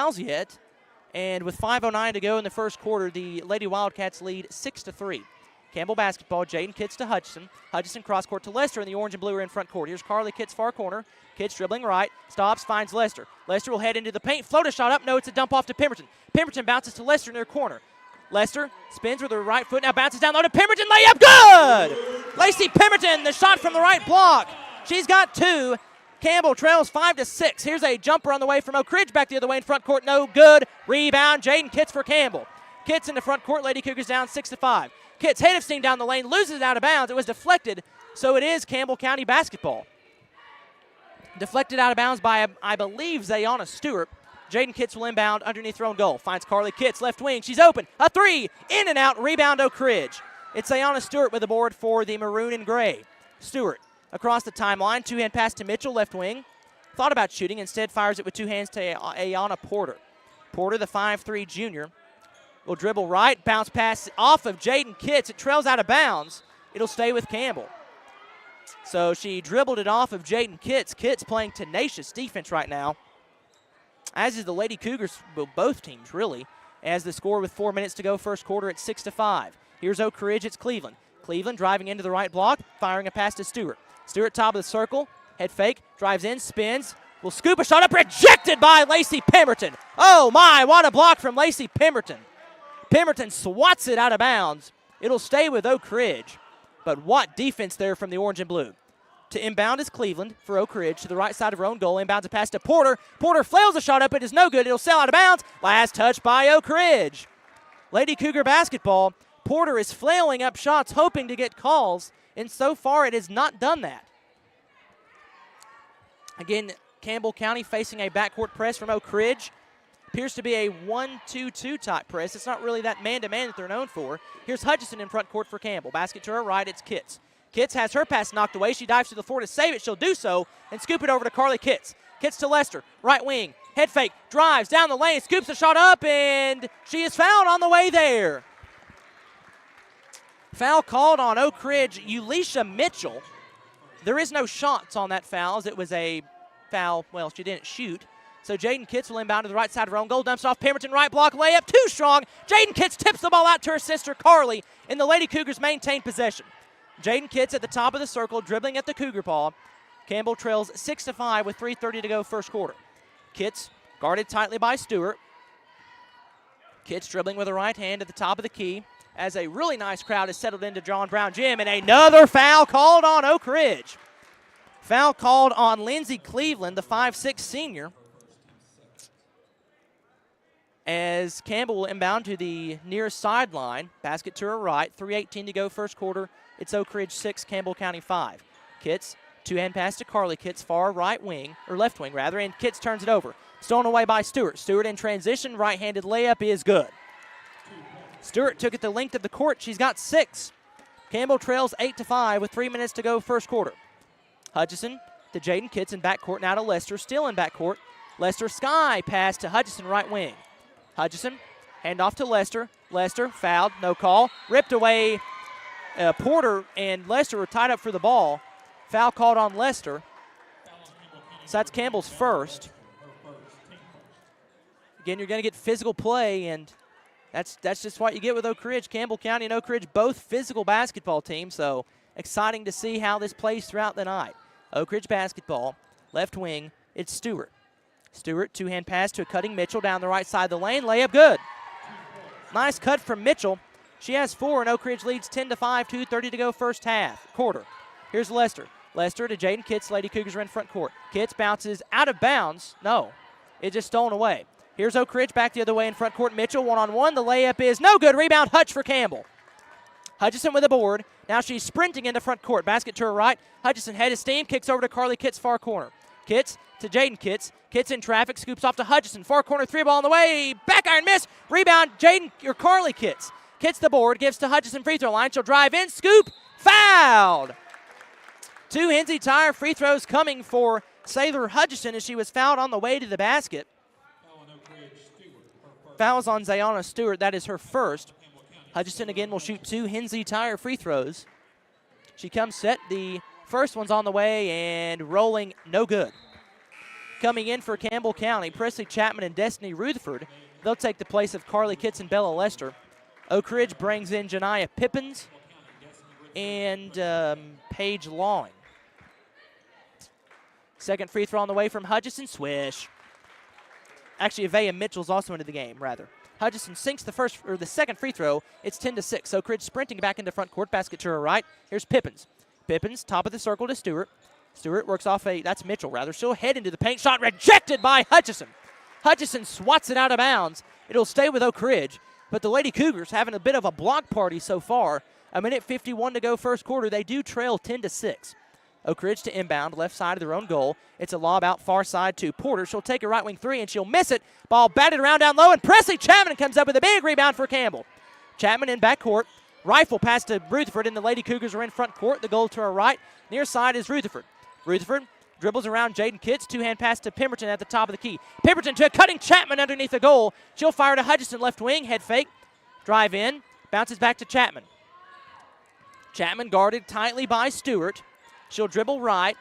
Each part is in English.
fouls yet. And with 5:09 to go in the first quarter, the Lady Wildcats lead 6-3. Campbell basketball, Jaden Kitts to Hutchinson. Hutchinson cross court to Lester, and the orange and blue are in front court. Here's Carly Kitts, far corner. Kitts dribbling right, stops, finds Lester. Lester will head into the paint, float a shot up. No, it's a dump off to Pemberton. Pemberton bounces to Lester near corner. Lester spins with her right foot, now bounces down low to Pemberton, layup, good! Lacey Pemberton, the shot from the right block. She's got 2. Campbell trails 5-6. Here's a jumper on the way from Oak Ridge, back the other way in front court, no good. Rebound, Jaden Kitts for Campbell. Kitts in the front court, Lady Cougars down 6-5. Kitts head of steam down the lane, loses it out of bounds. It was deflected, so it is Campbell County basketball. Deflected out of bounds by, I believe, Zayana Stewart. Jaden Kitts will inbound underneath her own goal. Finds Carly Kitts, left wing. She's open. A 3, in and out, rebound Oak Ridge. It's Zayana Stewart with the board for the maroon and gray. Stewart across the timeline, two-hand pass to Mitchell, left wing. Thought about shooting, instead fires it with 2 hands to Ayana Porter. Porter, the 5'3" junior, will dribble right, bounce pass off of Jaden Kitts. It trails out of bounds. It'll stay with Campbell. So she dribbled it off of Jaden Kitts. Kitts playing tenacious defense right now, as is the Lady Cougars, well, both teams really, as the score with 4 minutes to go first quarter at 6-5. Here's Oak Ridge, it's Cleveland. Cleveland driving into the right block, firing a pass to Stewart. Stewart top of the circle, head fake, drives in, spins, will scoop a shot up, rejected by Lacey Pemberton. Oh my, what a block from Lacey Pemberton. Pemberton swats it out of bounds. It'll stay with Oak Ridge, but what defense there from the orange and blue. To inbound is Cleveland for Oak Ridge to the right side of her own goal. Inbounds a pass to Porter. Porter flails a shot up. It is no good. It'll sail out of bounds. Last touch by Oak Ridge. Lady Cougar basketball. Porter is flailing up shots, hoping to get calls, and so far it has not done that. Again, Campbell County facing a backcourt press from Oak Ridge. Appears to be a 1-2-2 type press. It's not really that man-to-man that they're known for. Here's Hutchinson in front court for Campbell. Basket to her right, it's Kitts. Kitts has her pass knocked away. She dives to the floor to save it. She'll do so and scoop it over to Carly Kitts. Kitts to Lester, right wing, head fake, drives down the lane, scoops the shot up, and she is fouled on the way there. Foul called on Oak Ridge, Ulisha Mitchell. There is no shots on that foul, as it was a foul. Well, she didn't shoot. So Jaden Kitts will inbound to the right side of her own goal, dumps off Pemberton, right block, layup, too strong. Jaden Kitts tips the ball out to her sister Carly, and the Lady Cougars maintain possession. Jaden Kitts at the top of the circle, dribbling at the Cougar paw. Campbell trails 6-5 with 3:30 to go first quarter. Kitts guarded tightly by Stewart. Kitts dribbling with the right hand at the top of the key as a really nice crowd has settled into John Brown Gym, and another foul called on Oak Ridge. Foul called on Lindsey Cleveland, the 5'6" senior, as Campbell will inbound to the near sideline. Basket to her right, 3:18 to go first quarter. It's Oak Ridge 6, Campbell County 5. Kitts, two-hand pass to Carly Kitts, far right wing, or left wing rather, and Kitts turns it over. Stolen away by Stewart. Stewart in transition, right-handed layup is good. Stewart took it the length of the court. She's got 6. Campbell trails 8-5 with 3 minutes to go first quarter. Hutchinson to Jaden Kitts in backcourt, now to Lester, still in backcourt. Lester sky pass to Hutchinson, right wing. Hutchinson, hand off to Lester. Lester fouled, no call. Ripped away. Porter and Lester were tied up for the ball. Foul called on Lester. So that's Campbell's first. Again, you're going to get physical play, and that's just what you get with Oak Ridge. Campbell County and Oak Ridge, both physical basketball teams, so exciting to see how this plays throughout the night. Oak Ridge basketball, left wing, it's Stewart. Stewart, two-hand pass to a cutting Mitchell down the right side of the lane. Layup good. Nice cut from Mitchell. She has 4, and Oak Ridge leads 10-5, 2:30 to go first quarter. Here's Lester. Lester to Jaden Kitts. Lady Cougars are in front court. Kitts bounces out of bounds. No, it's just stolen away. Here's Oak Ridge back the other way in front court. Mitchell one-on-one. The layup is no good. Rebound Hutch for Campbell. Hutchinson with a board. Now she's sprinting into front court. Basket to her right. Hutchinson head of steam. Kicks over to Carly Kitts, far corner. Kitts to Jaden Kitts. Kitts in traffic. Scoops off to Hutchinson. Far corner, 3-ball on the way. Back iron miss. Rebound Carly Kitts. Kitts the board. Gives to Hutchinson free throw line. She'll drive in. Scoop. Fouled. 2 Hinsey Tire free throws coming for Sailor Hutchinson as she was fouled on the way to the basket. Fouls on Zayana Stewart. That is her first. Hutchinson again will shoot 2 Hinsey Tire free throws. She comes set. The first one's on the way and rolling, no good. Coming in for Campbell County, Presley Chapman and Destiny Rutherford. They'll take the place of Carly Kitts and Bella Lester. Oak Ridge brings in Janiah Pippins and Paige Lawing. Second free throw on the way from Hutchison. Swish. Actually, Avea Mitchell's also into the game, rather. Hutchison sinks the second free throw. It's 10-6. Oak Ridge sprinting back into front court. Basket to her right. Here's Pippins. Pippins, top of the circle to Stewart. Stewart works off that's Mitchell, rather. She'll head into the paint. Shot rejected by Hutchison. Hutchison swats it out of bounds. It'll stay with Oak Ridge. But the Lady Cougars having a bit of a block party so far. A minute 51 to go first quarter. They do trail 10-6. Oak Ridge to inbound, left side of their own goal. It's a lob out far side to Porter. She'll take a right wing three, and she'll miss it. Ball batted around down low, and Presley Chapman comes up with a big rebound for Campbell. Chapman in back court. Rifle pass to Rutherford, and the Lady Cougars are in front court. The goal to her right. Near side is Rutherford. Rutherford dribbles around Jaden Kitts. Two-hand pass to Pemberton at the top of the key. Pemberton to a cutting Chapman underneath the goal. She'll fire to Hutchison, left wing, head fake. Drive in, bounces back to Chapman. Chapman guarded tightly by Stewart. She'll dribble right.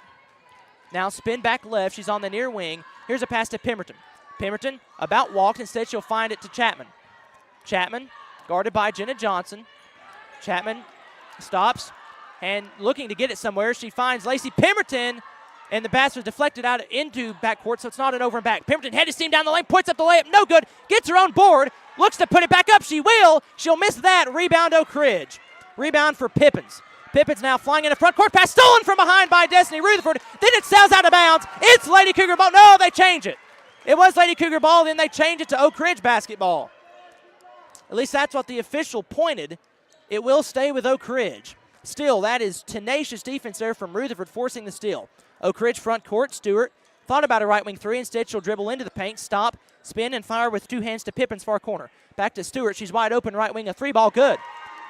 Now spin back left. She's on the near wing. Here's a pass to Pemberton. Pemberton about walked. Instead, she'll find it to Chapman. Chapman guarded by Jenna Johnson. Chapman stops and looking to get it somewhere. She finds Lacey Pemberton, and the pass was deflected out into backcourt, so it's not an over and back. Pemberton head to steam down the lane, puts up the layup, no good. Gets her own board, looks to put it back up. She will. She'll miss that. Rebound Oak Ridge. Rebound for Pippins. Pippins now flying into front court. Pass stolen from behind by Destiny Rutherford. Then it sails out of bounds. It's Lady Cougar ball. No, they change it. It was Lady Cougar ball, then they change it to Oak Ridge basketball. At least that's what the official pointed. It will stay with Oak Ridge. Still, that is tenacious defense there from Rutherford forcing the steal. Oak Ridge front court. Stewart thought about a right wing three. Instead, she'll dribble into the paint, stop, spin, and fire with two hands to Pippins far corner. Back to Stewart. She's wide open right wing. A three ball good.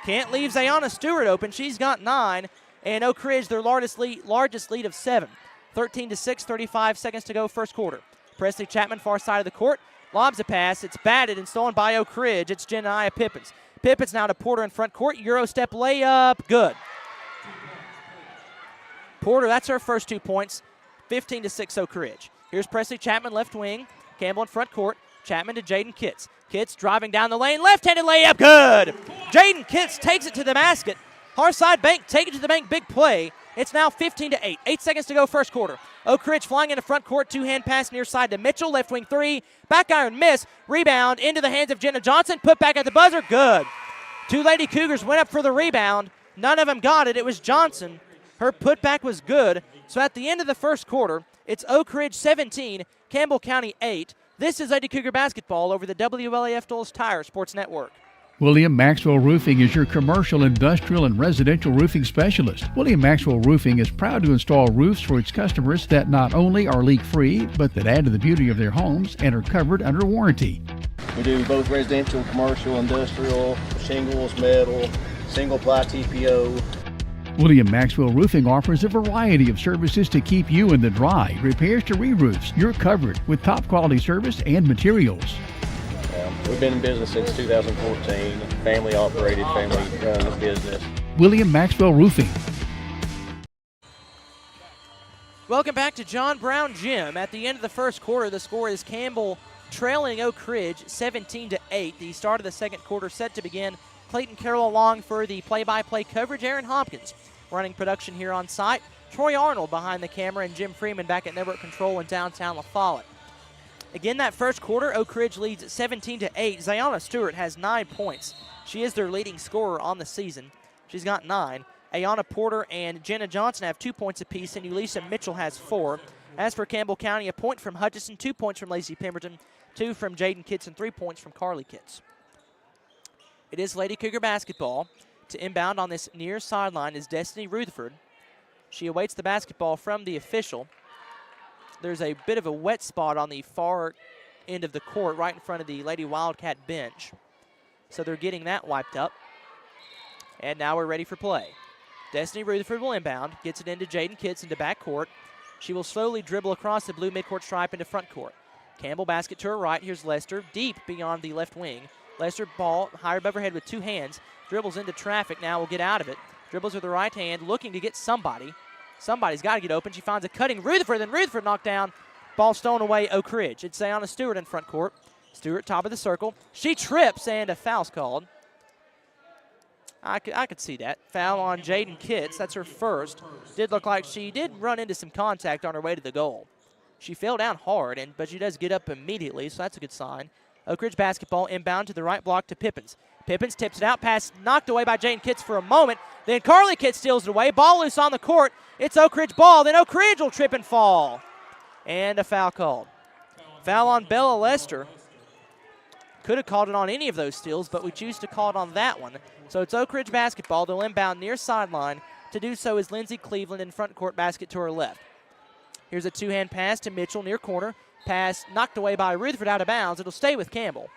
Can't leave Zayana Stewart open. She's got 9. And Oak Ridge, their largest lead of 7. 13-6, 35 seconds to go first quarter. Presley Chapman, far side of the court. Lobs a pass. It's batted and stolen by Oak Ridge. It's Janiah Pippins. Pippins now to Porter in front court. Euro step layup. Good. Porter, that's her first 2 points. 15-6 Oak Ridge. Here's Presley Chapman, left wing. Campbell in front court. Chapman to Jaden Kitts. Kitts driving down the lane. Left-handed layup. Good. Jaden Kitts takes it to the basket. Harside Bank, take it to the bank. Big play. It's now 15-8. 8 seconds to go first quarter. Oak Ridge flying into front court. Two-hand pass near side to Mitchell. Left wing three. Back iron miss. Rebound into the hands of Jenna Johnson. Put back at the buzzer. Good. Two Lady Cougars went up for the rebound. None of them got it. It was Johnson. Her putback was good. So at the end of the first quarter, it's Oak Ridge 17, Campbell County 8. This is Lady Cougar basketball over the WLAF Dulles Tire Sports Network. William Maxwell Roofing is your commercial, industrial, and residential roofing specialist. William Maxwell Roofing is proud to install roofs for its customers that not only are leak-free, but that add to the beauty of their homes and are covered under warranty. We do both residential, commercial, industrial, shingles, metal, single-ply TPO. William Maxwell Roofing offers a variety of services to keep you in the dry. Repairs to re-roofs. You're covered with top-quality service and materials. We've been in business since 2014. Family-operated, family-run business. William Maxwell Roofing. Welcome back to John Brown Gym. At the end of the first quarter, the score is Campbell trailing Oak Ridge 17-8. The start of the second quarter set to begin. Clayton Carroll along for the play-by-play coverage. Aaron Hopkins running production here on site. Troy Arnold behind the camera, and Jim Freeman back at network control in downtown La Follette. Again, that first quarter, Oak Ridge leads 17-8. Zayana Stewart has 9 points. She is their leading scorer on the season. She's got 9. Ayana Porter and Jenna Johnson have 2 points apiece, and Ulisa Mitchell has 4. As for Campbell County, a point from Hutchison, 2 points from Lacey Pemberton, 2 from Jaden Kitts, and 3 points from Carly Kitts. It is Lady Cougar basketball. To inbound on this near sideline is Destiny Rutherford. She awaits the basketball from the official. There's a bit of a wet spot on the far end of the court right in front of the Lady Wildcat bench. So they're getting that wiped up. And now we're ready for play. Destiny Rutherford will inbound, gets it into Jaden Kitts into backcourt. She will slowly dribble across the blue midcourt stripe into front court. Campbell basket to her right. Here's Lester deep beyond the left wing. Lester ball higher above her head with 2 hands. Dribbles into traffic now, will get out of it. Dribbles with the right hand, looking to get somebody. Somebody's got to get open. She finds a cutting Rutherford, then Rutherford knocked down Ball stolen away, Oak Ridge. It's Zayana Stewart in front court. Stewart, top of the circle. She trips, and a foul's called. I could see that. Foul on Jaden Kitts. That's her first. Did look like she did run into some contact on her way to the goal. She fell down hard, but she does get up immediately, so that's a good sign. Oak Ridge basketball inbound to the right block to Pippins. Pippins tips it out, pass knocked away by Jaden Kitts for a moment. Then Carly Kitts steals it away. Ball loose on the court. It's Oak Ridge ball. Then Oak Ridge will trip and fall. And a foul called. Foul on Bella Lester. Could have called it on any of those steals, but we choose to call it on that one. So it's Oak Ridge basketball. They'll inbound near sideline. To do so is Lindsey Cleveland in front court basket to her left. Here's a two-hand pass to Mitchell near corner. Pass knocked away by Rutherford out of bounds. It'll stay with Campbell.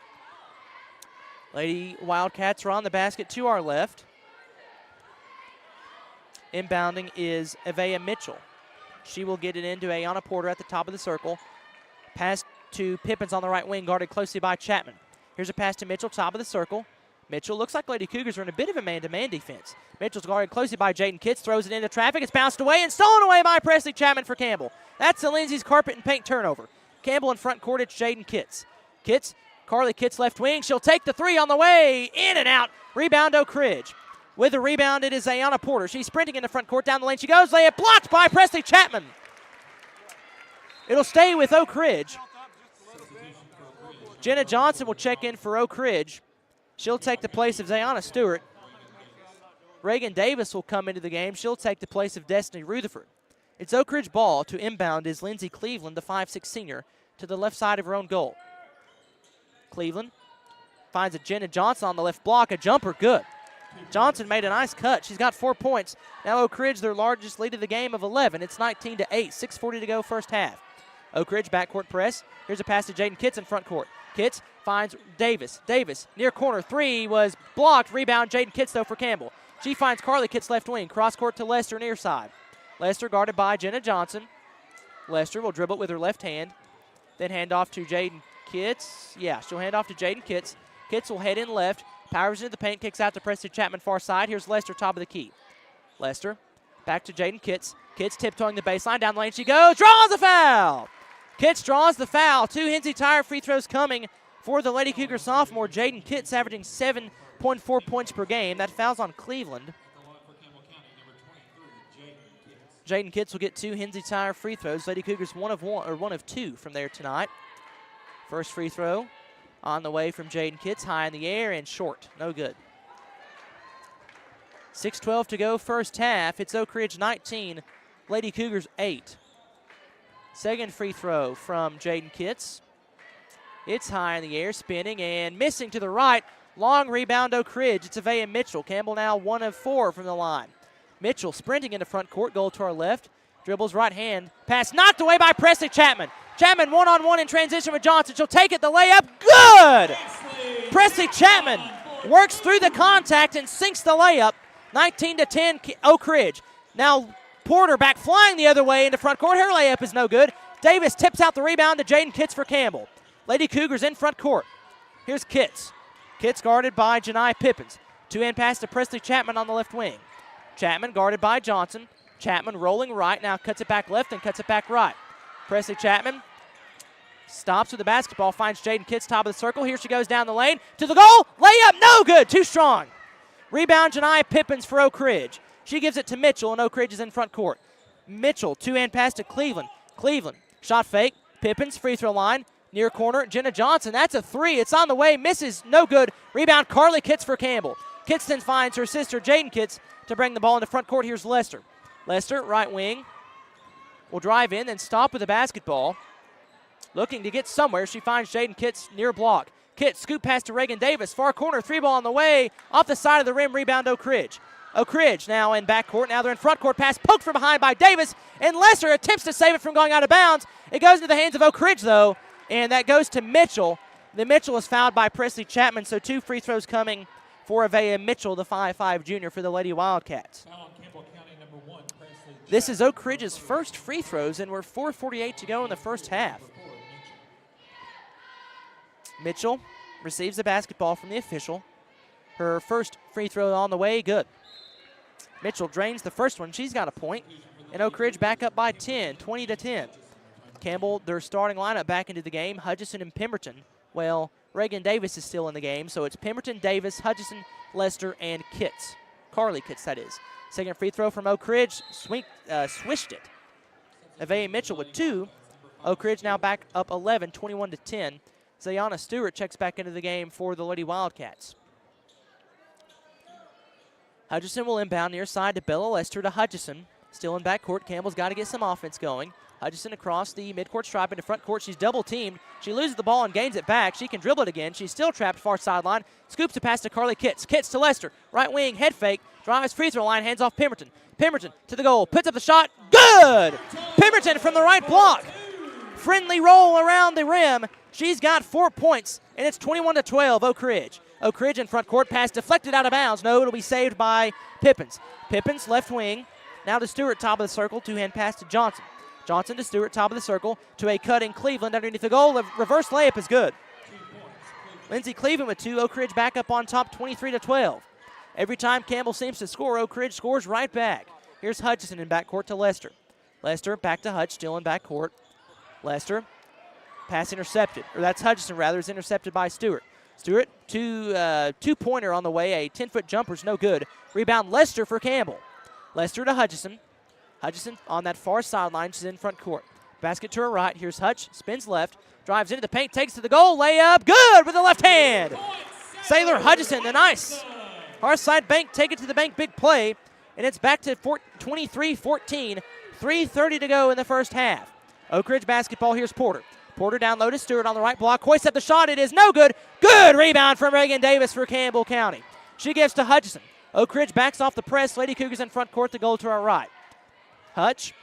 Lady Wildcats are on the basket to our left. Inbounding is Avea Mitchell. She will get it into Ayanna Porter at the top of the circle. Pass to Pippins on the right wing, guarded closely by Chapman. Here's a pass to Mitchell, top of the circle. Mitchell looks like Lady Cougars are in a bit of a man-to-man defense. Mitchell's guarded closely by Jaden Kitts, throws it into traffic. It's bounced away and stolen away by Presley Chapman for Campbell. That's the Lindsay's carpet and paint turnover. Campbell in front court, it's Jaden Kitts. Carly Kitts left wing. She'll take the three on the way. In and out. Rebound Oak Ridge. With the rebound, it is Ayanna Porter. She's sprinting in the front court. Down the lane she goes. Layup blocked by Presley Chapman. It'll stay with Oak Ridge. Jenna Johnson will check in for Oak Ridge. She'll take the place of Zayana Stewart. Reagan Davis will come into the game. She'll take the place of Destiny Rutherford. It's Oak Ridge ball. To inbound is Lindsey Cleveland, the 5'6" senior, to the left side of her own goal. Cleveland finds a Jenna Johnson on the left block. A jumper, good. Johnson made a nice cut. She's got 4 points. Now Oak Ridge, their largest lead of the game of 11. It's 19-8, 6:40 to go first half. Oak Ridge backcourt press. Here's a pass to Jaden Kitts in front court. Kitts finds Davis. Davis near corner. Three was blocked. Rebound Jaden Kitts, though, for Campbell. She finds Carly Kitts left wing. Cross court to Lester near side. Lester guarded by Jenna Johnson. Lester will dribble it with her left hand. Then hand off to Jaden Kitts. Yeah, she'll hand off to Jaden Kitts. Kitts will head in left. Powers into the paint. Kicks out to Preston Chapman far side. Here's Lester, top of the key. Lester back to Jaden Kitts. Kitts tiptoeing the baseline. Down the lane she goes. Draws the foul. Kitts draws the foul. 2 Hinsey Tire free throws coming for the Lady Cougar sophomore. Jaden Kitts averaging 7.4 points per game. That foul's on Cleveland. Jaden Kitts will get 2 Hinsey Tire free throws. Lady Cougars one of two from there tonight. First free throw on the way from Jaden Kitts, high in the air and short. No good. 6:12 to go first half. It's Oak Ridge 19, Lady Cougars 8. Second free throw from Jaden Kitts. It's high in the air, spinning and missing to the right. Long rebound Oak Ridge. It's Avea Mitchell. Campbell now 1 of 4 from the line. Mitchell sprinting into front court, goal to our left. Dribbles right hand. Pass knocked away by Presley Chapman. Chapman one-on-one in transition with Johnson. She'll take it, the layup. Good! Presley Chapman works through the contact and sinks the layup. 19-10 Oak Ridge. Now Porter back flying the other way into front court. Her layup is no good. Davis tips out the rebound to Jaden Kitts for Campbell. Lady Cougars in front court. Here's Kitts. Kitts guarded by Janai Pippins. Two-hand pass to Presley Chapman on the left wing. Chapman guarded by Johnson. Chapman rolling right, now cuts it back left and cuts it back right. Presley Chapman stops with the basketball, finds Jaden Kitts top of the circle. Here she goes down the lane to the goal. Layup, no good, too strong. Rebound Janai Pippins for Oak Ridge. She gives it to Mitchell, and Oak Ridge is in front court. Mitchell, two-hand pass to Cleveland. Cleveland, shot fake. Pippins, free throw line. Near corner, Jenna Johnson, that's a three. It's on the way, misses, no good. Rebound, Carly Kitts for Campbell. Kitts then finds her sister, Jaden Kitts, to bring the ball into front court. Here's Lester. Lester, right wing, will drive in, then stop with the basketball. Looking to get somewhere, she finds Jaden Kitts near block. Kitts, scoop pass to Reagan Davis. Far corner, three ball on the way. Off the side of the rim, rebound Oak Ridge. Oak Ridge now in backcourt. Now they're in front court. Pass poked from behind by Davis. And Lester attempts to save it from going out of bounds. It goes into the hands of Oak Ridge, though. And that goes to Mitchell. The Mitchell is fouled by Presley Chapman, so 2 free throws coming for Avea Mitchell, the 5'5" junior for the Lady Wildcats. This is Oak Ridge's first free throws, and we're 4:48 to go in the first half. Mitchell receives the basketball from the official. Her first free throw on the way, good. Mitchell drains the first one. She's got a point. And Oak Ridge back up by 10, 20-10. Campbell, their starting lineup back into the game, Hutchison and Pemberton. Well, Reagan Davis is still in the game, so it's Pemberton, Davis, Hutchison, Lester, and Kitts. Carly Kitts, that is. Second free throw from Oak Ridge, swished it. Avea Mitchell with 2. Oak Ridge now back up 11, 21-10. Zayana Stewart checks back into the game for the Lady Wildcats. Hutchison will inbound near side to Bella Lester to Hutchison. Still in backcourt. Campbell's got to get some offense going. Hutchison across the midcourt stripe into front court. She's double teamed. She loses the ball and gains it back. She can dribble it again. She's still trapped far sideline. Scoops a pass to Carly Kitts. Kitts to Lester. Right wing, head fake. Drives free throw line, hands off Pemberton. Pemberton to the goal. Puts up the shot. Good! Pemberton from the right block. Friendly roll around the rim. She's got 4 points, and it's 21-12, Oak Ridge. Oak Ridge in front court. Pass deflected out of bounds. No, it'll be saved by Pippins. Pippins left wing. Now to Stewart, top of the circle. Two-hand pass to Johnson. Johnson to Stewart, top of the circle, to a cut in Cleveland underneath the goal. The reverse layup is good. Lindsey Cleveland with 2. Oak Ridge back up on top, 23-12. Every time Campbell seems to score, Oak Ridge scores right back. Here's Hutchison in backcourt to Lester. Lester back to Hutch, still in backcourt. Lester, pass intercepted. Or that's Hutchison, rather, is intercepted by Stewart. Stewart, two-pointer on the way. A 10-foot jumper's no good. Rebound Lester for Campbell. Lester to Hutchison. Hutchison on that far sideline. She's in front court. Basket to her right. Here's Hutch. Spins left. Drives into the paint. Takes to the goal. Layup. Good with the left hand. Sailor Hutchison, the nice. Far side bank. Take it to the bank. Big play. And it's back to 23-14. 3:30 to go in the first half. Oak Ridge basketball. Here's Porter. Porter down low to Stewart on the right block. Hoists up the shot. It is no good. Good rebound from Reagan Davis for Campbell County. She gives to Hutchison. Oak Ridge backs off the press. Lady Cougars in front court. The goal to our right. Hutch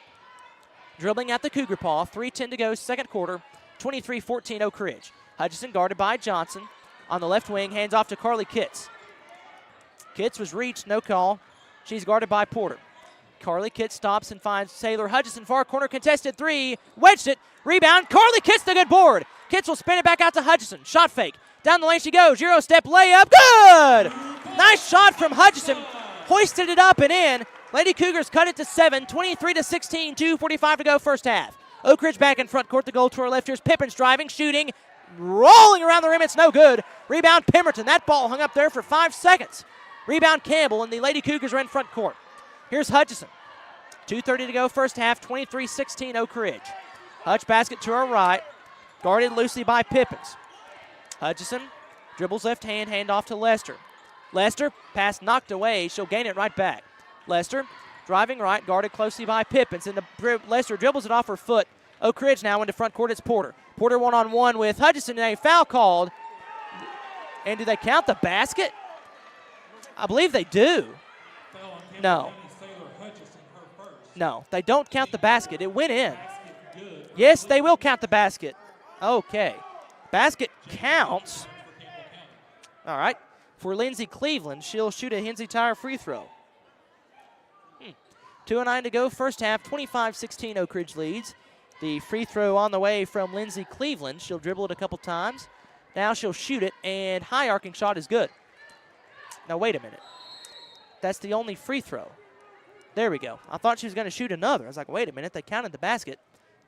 dribbling at the Cougar paw. 3:10 to go, second quarter. 23-14 Oak Ridge. Hutchison guarded by Johnson. On the left wing, hands off to Carly Kitts. Kitts was reached, no call. She's guarded by Porter. Carly Kitts stops and finds Sailor Hutchison. Far corner contested 3. Wedged it. Rebound. Carly Kitts the good board. Kitts will spin it back out to Hutchison. Shot fake. Down the lane she goes. Euro step layup. Good! Nice shot from Hutchison. Hoisted it up and in. Lady Cougars cut it to 7, 23-16, 2:45 to go first half. Oak Ridge back in front court, the goal to our left. Here's Pippins driving, shooting, rolling around the rim. It's no good. Rebound Pemberton. That ball hung up there for 5 seconds. Rebound Campbell, and the Lady Cougars are in front court. Here's Hutchison. 2:30 to go first half, 23-16 Oak Ridge. Hutch basket to our right, guarded loosely by Pippins. Hutchison dribbles left hand, hand off to Lester. Lester, pass knocked away. She'll gain it right back. Lester driving right, guarded closely by Pippins, and Lester dribbles it off her foot. Oak Ridge now into front court. It's Porter. Porter one-on-one with Hutchison, and a foul called. And do they count the basket? I believe they do. No. No, they don't count the basket. It went in. Yes, they will count the basket. Okay. Basket counts. All right. For Lindsey Cleveland, she'll shoot a Hensey Tire free throw. 2:09 to go, first half, 25-16 Oak Ridge leads. The free throw on the way from Lindsey Cleveland. She'll dribble it a couple times. Now she'll shoot it, and high arcing shot is good. Now wait a minute. That's the only free throw. There we go. I thought she was going to shoot another. I was like, wait a minute, they counted the basket.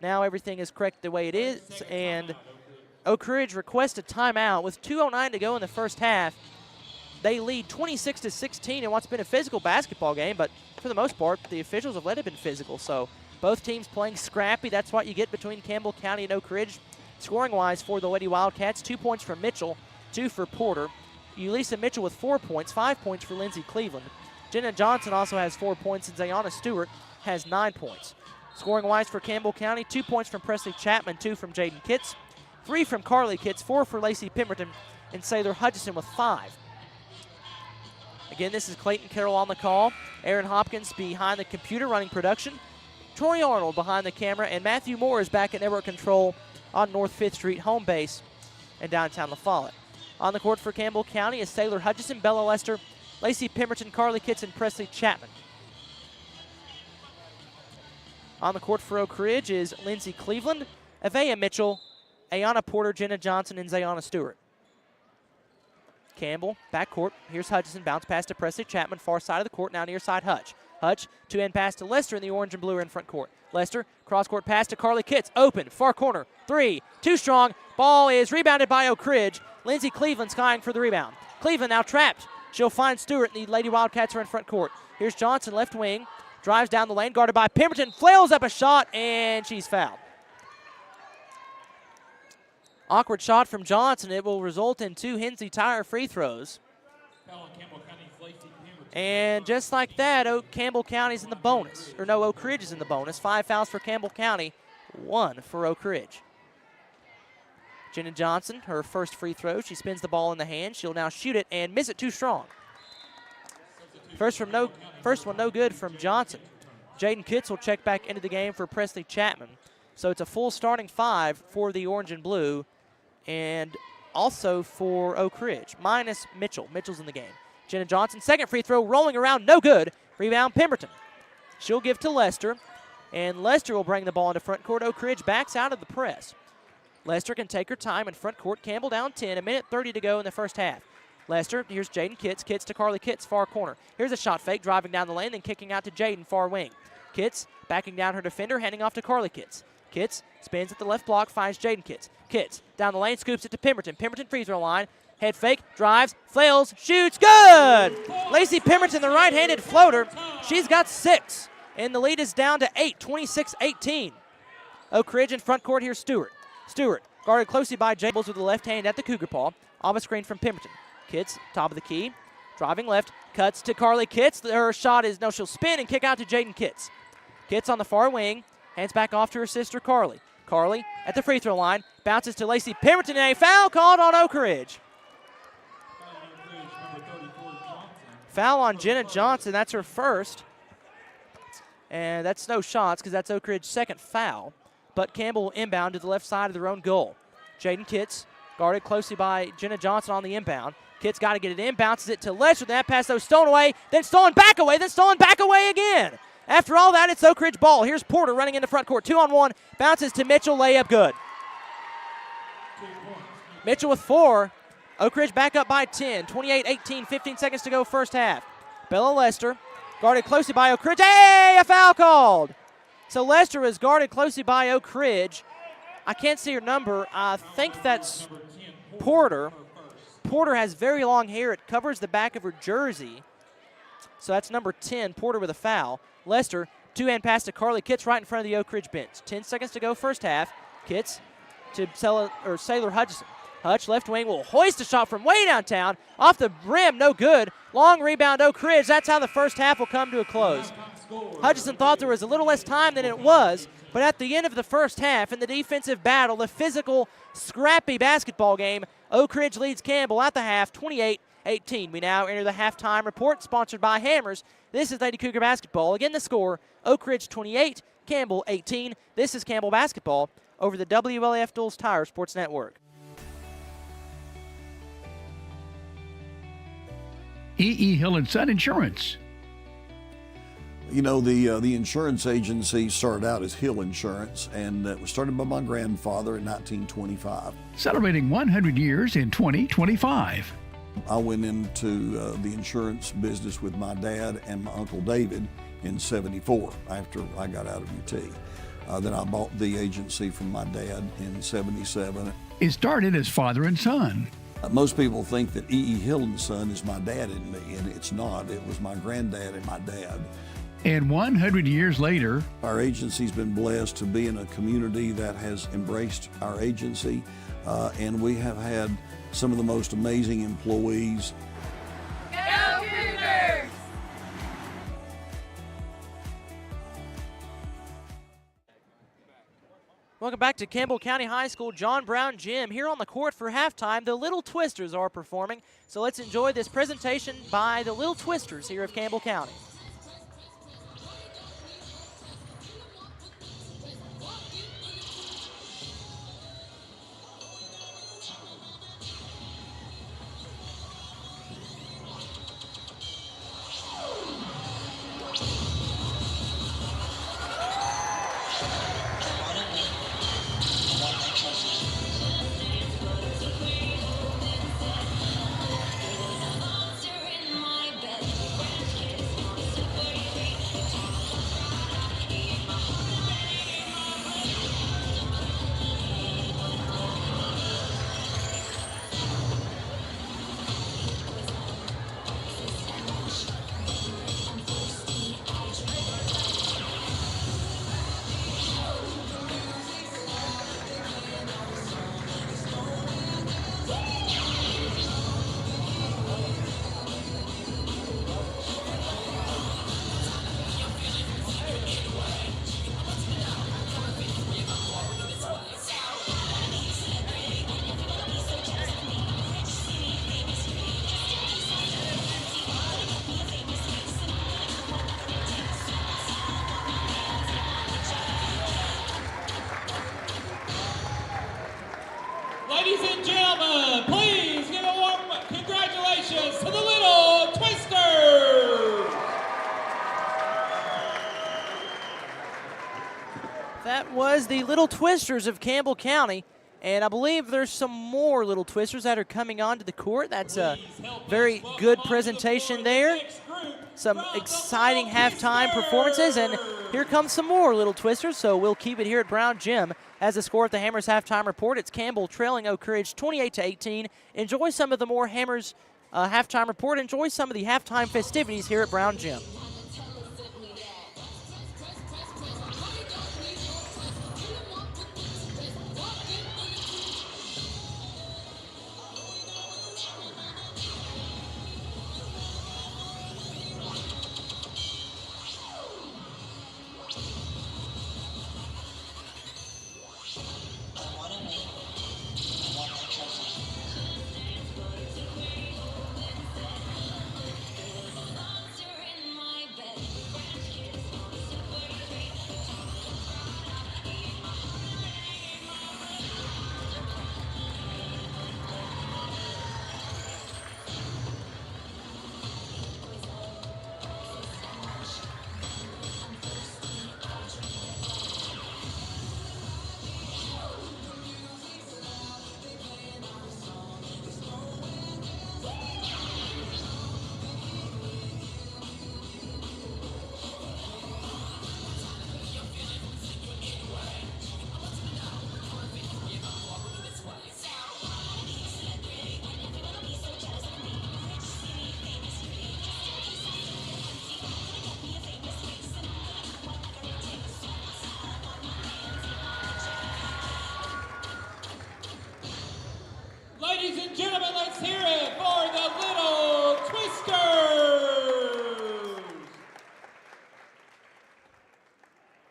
Now everything is correct the way it is, and Oak Ridge requests a timeout with 2:09 to go in the first half. They lead 26-16 in what's been a physical basketball game, but for the most part, the officials have let it been physical. So both teams playing scrappy. That's what you get between Campbell County and Oak Ridge. Scoring-wise for the Lady Wildcats, 2 points for Mitchell, 2 for Porter. Ulisa Mitchell with 4 points, 5 points for Lindsey Cleveland. Jenna Johnson also has 4 points, and Zayana Stewart has 9 points. Scoring-wise for Campbell County, 2 points from Presley Chapman, 2 from Jaden Kitts, 3 from Carly Kitts, 4 for Lacey Pemberton, and Sailor Hutchison with 5. Again, this is Clayton Carroll on the call. Aaron Hopkins behind the computer running production. Troy Arnold behind the camera. And Matthew Moore is back at network control on North 5th Street home base in downtown La Follette. On the court for Campbell County is Sailor Hutchison, Bella Lester, Lacey Pemberton, Carly Kitts, and Presley Chapman. On the court for Oak Ridge is Lindsey Cleveland, Avea Mitchell, Ayana Porter, Jenna Johnson, and Zayana Stewart. Campbell, backcourt. Here's Hutchison. Bounce pass to Presley Chapman. Far side of the court. Now near side Hutch. Hutch, two-hand pass to Lester, and the orange and blue are in front court. Lester, cross-court pass to Carly Kitts. Open, far corner, 3, too strong. Ball is rebounded by Oak Ridge. Lindsey Cleveland skying for the rebound. Cleveland now trapped. She'll find Stewart, and the Lady Wildcats are in front court. Here's Johnson, left wing. Drives down the lane, guarded by Pemberton. Flails up a shot, and she's fouled. Awkward shot from Johnson. It will result in 2 Hensley Tire free throws. And just like that, Campbell County's in the bonus. Or no, Oak Ridge is in the bonus. 5 fouls for Campbell County, 1 for Oak Ridge. Jenna Johnson, her first free throw. She spins the ball in the hand. She'll now shoot it and miss it too strong. First one no good from Johnson. Jaden Kitts will check back into the game for Presley Chapman. So it's a full starting 5 for the orange and blue, and also for Oak Ridge, minus Mitchell. Mitchell's in the game. Jenna Johnson, second free throw, rolling around, no good. Rebound, Pemberton. She'll give to Lester, and Lester will bring the ball into front court. Oak Ridge backs out of the press. Lester can take her time in front court. Campbell down 10, 1:30 to go in the first half. Lester, here's Jaden Kitts. Kitts to Carly Kitts, far corner. Here's a shot fake, driving down the lane, then kicking out to Jaden, far wing. Kitts backing down her defender, handing off to Carly Kitts. Kitts spins at the left block, finds Jaden Kitts. Kitts down the lane, scoops it to Pemberton. Pemberton free throw line. Head fake, drives, flails, shoots, good! Lacey Pemberton, the right-handed floater. She's got 6, and the lead is down to 8, 26-18. Oak Ridge in front court, here's Stewart. Stewart guarded closely by Jables with the left hand at the Cougar paw. Off a screen from Pemberton. Kitts, top of the key, driving left, cuts to Carly Kitts. Her shot is, no, she'll spin and kick out to Jaden Kitts. Kitts on the far wing, hands back off to her sister Carly. Carly at the free throw line, bounces to Lacey Pemberton, and a foul called on Oak Ridge. Foul on Jenna Johnson, that's her first. And that's no shots because that's Oak Ridge's second foul. But Campbell will inbound to the left side of their own goal. Jaden Kitts guarded closely by Jenna Johnson on the inbound. Kitts got to get it in, bounces it to Lester. That pass, though, stolen away, then stolen back away, then stolen back away again. After all that, it's Oak Ridge ball. Here's Porter running into front court. 2-on-1, bounces to Mitchell, layup good. Mitchell with 4. Oak Ridge back up by 10, 28-18, 15 seconds to go first half. Bella Lester guarded closely by Oak Ridge. Hey, a foul called. So Lester was guarded closely by Oak Ridge. I can't see her number. I think that's Porter. Porter has very long hair. It covers the back of her jersey. So that's number 10, Porter with a foul. Lester, two-hand pass to Carly Kitts right in front of the Oak Ridge bench. 10 seconds to go first half. Kitts to Sailor Hutchison. Hutch, left wing, will hoist a shot from way downtown. Off the rim, no good. Long rebound, Oak Ridge. That's how the first half will come to a close. Hutchison thought there was a little less time than it was, but at the end of the first half, in the defensive battle, the physical, scrappy basketball game, Oak Ridge leads Campbell at the half, 28-18. We now enter the halftime report, sponsored by Hammers. This is Lady Cougar basketball. Again, the score, Oak Ridge 28, Campbell 18. This is Campbell basketball over the WLAF Duals Tire Sports Network. E.E. Hill & Son Insurance. You know, the insurance agency started out as Hill Insurance, and it was started by my grandfather in 1925. Celebrating 100 years in 2025. I went into the insurance business with my dad and my Uncle David in '74 after I got out of UT. Then I bought the agency from my dad in '77. It started as father and son. Most people think that E.E. Hill & Son is my dad and me, and it's not. It was my granddad and my dad. And 100 years later, our agency's been blessed to be in a community that has embraced our agency, and we have had some of the most amazing employees. Go Cougars! Welcome back to Campbell County High School John Brown Gym. Here on the court for halftime, the Little Twisters are performing. So let's enjoy this presentation by the Little Twisters here of Campbell County. was the Little Twisters of Campbell County. And I believe there's some more Little Twisters that are coming onto the court. That's a very good presentation there. Some exciting halftime performances, and here comes some more Little Twisters, so we'll keep it here at Brown Gym. As the score at the Hammers halftime report, it's Campbell trailing Oak Ridge 28-18. Enjoy some of the more Hammers halftime report. Enjoy some of the halftime festivities here at Brown Gym. Ladies and gentlemen, let's hear it for the Little Twisters!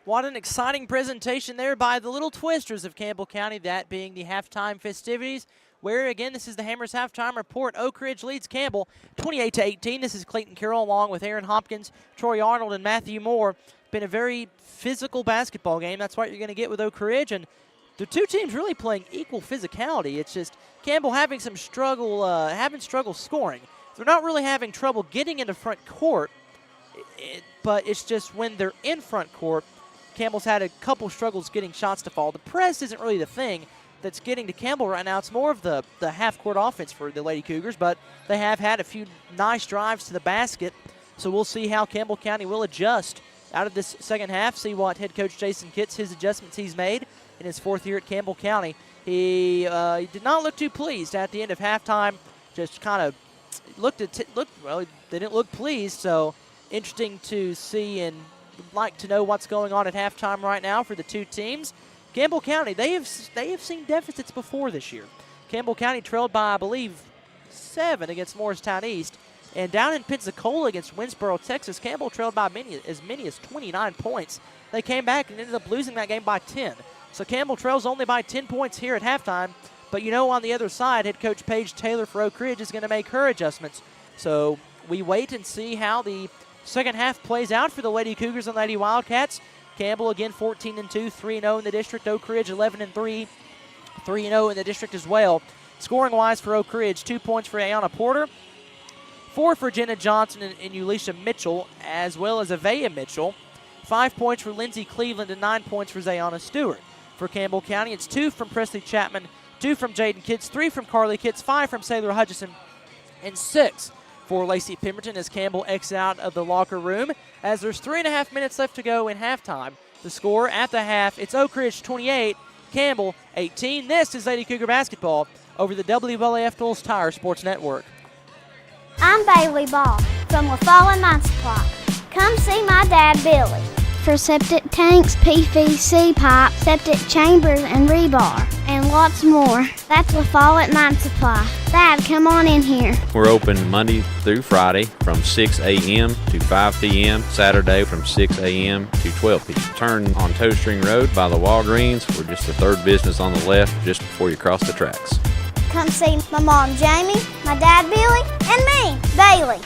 What an exciting presentation there by the Little Twisters of Campbell County, that being the halftime festivities, where, again, this is the Hammers halftime report. Oak Ridge leads Campbell 28-18. This is Clayton Carroll along with Aaron Hopkins, Troy Arnold, and Matthew Moore. Been a very physical basketball game. That's what you're going to get with Oak Ridge, and the two teams really playing equal physicality. It's just Campbell having some struggle scoring. They're not really having trouble getting into front court, but it's just when they're in front court, Campbell's had a couple struggles getting shots to fall. The press isn't really the thing that's getting to Campbell right now. It's more of the half-court offense for the Lady Cougars, but they have had a few nice drives to the basket, so we'll see how Campbell County will adjust out of this second half, see what head coach Jason Kitts, his adjustments he's made in his fourth year at Campbell County. He did not look too pleased at the end of halftime, just kind of they didn't look pleased, so interesting to see and would like to know what's going on at halftime right now for the two teams. Campbell County, they have seen deficits before this year. Campbell County trailed by, I believe, 7 against Morristown East. And down in Pensacola against Winsboro, Texas, Campbell trailed by as many as 29 points. They came back and ended up losing that game by 10. So Campbell trails only by 10 points here at halftime. But you know, on the other side, head coach Paige Taylor for Oak Ridge is going to make her adjustments. So we wait and see how the second half plays out for the Lady Cougars and Lady Wildcats. Campbell again 14-2, 3-0 in the district. Oak Ridge 11-3, 3-0 in the district as well. Scoring-wise for Oak Ridge, 2 points for Ayanna Porter, 4 for Jenna Johnson and Ulisha Mitchell, as well as Avea Mitchell. 5 points for Lindsey Cleveland and 9 points for Zayana Stewart. For Campbell County, it's 2 from Presley Chapman, 2 from Jaden Kitts, 3 from Carly Kitts, 5 from Sailor Hutchison, and 6 for Lacey Pemberton as Campbell X out of the locker room. As there's 3.5 minutes left to go in halftime. The score at the half, it's Oak Ridge 28, Campbell 18. This is Lady Cougar basketball over the WLAF Knowles Tire Sports Network. I'm Bailey Ball from LaFallen Mine Supply. Come see my dad, Billy, for septic tanks, PVC pipe, septic chambers, and rebar, and lots more. That's LaFallen Mine Supply. Dad, come on in here. We're open Monday through Friday from 6 a.m. to 5 p.m., Saturday from 6 a.m. to 12 p.m. Turn on Toe String Road by the Walgreens. We're just the third business on the left just before you cross the tracks. Come see my mom, Jamie, my dad, Billy, and me, Bailey.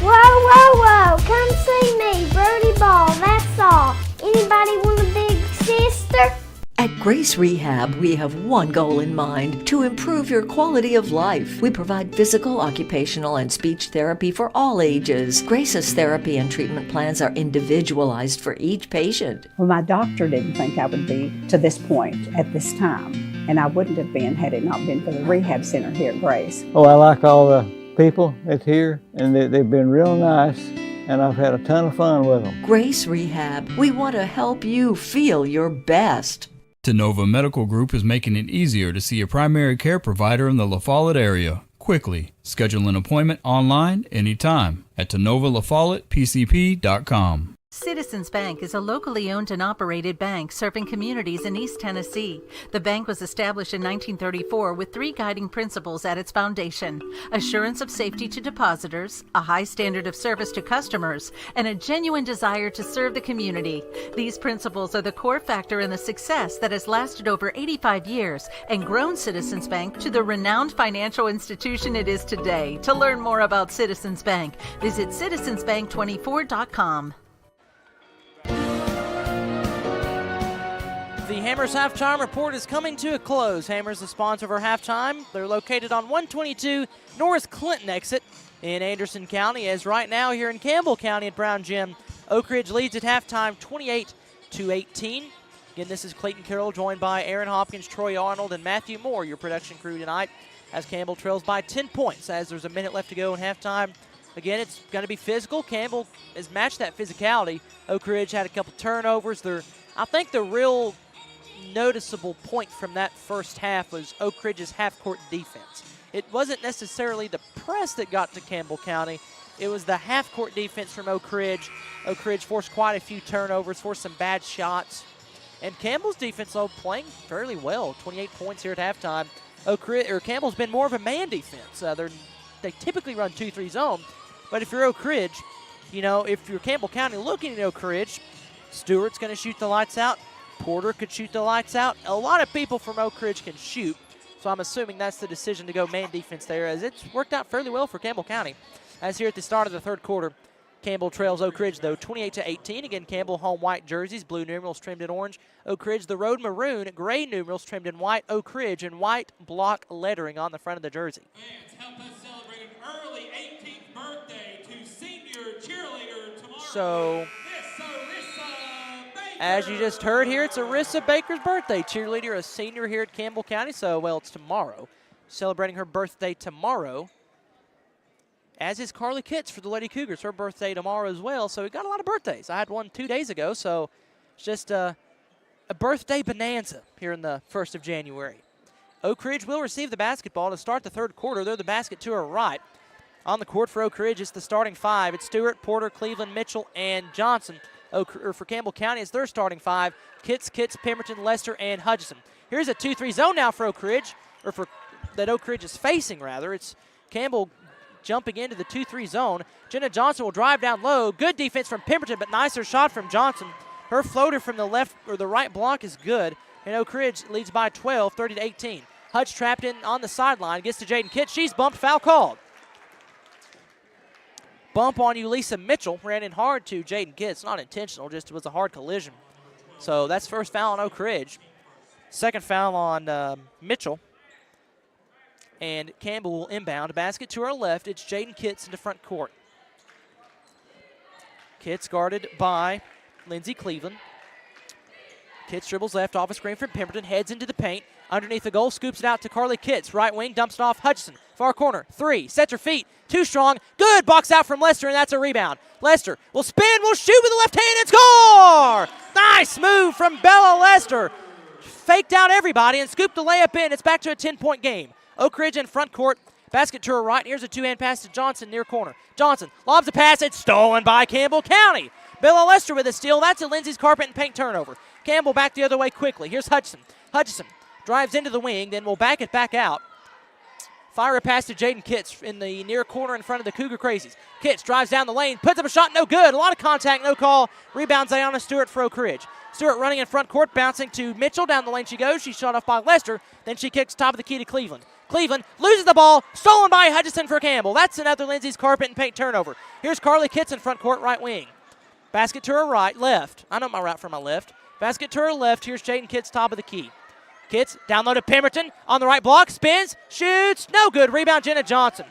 Whoa, whoa, whoa, come see me, Birdie Ball, that's all. Anybody want a big sister? At Grace Rehab, we have one goal in mind: to improve your quality of life. We provide physical, occupational, and speech therapy for all ages. Grace's therapy and treatment plans are individualized for each patient. Well, my doctor didn't think I would be to this point at this time, and I wouldn't have been had it not been for the rehab center here at Grace. Oh, I like all the people that's here, and they've been real nice, and I've had a ton of fun with them. Grace Rehab, we want to help you feel your best. Tenova Medical Group is making it easier to see a primary care provider in the La Follette area quickly. Schedule an appointment online anytime at TenovaLaFollettePCP.com. Citizens Bank is a locally owned and operated bank serving communities in East Tennessee. The bank was established in 1934 with 3 guiding principles at its foundation: assurance of safety to depositors, a high standard of service to customers, and a genuine desire to serve the community. These principles are the core factor in the success that has lasted over 85 years and grown Citizens Bank to the renowned financial institution it is today. To learn more about Citizens Bank, visit citizensbank24.com. The Hammers Halftime Report is coming to a close. Hammers, the sponsor of our halftime. They're located on 122 North Clinton exit in Anderson County, as right now here in Campbell County at Brown Gym, Oak Ridge leads at halftime 28-18. Again, this is Clayton Carroll, joined by Aaron Hopkins, Troy Arnold, and Matthew Moore, your production crew tonight, as Campbell trails by 10 points as there's a minute left to go in halftime. Again, it's going to be physical. Campbell has matched that physicality. Oak Ridge had a couple turnovers. I think the real noticeable point from that first half was Oak Ridge's half-court defense. It wasn't necessarily the press that got to Campbell County. It was the half-court defense from Oak Ridge. Oak Ridge forced quite a few turnovers, forced some bad shots. And Campbell's defense, though, playing fairly well. 28 points here at halftime. Campbell's been more of a man defense. They typically run 2-3 zone. But if you're Oak Ridge, if you're Campbell County looking at Oak Ridge, Stewart's going to shoot the lights out. Porter could shoot the lights out. A lot of people from Oak Ridge can shoot, so I'm assuming that's the decision to go man defense there, as it's worked out fairly well for Campbell County. As here at the start of the third quarter, Campbell trails Oak Ridge, though, 28-18. Again, Campbell home white jerseys, blue numerals trimmed in orange. Oak Ridge, the road maroon, gray numerals trimmed in white. Oak Ridge and white block lettering on the front of the jersey. Fans, help us celebrate an early 18th birthday to senior cheerleader tomorrow. So, as you just heard here, it's Arissa Baker's birthday. Cheerleader, a senior here at Campbell County. So, it's tomorrow. Celebrating her birthday tomorrow. As is Carly Kitts for the Lady Cougars. Her birthday tomorrow as well. So, we got a lot of birthdays. I had one 2 days ago. So, it's just a birthday bonanza here in the 1st of January. Oak Ridge will receive the basketball to start the third quarter. They're the basket to her right. On the court for Oak Ridge, it's the starting 5. It's Stewart, Porter, Cleveland, Mitchell, and Johnson. For Campbell County, it's their starting 5. Kitts, Pemberton, Lester, and Hutchinson. Here's a 2-3 zone now for Oak Ridge, that Oak Ridge is facing, rather. It's Campbell jumping into the 2-3 zone. Jenna Johnson will drive down low. Good defense from Pemberton, but nicer shot from Johnson. Her floater from the left or the right block is good, and Oak Ridge leads by 12, 30-18. Hutch trapped in on the sideline, gets to Jaden Kitts. She's bumped, foul called. Bump on Ulisa Mitchell, ran in hard to Jaden Kitts. Not intentional, just was a hard collision. So that's first foul on Oak Ridge. Second foul on Mitchell. And Campbell will inbound. Basket to her left. It's Jaden Kitts into front court. Kitts guarded by Lindsey Cleveland. Kitts dribbles left off a screen from Pemberton, heads into the paint. Underneath the goal, scoops it out to Carly Kitts. Right wing, dumps it off Hutchinson. Far corner, 3, sets her feet. Too strong, good, box out from Lester, and that's a rebound. Lester will spin, will shoot with the left hand, and score! Nice move from Bella Lester. Faked out everybody and scooped the layup in. It's back to a 10-point game. Oak Ridge in front court. Basket to her right. Here's a two-hand pass to Johnson near corner. Johnson lobs a pass. It's stolen by Campbell County. Bella Lester with a steal. That's a Lindsay's carpet and paint turnover. Campbell back the other way quickly. Here's Hutchinson. Hutchinson drives into the wing, then will back it back out. Fire a pass to Jaden Kitts in the near corner in front of the Cougar Crazies. Kitts drives down the lane, puts up a shot, no good. A lot of contact, no call. Rebounds Ayana Stewart for Oak Ridge. Stewart running in front court, bouncing to Mitchell. Down the lane she goes. She's shot off by Lester. Then she kicks top of the key to Cleveland. Cleveland loses the ball, stolen by Hutchinson for Campbell. That's another Lindsay's carpet and paint turnover. Here's Carly Kitts in front court, right wing. Basket to her right, left. I know my right from my left. Basket to her left. Here's Jaden Kitts, top of the key. Kitts down low to Pemberton on the right block. Spins, shoots, no good. Rebound Jenna Johnson.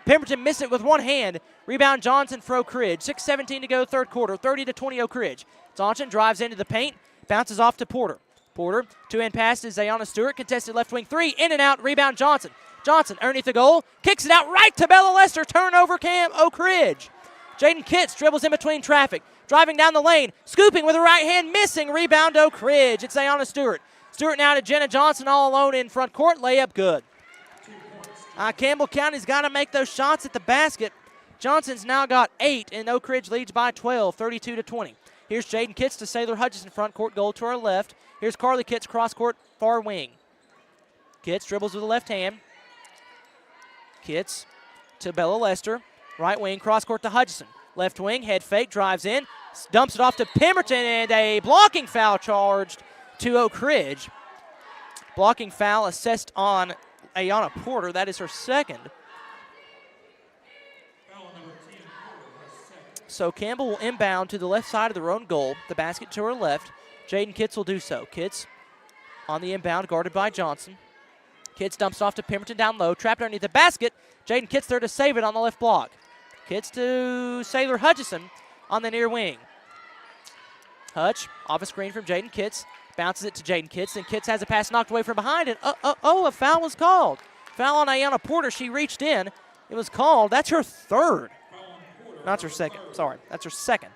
Pemberton missed it with one hand. Rebound Johnson for Oak Ridge. 6:17 to go, third quarter. 30-20 Oak Ridge. Johnson drives into the paint, bounces off to Porter. Porter, two-hand pass to Zayana Stewart. Contested left wing three, in and out. Rebound Johnson. Johnson underneath the goal, kicks it out right to Bella Lester. Turnover Oak Ridge. Jaden Kitts dribbles in between traffic. Driving down the lane, scooping with the right hand, missing. Rebound Oak Ridge. It's Zayana Stewart. Stewart now to Jenna Johnson all alone in front court. Layup good. Campbell County's got to make those shots at the basket. Johnson's now got 8, and Oak Ridge leads by 12, 32-20. Here's Jaden Kitts to Saylor Hutchison, front court goal to our left. Here's Carly Kitts, cross court, far wing. Kitts dribbles with the left hand. Kitts to Bella Lester, right wing, cross court to Hutchison. Left wing, head fake, drives in, dumps it off to Pemberton, and a blocking foul charged to Oak Ridge. Blocking foul assessed on Ayana Porter. That is her second. So Campbell will inbound to the left side of their own goal. The basket to her left. Jaden Kitts will do so. Kitts on the inbound, guarded by Johnson. Kitts dumps off to Pemberton down low, trapped underneath the basket. Jaden Kitts there to save it on the left block. Kitts to Saylor Hutchison on the near wing. Hutch off a screen from Jaden Kitts. Bounces it to Jaden Kitts, and Kitts has a pass knocked away from behind, and a foul was called. Foul on Ayana Porter. She reached in. It was called. That's her third. Not her second. Sorry, that's her second.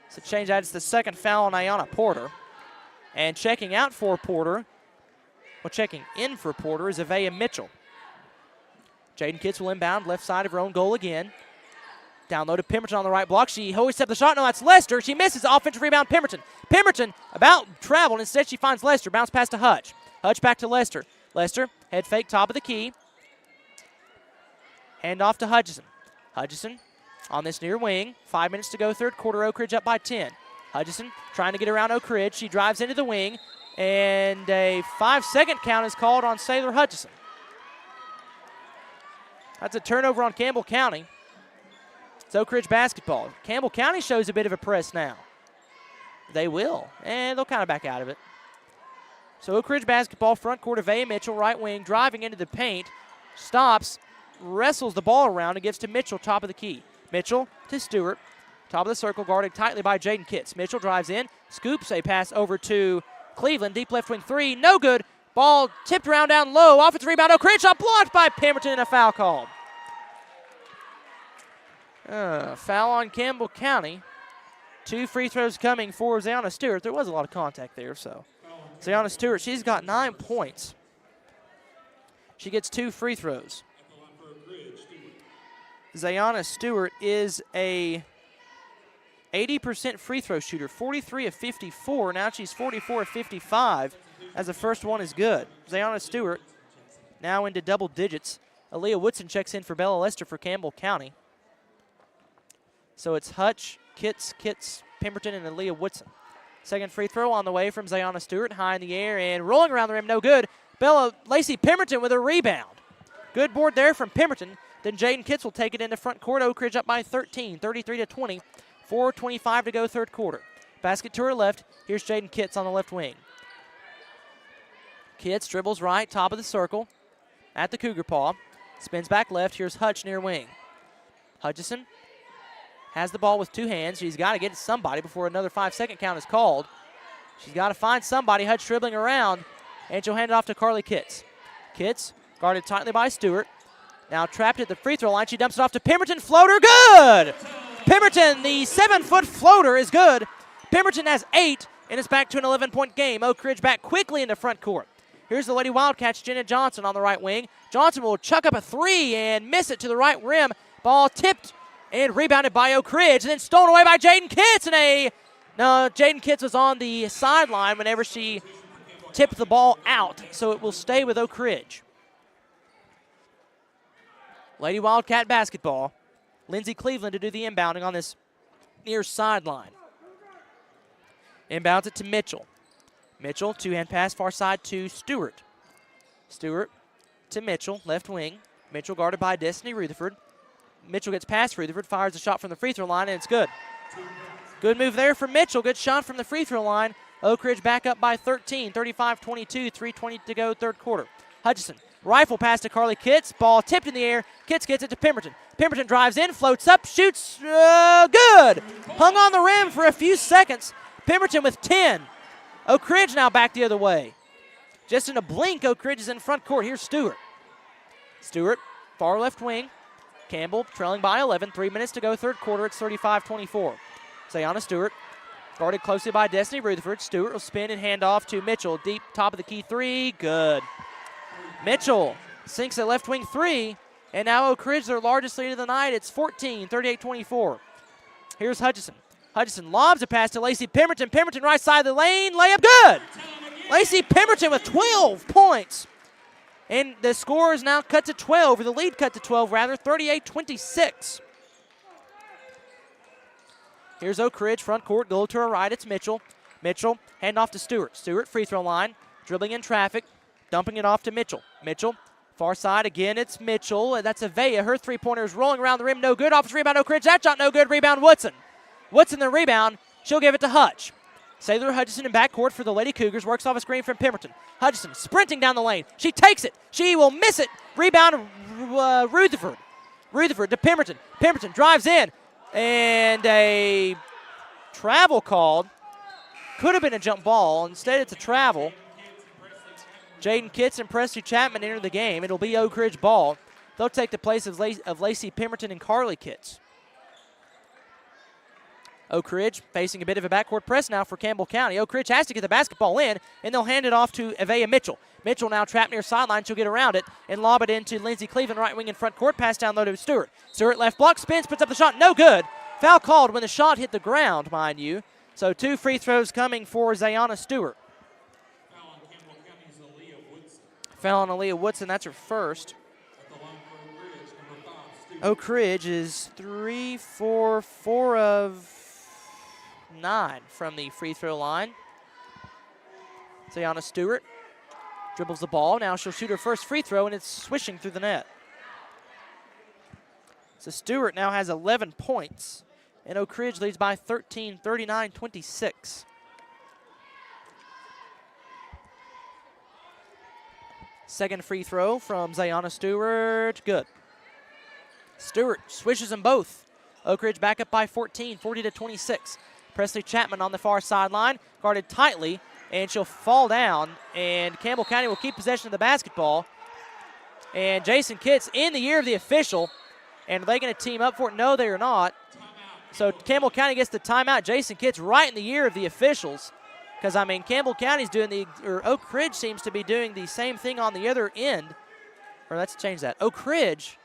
So change that. It's the second foul on Ayana Porter. And checking out for Porter, well, checking in for Porter is Avea Mitchell. Jaden Kitts will inbound left side of her own goal again. Down low to Pemberton on the right block. She hoists up the shot. No, that's Lester. She misses. Offensive rebound, Pemberton. Pemberton about traveled. Instead, she finds Lester. Bounce pass to Hutch. Hutch back to Lester. Lester, head fake, top of the key. Hand off to Hutchison. Hutchison on this near wing. 5 minutes to go, third quarter. Oak Ridge up by 10. Hutchison trying to get around Oak Ridge. She drives into the wing, and a 5-second count is called on Saylor Hutchison. That's a turnover on Campbell County. It's Oak Ridge basketball. Campbell County shows a bit of a press now. They will, and they'll kind of back out of it. So Oak Ridge basketball, front court, Avea Mitchell, right wing, driving into the paint, stops, wrestles the ball around, and gives to Mitchell, top of the key. Mitchell to Stewart, top of the circle, guarded tightly by Jaden Kitts. Mitchell drives in, scoops a pass over to Cleveland, deep left wing three, no good. Ball tipped around down low, offensive rebound, Oak Ridge, shot blocked by Pemberton, and a foul called. Foul on Campbell County. 2 free throws coming for Zayana Stewart. There was a lot of contact there, so. Zayana Stewart, she's got 9 points. She gets 2 free throws. Zayana Stewart is a 80% free throw shooter, 43 of 54. Now she's 44 of 55 as the first one is good. Zayana Stewart now into double digits. Aaliyah Woodson checks in for Bella Lester for Campbell County. So it's Hutch, Kitts, Pemberton, and Aaliyah Woodson. Second free throw on the way from Zayana Stewart, high in the air and rolling around the rim, no good. Lacey Pemberton with a rebound. Good board there from Pemberton. Then Jaden Kitts will take it into front court. Oak Ridge up by 13, 33-20. 4:25 to go, third quarter. Basket to her left. Here's Jaden Kitts on the left wing. Kitts dribbles right, top of the circle at the Cougar paw. Spins back left. Here's Hutch near wing. Hutchison has the ball with 2 hands. She's got to get to somebody before another 5-second count is called. She's got to find somebody. Hutch dribbling around, and she'll hand it off to Carly Kitts. Kitts guarded tightly by Stewart. Now trapped at the free throw line. She dumps it off to Pemberton. Floater, good! Pemberton, the 7-foot floater is good. Pemberton has 8, and it's back to an 11-point game. Oak Ridge back quickly into front court. Here's the Lady Wildcats, Jenna Johnson on the right wing. Johnson will chuck up a 3 and miss it to the right rim. Ball tipped and rebounded by Oak Ridge, and then stolen away by Jaden Kitts. Jaden Kitts was on the sideline whenever she tipped the ball out, so it will stay with Oak Ridge. Lady Wildcat basketball. Lindsey Cleveland to do the inbounding on this near sideline. Inbounds it to Mitchell. Mitchell, 2-hand pass far side to Stewart. Stewart to Mitchell, left wing. Mitchell guarded by Destiny Rutherford. Mitchell gets past Rutherford, fires a shot from the free throw line, and it's good. Good move there from Mitchell. Good shot from the free throw line. Oak Ridge back up by 13, 35-22, 3:20 to go, third quarter. Hutchison, rifle pass to Carly Kitts. Ball tipped in the air. Kitts gets it to Pemberton. Pemberton drives in, floats up, shoots. Good. Hung on the rim for a few seconds. Pemberton with 10. Oak Ridge now back the other way. Just in a blink, Oak Ridge is in front court. Here's Stewart. Stewart, far left wing. Campbell trailing by 11. 3 minutes to go, third quarter. It's 35-24. Zayana Stewart, guarded closely by Destiny Rutherford. Stewart will spin and hand off to Mitchell. Deep top of the key three. Good. Mitchell sinks a left wing three. And now Oak Ridge, their largest lead of the night. It's 14, 38-24. Here's Hutchison. Hutchison lobs a pass to Lacey Pemberton. Pemberton right side of the lane. Layup good. Lacey Pemberton with 12 points. And the score is now cut to 12, or the lead cut to 12 rather, 38-26. Here's Oak Ridge, front court, goal to her right, it's Mitchell. Mitchell, hand off to Stewart. Stewart, free throw line, dribbling in traffic, dumping it off to Mitchell. Mitchell, far side, again, it's Mitchell. That's Avea. Her three-pointer is rolling around the rim, no good. Offensive rebound, Oak Ridge, that shot no good. Rebound, Woodson. Woodson the rebound, she'll give it to Hutch. Sailor Hutchison in backcourt for the Lady Cougars, works off a screen from Pemberton. Hutchison sprinting down the lane. She takes it. She will miss it. Rebound, Rutherford. Rutherford to Pemberton. Pemberton drives in. And a travel called. Could have been a jump ball. Instead, it's a travel. Jaden Kitts and Presley Chapman enter the game. It'll be Oak Ridge ball. They'll take the place of Lacey Pemberton and Carly Kitts. Oak Ridge facing a bit of a backcourt press now for Campbell County. Oak Ridge has to get the basketball in, and they'll hand it off to Avea Mitchell. Mitchell now trapped near sideline. She'll get around it and lob it into Lindsey Cleveland, right wing in front court. Pass down low to Stewart. Stewart left block, spins, puts up the shot. No good. Foul called when the shot hit the ground, mind you. So 2 free throws coming for Zayana Stewart. Foul on Aaliyah Woodson. That's her first. Oak Ridge is 4 of 9 from the free throw line. Zayana Stewart dribbles the ball. Now she'll shoot her first free throw, and it's swishing through the net. So Stewart now has 11 points, and Oak Ridge leads by 13, 39-26. Second free throw from Zayana Stewart. Good. Stewart swishes them both. Oak Ridge back up by 14, 40-26. Presley Chapman on the far sideline, guarded tightly, and she'll fall down, and Campbell County will keep possession of the basketball. And Jason Kitts in the ear of the official, and are they going to team up for it? No, they are not. So Campbell County gets the timeout. Jason Kitts right in the ear of the officials, because, I mean, Campbell County's doing Oak Ridge seems to be doing the same thing on the other end. Or let's change that. Oak Ridge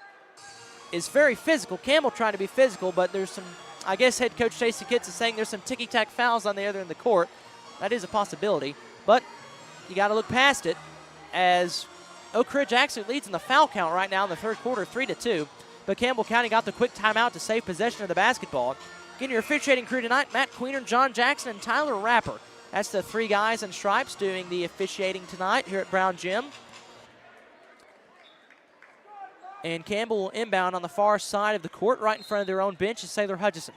is very physical. Campbell trying to be physical, but there's some, I guess head coach Jason Kitts is saying there's some ticky-tack fouls on the other end of the court. That is a possibility, but you got to look past it, as Oak Ridge actually leads in the foul count right now in the third quarter, 3-2. But Campbell County got the quick timeout to save possession of the basketball. Again, your officiating crew tonight, Matt Queener, John Jackson, and Tyler Rapper. That's the 3 guys in stripes doing the officiating tonight here at Brown Gym. And Campbell will inbound on the far side of the court, right in front of their own bench, is Sailor Hutchison.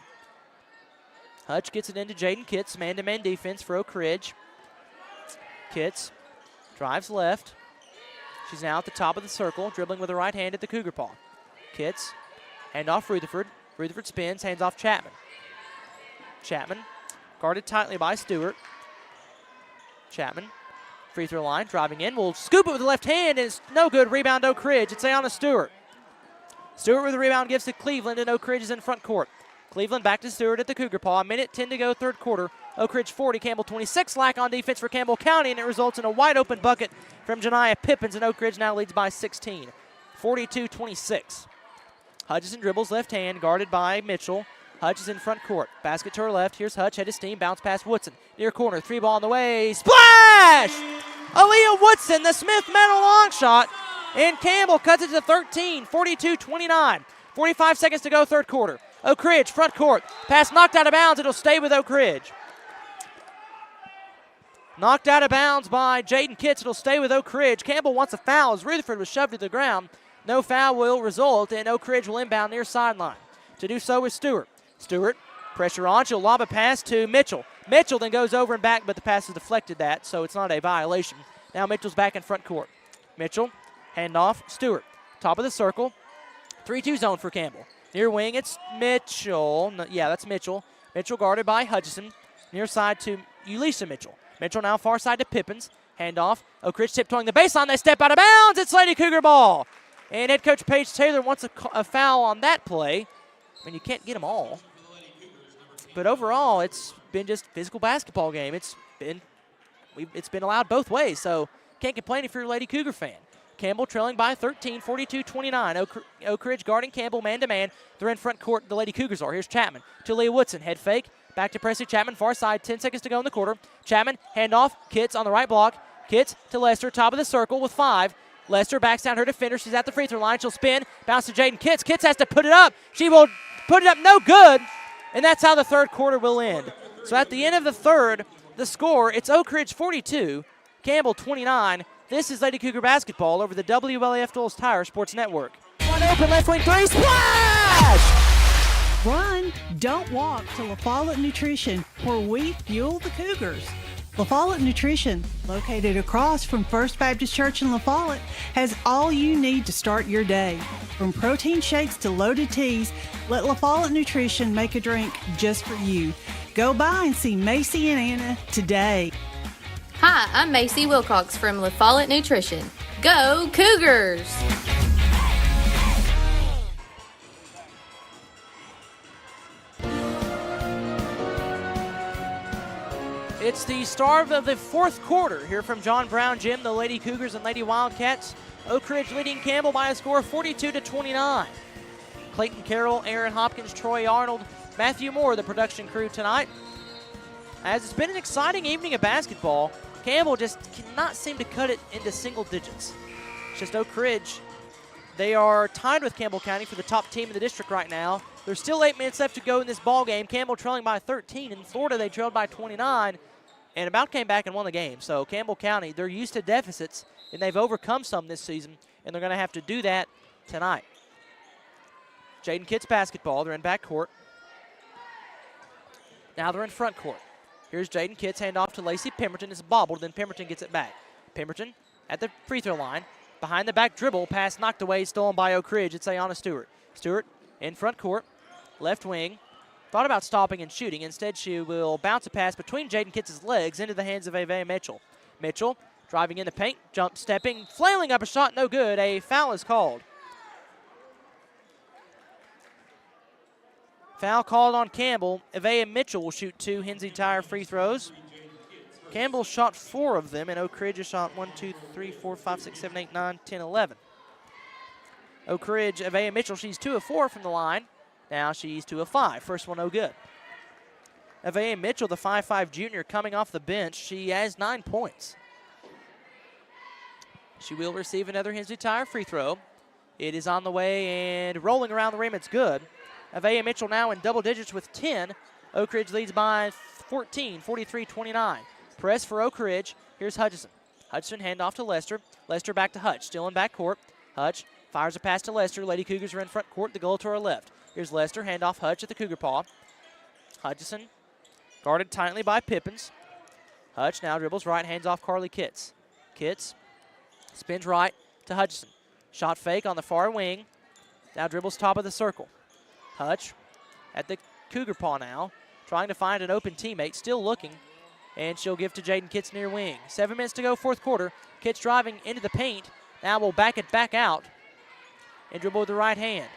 Hutch gets it into Jaden Kitts, man-to-man defense for Oak Ridge. Kitts drives left. She's now at the top of the circle, dribbling with the right hand at the Cougar paw. Kitts, hand off Rutherford. Rutherford spins, hands off Chapman. Chapman, guarded tightly by Stewart. Chapman, free throw line, driving in. Will scoop it with the left hand, and it's no good. Rebound, Oak Ridge. It's Ayana Stewart. Stewart with the rebound gives to Cleveland, and Oak Ridge is in front court. Cleveland back to Stewart at the Cougar paw. 1:10 to go, third quarter. Oak Ridge 40, Campbell 26. Lack on defense for Campbell County, and it results in a wide open bucket from Janiah Pippins, and Oak Ridge now leads by 16, 42-26. Hutchison dribbles left hand, guarded by Mitchell. Hutch is in front court. Basket to her left. Here's Hutch, head of steam, bounce past Woodson. Near corner, 3 ball on the way. Splash! Aaliyah Woodson, the Smith Metal long shot, and Campbell cuts it to 13, 42-29. 45 seconds to go, third quarter. Oak Ridge, front court. Pass knocked out of bounds. It'll stay with Oak Ridge. Knocked out of bounds by Jaden Kitts. It'll stay with Oak Ridge. Campbell wants a foul as Rutherford was shoved to the ground. No foul will result, and Oak Ridge will inbound near sideline. To do so is Stewart. Stewart Pressure on. She'll lob a pass to Mitchell. Mitchell then goes over and back, but the pass is deflected that, so it's not a violation. Now Mitchell's back in front court. Mitchell, handoff, Stewart. Top of the circle. 3-2 zone for Campbell. Near wing, it's Mitchell. No, yeah, that's Mitchell. Mitchell guarded by Hutchison. Near side to Ulisa Mitchell. Mitchell now far side to Pippins. Handoff. Oak Ridge tiptoeing the baseline. They step out of bounds. It's Lady Cougar ball. And head coach Paige Taylor wants a foul on that play. I mean, you can't get them all. But overall, it's been just physical basketball game. It's been allowed both ways, so can't complain if you're a Lady Cougar fan. Campbell trailing by 13, 42-29. Oak Ridge guarding Campbell man-to-man. They're in front court, the Lady Cougars are. Here's Chapman to Leah Woodson. Head fake. Back to Presley Chapman, far side. 10 seconds to go in the quarter. Chapman, handoff. Kitts on the right block. Kitts to Lester, top of the circle with 5. Lester backs down her defender. She's at the free throw line. She'll spin. Bounce to Jaden Kitts. Kitts has to put it up. She will put it up no good. And that's how the third quarter will end. So at the end of the third, the score, it's Oak Ridge 42, Campbell 29. This is Lady Cougar basketball over the WLAF Dulles Tire Sports Network. One open left wing three, splash! Run, don't walk to La Follette Nutrition, where we fuel the Cougars. La Follette Nutrition, located across from First Baptist Church in La Follette, has all you need to start your day. From protein shakes to loaded teas, let La Follette Nutrition make a drink just for you. Go by and see Macy and Anna today. Hi, I'm Macy Wilcox from La Follette Nutrition. Go Cougars! It's the start of the fourth quarter here from John Brown Gym. The Lady Cougars and Lady Wildcats. Oak Ridge leading Campbell by a score of 42-29. Clayton Carroll, Aaron Hopkins, Troy Arnold, Matthew Moore, the production crew tonight. As it's been an exciting evening of basketball, Campbell just cannot seem to cut it into single digits. It's just Oak Ridge. They are tied with Campbell County for the top team in the district right now. There's still 8 minutes left to go in this ball game. Campbell trailing by 13. In Florida, they trailed by 29 and about came back and won the game. So Campbell County, they're used to deficits, and they've overcome some this season, and they're going to have to do that tonight. Jaden Kitts basketball. They're in backcourt. Now they're in front court. Here's Jaden Kitts, handoff to Lacey Pemberton. It's bobbled, then Pemberton gets it back. Pemberton at the free throw line. Behind the back dribble, pass knocked away, stolen by Oak Ridge. It's Ayana Stewart. Stewart in front court, left wing. Thought about stopping and shooting. Instead, she will bounce a pass between Jaden Kitts' legs into the hands of Ave Mitchell. Mitchell driving in the paint, jump stepping, flailing up a shot, no good. A foul is called. Foul called on Campbell. Avea Mitchell will shoot 2 Hensley Tire free throws. Campbell shot 4 of them, and Oak Ridge has shot 1, 2, 3, 4, 5, 6, 7, 8, 9, 10, 11. Oak Ridge, Avea Mitchell, she's 2 of 4 from the line. Now she's 2 of 5. First one no good. Avea Mitchell, the 5'5 junior, coming off the bench. She has 9 points. She will receive another Hensley Tire free throw. It is on the way and rolling around the rim. It's good. Avea Mitchell now in double digits with 10. Oak Ridge leads by 14, 43-29. Press for Oak Ridge. Here's Hutchison. Hutchison handoff to Lester. Lester back to Hutch. Still in backcourt. Hutch fires a pass to Lester. Lady Cougars are in front court. The goal to our left. Here's Lester. Handoff Hutch at the Cougar paw. Hutchison guarded tightly by Pippins. Hutch now dribbles right. Hands off Carly Kitts. Kitts spins right to Hutchison. Shot fake on the far wing. Now dribbles top of the circle. Hutch at the Cougar paw now. Trying to find an open teammate. Still looking. And she'll give to Jaden Kitts near wing. 7 minutes to go, fourth quarter. Kitts driving into the paint. Now will back it back out and dribble with the right hand.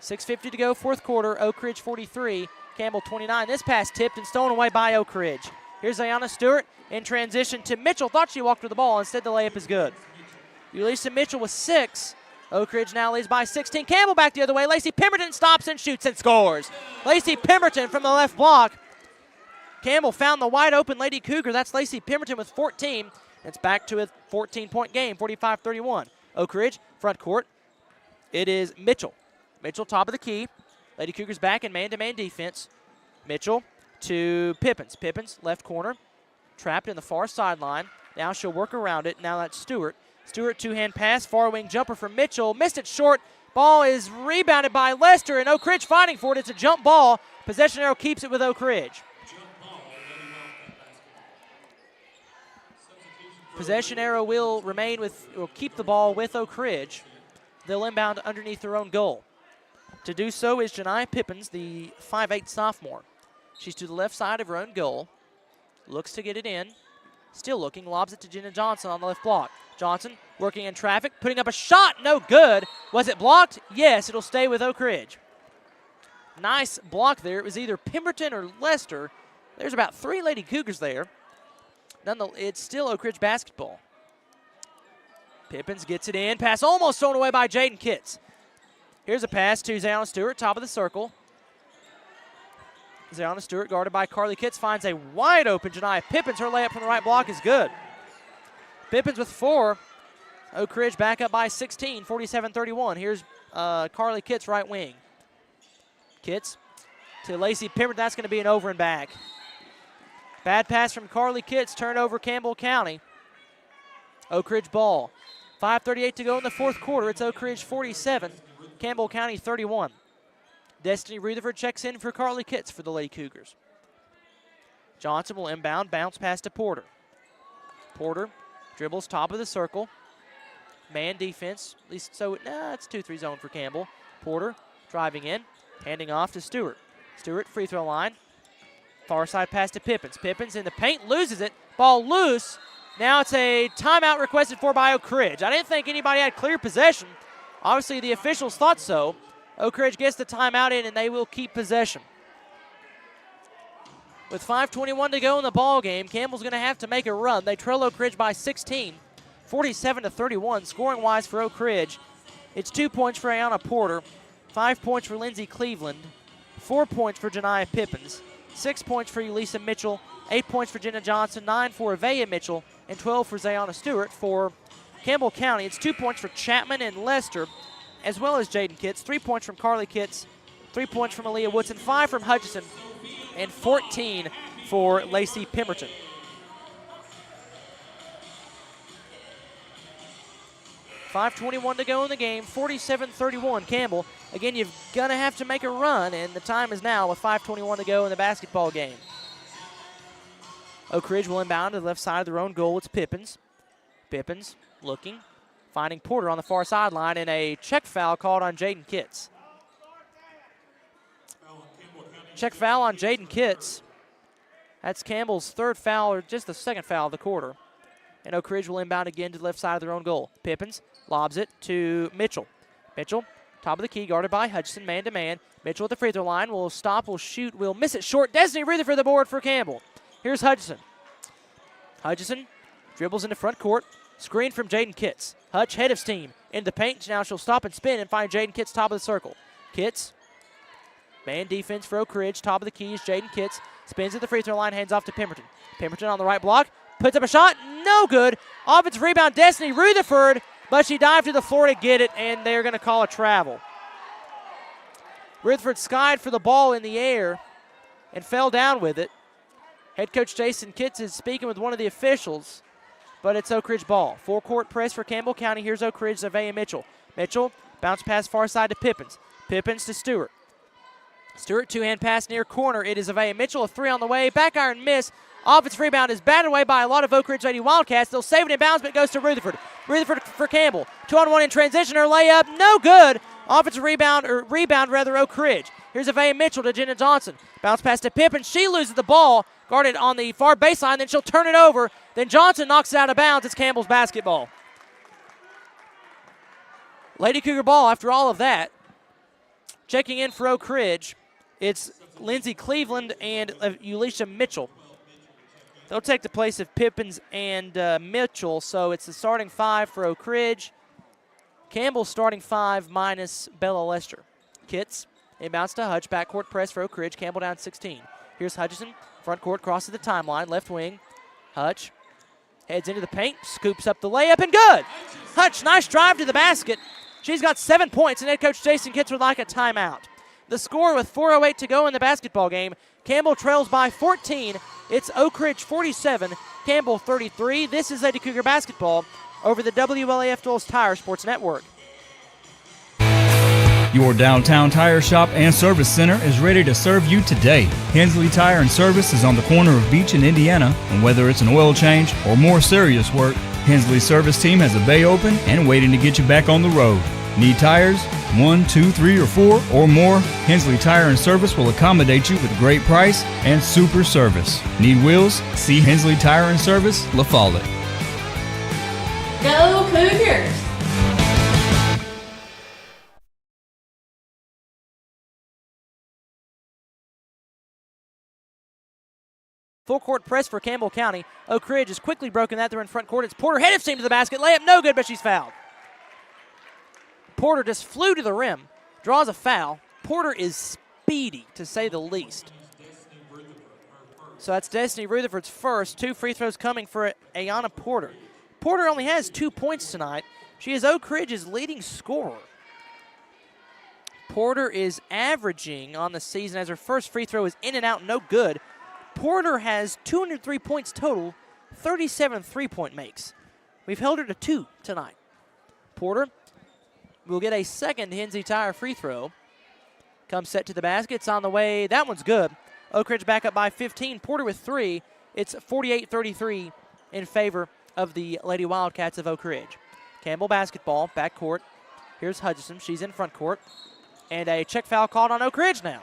6:50 to go, fourth quarter. Oak Ridge 43, Campbell 29. This pass tipped and stolen away by Oak Ridge. Here's Ayana Stewart in transition to Mitchell. Thought she walked with the ball. Instead, the layup is good. Ulisa Mitchell with 6. Oak Ridge now leads by 16. Campbell back the other way. Lacey Pemberton stops and shoots and scores. Lacey Pemberton from the left block. Campbell found the wide open Lady Cougar. That's Lacey Pemberton with 14. It's back to a 14-point game, 45-31. Oak Ridge, front court. It is Mitchell. Mitchell, top of the key. Lady Cougars back in man-to-man defense. Mitchell to Pippins. Pippins, left corner. Trapped in the far sideline. Now she'll work around it. Now that's Stewart. Stewart, two-hand pass. Far wing jumper from Mitchell. Missed it short. Ball is rebounded by Lester, and Oak Ridge fighting for it. It's a jump ball. Possession arrow keeps it with Oak Ridge. Possession arrow will keep the ball with Oak Ridge. They'll inbound underneath their own goal. To do so is Janiyah Pippins, the 5'8 sophomore. She's to the left side of her own goal. Looks to get it in. Still looking, lobs it to Jenna Johnson on the left block. Johnson working in traffic, putting up a shot, no good. Was it blocked? Yes, it'll stay with Oak Ridge. Nice block there. It was either Pemberton or Lester. There's about 3 Lady Cougars there. It's still Oak Ridge basketball. Pippins gets it in. Pass almost thrown away by Jaden Kitts. Here's a pass to Zayana Stewart, top of the circle. Zayana Stewart, guarded by Carly Kitts, finds a wide open Janiyah Pippins. Her layup from the right block is good. Pippins with 4. Oak Ridge back up by 16, 47-31. Here's Carly Kitts, right wing. Kitts to Lacey Pemberton. That's going to be an over and back. Bad pass from Carly Kitts, turned over Campbell County. Oak Ridge ball. 5:38 to go in the fourth quarter. It's Oak Ridge 47, Campbell County 31. Destiny Rutherford checks in for Carly Kitts for the Lady Cougars. Johnson will inbound, bounce pass to Porter. Porter dribbles top of the circle. Man defense, at least so, it's 2-3 zone for Campbell. Porter driving in, handing off to Stewart. Stewart, free throw line. Far side pass to Pippins. Pippins in the paint, loses it. Ball loose. Now it's a timeout requested for by Oak Ridge. I didn't think anybody had clear possession. Obviously, the officials thought so. Oak Ridge gets the timeout in, and they will keep possession. With 5:21 to go in the ball game, Campbell's going to have to make a run. They trail Oak Ridge by 16, 47-31. Scoring-wise for Oak Ridge, it's 2 points for Ayanna Porter, 5 points for Lindsey Cleveland, 4 points for Janiyah Pippins, 6 points for Ulisa Mitchell, 8 points for Jenna Johnson, 9 for Avea Mitchell, and 12 for Zayana Stewart. For Campbell County, it's 2 points for Chapman and Lester, as well as Jaden Kitts, 3 points from Carly Kitts, 3 points from Aaliyah Woodson, 5 from Hutchison, and 14 for Lacey Pemberton. .5:21 to go in the game, 47-31 Campbell. Again, you're going to have to make a run, and the time is now with 5:21 to go in the basketball game. Oak Ridge will inbound to the left side of their own goal. It's Pippins. Pippins looking, finding Porter on the far sideline, and a check foul called on Jaden Kitts. Check foul on Jaden Kitts. That's Campbell's third foul, or just the second foul of the quarter. And Oak Ridge will inbound again to the left side of their own goal. Pippins lobs it to Mitchell. Mitchell, top of the key, guarded by Hutchison, man-to-man. Mitchell at the free throw line will stop, will shoot, will miss it short. Destiny Rutherford for the board for Campbell. Here's Hutchison. Hutchison dribbles into front court. Screen from Jaden Kitts. Hutch, head of steam. Into the paint. Now she'll stop and spin and find Jaden Kitts top of the circle. Kitts, man defense for Oak Ridge. Top of the key is Jaden Kitts. Spins at the free throw line, hands off to Pemberton. Pemberton on the right block. Puts up a shot. No good. Offensive rebound, Destiny Rutherford. But she dived to the floor to get it, and they're going to call a travel. Rutherford skied for the ball in the air and fell down with it. Head coach Jason Kitts is speaking with one of the officials, but it's Oak Ridge ball. Full court press for Campbell County. Here's Oak Ridge's Avea Mitchell. Mitchell, bounce pass far side to Pippins. Pippins to Stewart. Stewart, two-hand pass near corner. It is Avea Mitchell, a three on the way. Back iron miss. Offensive rebound is batted away by a lot of Oak Ridge Lady Wildcats. They'll save it in bounds, but it goes to Rutherford. Rutherford for Campbell. 2-on-1 in transition. Her layup, no good. Offensive rebound, Oak Ridge. Here's Avea Mitchell to Jenna Johnson. Bounce pass to Pippins. She loses the ball. Guarded on the far baseline. Then she'll turn it over. Then Johnson knocks it out of bounds. It's Campbell's basketball. Lady Cougar ball after all of that. Checking in for Oak Ridge, it's Lindsey Cleveland and Ulisa Mitchell. They'll take the place of Pippins and Mitchell, so it's the starting five for Oak Ridge. Campbell's starting five minus Bella Lester. Kitts, inbounds to Hutch, backcourt press for Oak Ridge. Campbell down 16. Here's Hutchison, front court, crosses the timeline, left wing. Hutch heads into the paint, scoops up the layup, and good! Hutch, nice drive to the basket. She's got 7 points, and head coach Jason Kitts would like a timeout. The score with 4:08 to go in the basketball game. Campbell trails by 14. It's Oak Ridge 47, Campbell 33. This is Lady Cougar basketball over the WLAF Dulles Tire Sports Network. Your downtown tire shop and service center is ready to serve you today. Hensley Tire and Service is on the corner of Beach and Indiana, and whether it's an oil change or more serious work, Hensley Service Team has a bay open and waiting to get you back on the road. Need tires? 1, 2, 3, or 4 or more? Hensley Tire and Service will accommodate you with great price and super service. Need wheels? See Hensley Tire and Service, La Follette. Go Cougars! Full court press for Campbell County. Oak Ridge has quickly broken that. They're in front court. It's Porter head of steam to the basket. Layup no good, but she's fouled. Porter just flew to the rim, draws a foul. Porter is speedy, to say the least. So that's Destiny Rutherford's first. 2 free throws coming for Ayana Porter. Porter only has 2 points tonight. She is Oak Ridge's leading scorer. Porter is averaging on the season as her first free throw is in and out, no good. Porter has 203 points total, 37 three-point makes. We've held her to 2 tonight. Porter will get a second Hensley Tire free throw. Comes set to the basket. It's on the way. That one's good. Oak Ridge back up by 15. Porter with 3. It's 48-33 in favor of the Lady Wildcats of Oak Ridge. Campbell basketball, back court. Here's Hutchison. She's in front court. And a check foul called on Oak Ridge now.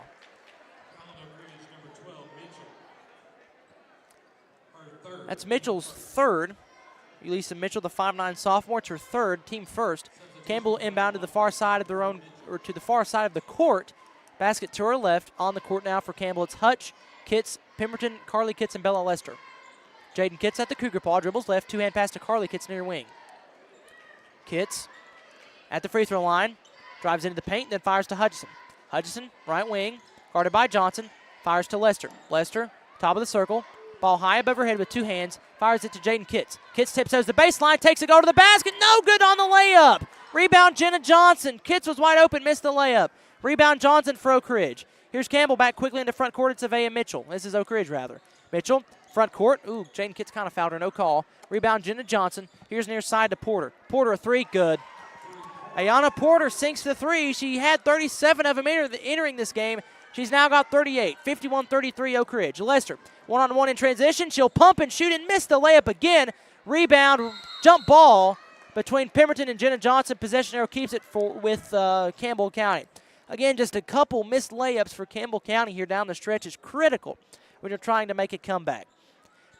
That's Mitchell's third. Elisa Mitchell, the 5'9" sophomore, it's her third, team first. Campbell inbound to the far side of their own, or to the far side of the court. Basket to her left. On the court now for Campbell. It's Hutch, Kitts, Pemberton, Carly Kitts, and Bella Lester. Jaden Kitts at the Cougar paw, dribbles left, 2-hand pass to Carly Kitts near wing. Kitts at the free throw line, drives into the paint, then fires to Hutchison. Hutchison, right wing, guarded by Johnson, fires to Lester. Lester, top of the circle. Ball high above her head with 2 hands. Fires it to Jaden Kitts. Kitts tiptoes the baseline, takes a go to the basket. No good on the layup. Rebound Jenna Johnson. Kitts was wide open, missed the layup. Rebound Johnson for Oak Ridge. Here's Campbell back quickly into front court. It's Avea Mitchell. This is Oak Ridge, rather. Mitchell, front court. Ooh, Jaden Kitts kind of fouled her, no call. Rebound Jenna Johnson. Here's near side to Porter. Porter a 3, good. Ayana Porter sinks the 3. She had 37 of them entering this game. She's now got 38. 51-33 Oak Ridge. Lester, one-on-one in transition. She'll pump and shoot and miss the layup again. Rebound, jump ball between Pemberton and Jenna Johnson. Possession arrow keeps it with Campbell County. Again, just a couple missed layups for Campbell County here down the stretch is critical when you're trying to make a comeback.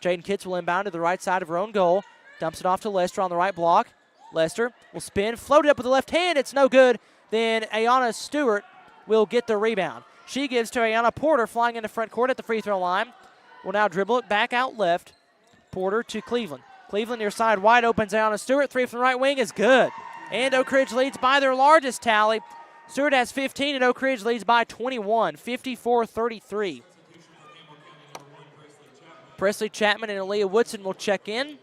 Jaden Kitts will inbound to the right side of her own goal. Dumps it off to Lester on the right block. Lester will spin, float it up with the left hand. It's no good. Then Ayana Stewart will get the rebound. She gives to Ayana Porter, flying into front court at the free throw line. Will now dribble it back out left. Porter to Cleveland. Cleveland near side wide open. Ayana Stewart, 3 from the right wing is good. And Oak Ridge leads by their largest tally. Stewart has 15 and Oak Ridge leads by 21, 54-33. Presley Chapman and Aaliyah Woodson will check in.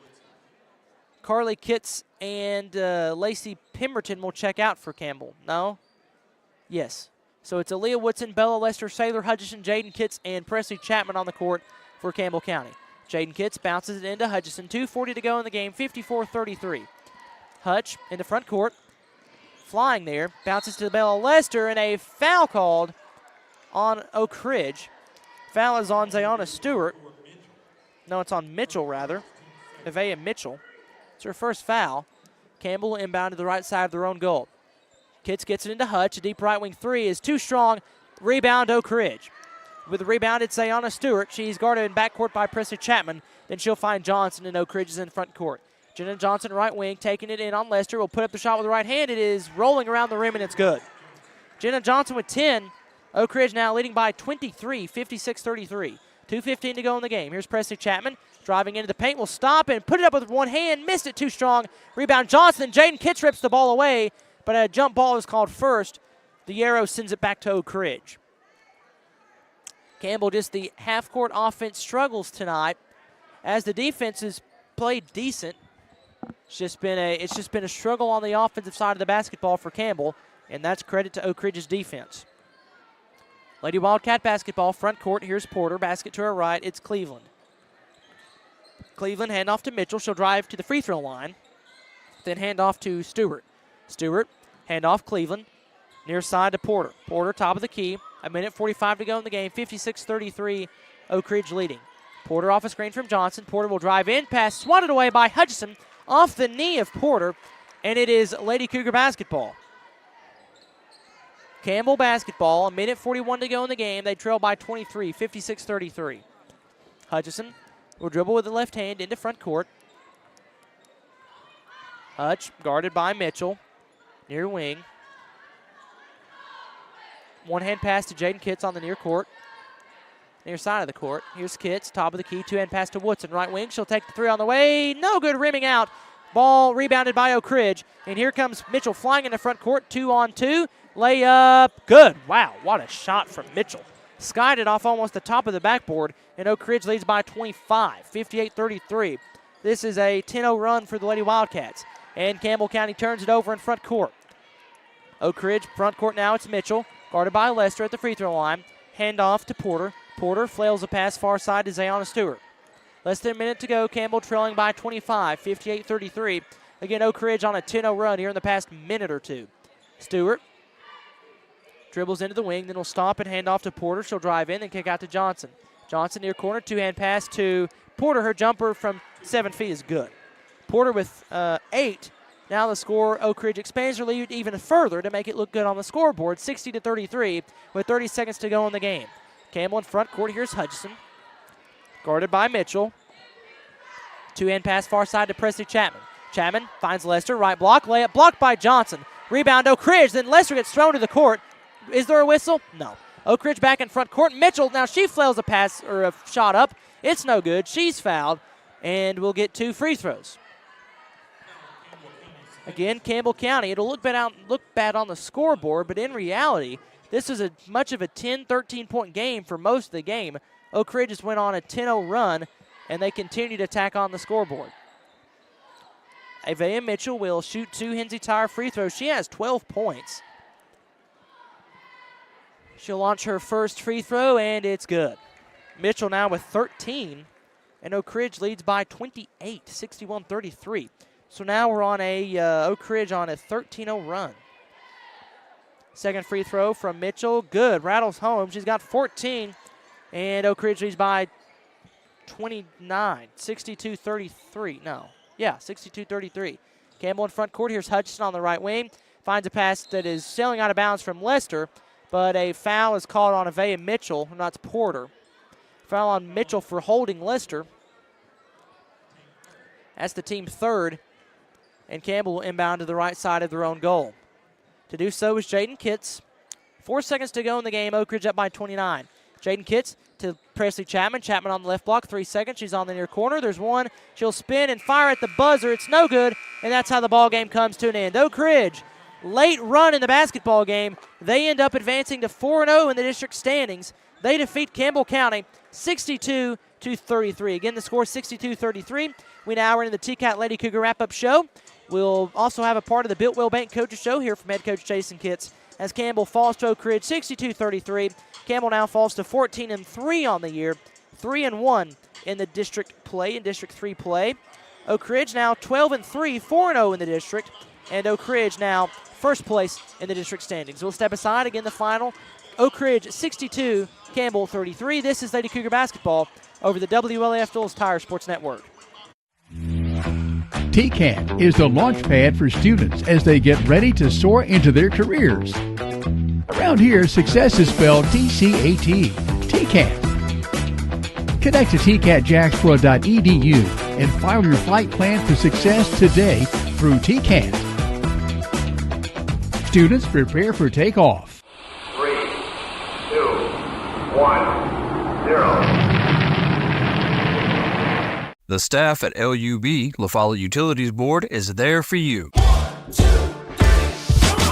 Carly Kitts and Lacey Pemberton will check out for Campbell. No? Yes. So it's Aaliyah Woodson, Bella Lester, Saylor Hutchison, Jaden Kitts, and Presley Chapman on the court for Campbell County. Jaden Kitts bounces it into Hutchison. 2:40 to go in the game, 54-33. Hutch in the front court, flying there, bounces to Bella Lester, and a foul called on Oak Ridge. Foul is on Zayana Stewart. No, it's on Mitchell, rather. Avea Mitchell. It's her first foul. Campbell inbound to the right side of their own goal. Kitts gets it into Hutch. A deep right wing 3 is too strong. Rebound Oak Ridge. With the rebound, it's Ayana Stewart. She's guarded in backcourt by Presley Chapman. Then she'll find Johnson, and Oak Ridge is in front court. Jenna Johnson, right wing, taking it in on Lester. Will put up the shot with the right hand. It is rolling around the rim, and it's good. Jenna Johnson with 10. Oak Ridge now leading by 23, 56-33. 2:15 to go in the game. Here's Presley Chapman driving into the paint. Will stop and put it up with one hand. Missed it too strong. Rebound Johnson. Jaden Kitts rips the ball away, but a jump ball is called first. The arrow sends it back to Oak Ridge. Campbell, just the half-court offense struggles tonight as the defense has played decent. It's just been a struggle on the offensive side of the basketball for Campbell, and that's credit to Oak Ridge's defense. Lady Wildcat basketball, front court. Here's Porter. Basket to her right. It's Cleveland. Cleveland handoff to Mitchell. She'll drive to the free throw line. Then handoff to Stewart. Stewart, handoff Cleveland. Near side to Porter. Porter, top of the key. 1:45 to go in the game. 56-33, Oak Ridge leading. Porter off a screen from Johnson. Porter will drive in. Pass swatted away by Hutchison off the knee of Porter, and it is Lady Cougar basketball. Campbell basketball. 1:41 to go in the game. They trail by 23, 56-33. Hutchison will dribble with the left hand into front court. Hutch guarded by Mitchell. Near wing. One-hand pass to Jaden Kitts on the near court. Near side of the court. Here's Kitts, top of the key. Two-hand pass to Woodson, right wing. She'll take the three on the way. No good, rimming out. Ball rebounded by Oak Ridge. And here comes Mitchell flying in the front court. 2-on-2. Layup. Good. Wow, what a shot from Mitchell. Skied it off almost the top of the backboard. And Oak Ridge leads by 25, 58-33. This is a 10-0 run for the Lady Wildcats. And Campbell County turns it over in front court. Oak Ridge front court now. It's Mitchell. Guarded by Lester at the free throw line. Handoff to Porter. Porter flails a pass far side to Zayana Stewart. Less than a minute to go. Campbell trailing by 25, 58-33. Again, Oak Ridge on a 10-0 run here in the past minute or two. Stewart dribbles into the wing, then will stop and hand off to Porter. She'll drive in and kick out to Johnson. Johnson near corner, two-hand pass to Porter. Her jumper from 7 feet is good. Porter with 8. Now the score, Oak Ridge expands their lead even further to make it look good on the scoreboard, 60-33 with 30 seconds to go in the game. Campbell in front court. Here's Hutchison. Guarded by Mitchell. Two-hand pass far side to Presley Chapman. Chapman finds Lester. Right block. Layup blocked by Johnson. Rebound Oak Ridge. Then Lester gets thrown to the court. Is there a whistle? No. Oak Ridge back in front court. Mitchell, now she flails a pass or a shot up. It's no good. She's fouled. And we'll get 2 free throws. Again, Campbell County. It'll look bad on the scoreboard, but in reality, this is much of a 10, 13-point game for most of the game. Oak Ridge just went on a 10-0 run, and they continue to tack on the scoreboard. Avea Mitchell will shoot 2 Hensley Tire free throws. She has 12 points. She'll launch her first free throw, and it's good. Mitchell now with 13, and Oak Ridge leads by 28, 61-33. So now we're on Oak Ridge on a 13-0 run. Second free throw from Mitchell. Good. Rattles home. She's got 14. And Oak Ridge leads by 29. 62-33. No. Yeah, 62-33. Campbell in front court. Here's Hutchison on the right wing. Finds a pass that is sailing out of bounds from Lester. But a foul is called on Avea Mitchell. No, it's Porter. Foul on Mitchell for holding Lester. That's the team third. And Campbell will inbound to the right side of their own goal. To do so is Jaden Kitts. 4 seconds to go in the game. Oak Ridge up by 29. Jaden Kitts to Presley Chapman. Chapman on the left block. 3 seconds. She's on the near corner. There's one. She'll spin and fire at the buzzer. It's no good. And that's how the ball game comes to an end. Oak Ridge, late run in the basketball game. They end up advancing to 4-0 in the district standings. They defeat Campbell County 62-33. Again, the score 62-33. We now are in the TCAT Lady Cougar wrap-up show. We'll also have a part of the Built Well Bank Coaches Show here from head coach Jason Kitts as Campbell falls to Oak Ridge 62-33. Campbell now falls to 14-3 on the year, 3-1 in the district play, in District 3 play. Oak Ridge now 12-3, 4-0 in the district, and Oak Ridge now first place in the district standings. We'll step aside again. The final: Oak Ridge 62, Campbell 33. This is Lady Cougar basketball over the WLAF Duals Tire Sports Network. TCAT is the launch pad for students as they get ready to soar into their careers. Around here, success is spelled TCAT, TCAT. Connect to tcatjacksboro.edu and file your flight plan for success today through TCAT. Students, prepare for takeoff. 3, 2, 1, 0. The staff at LUB, La Follette Utilities Board, is there for you.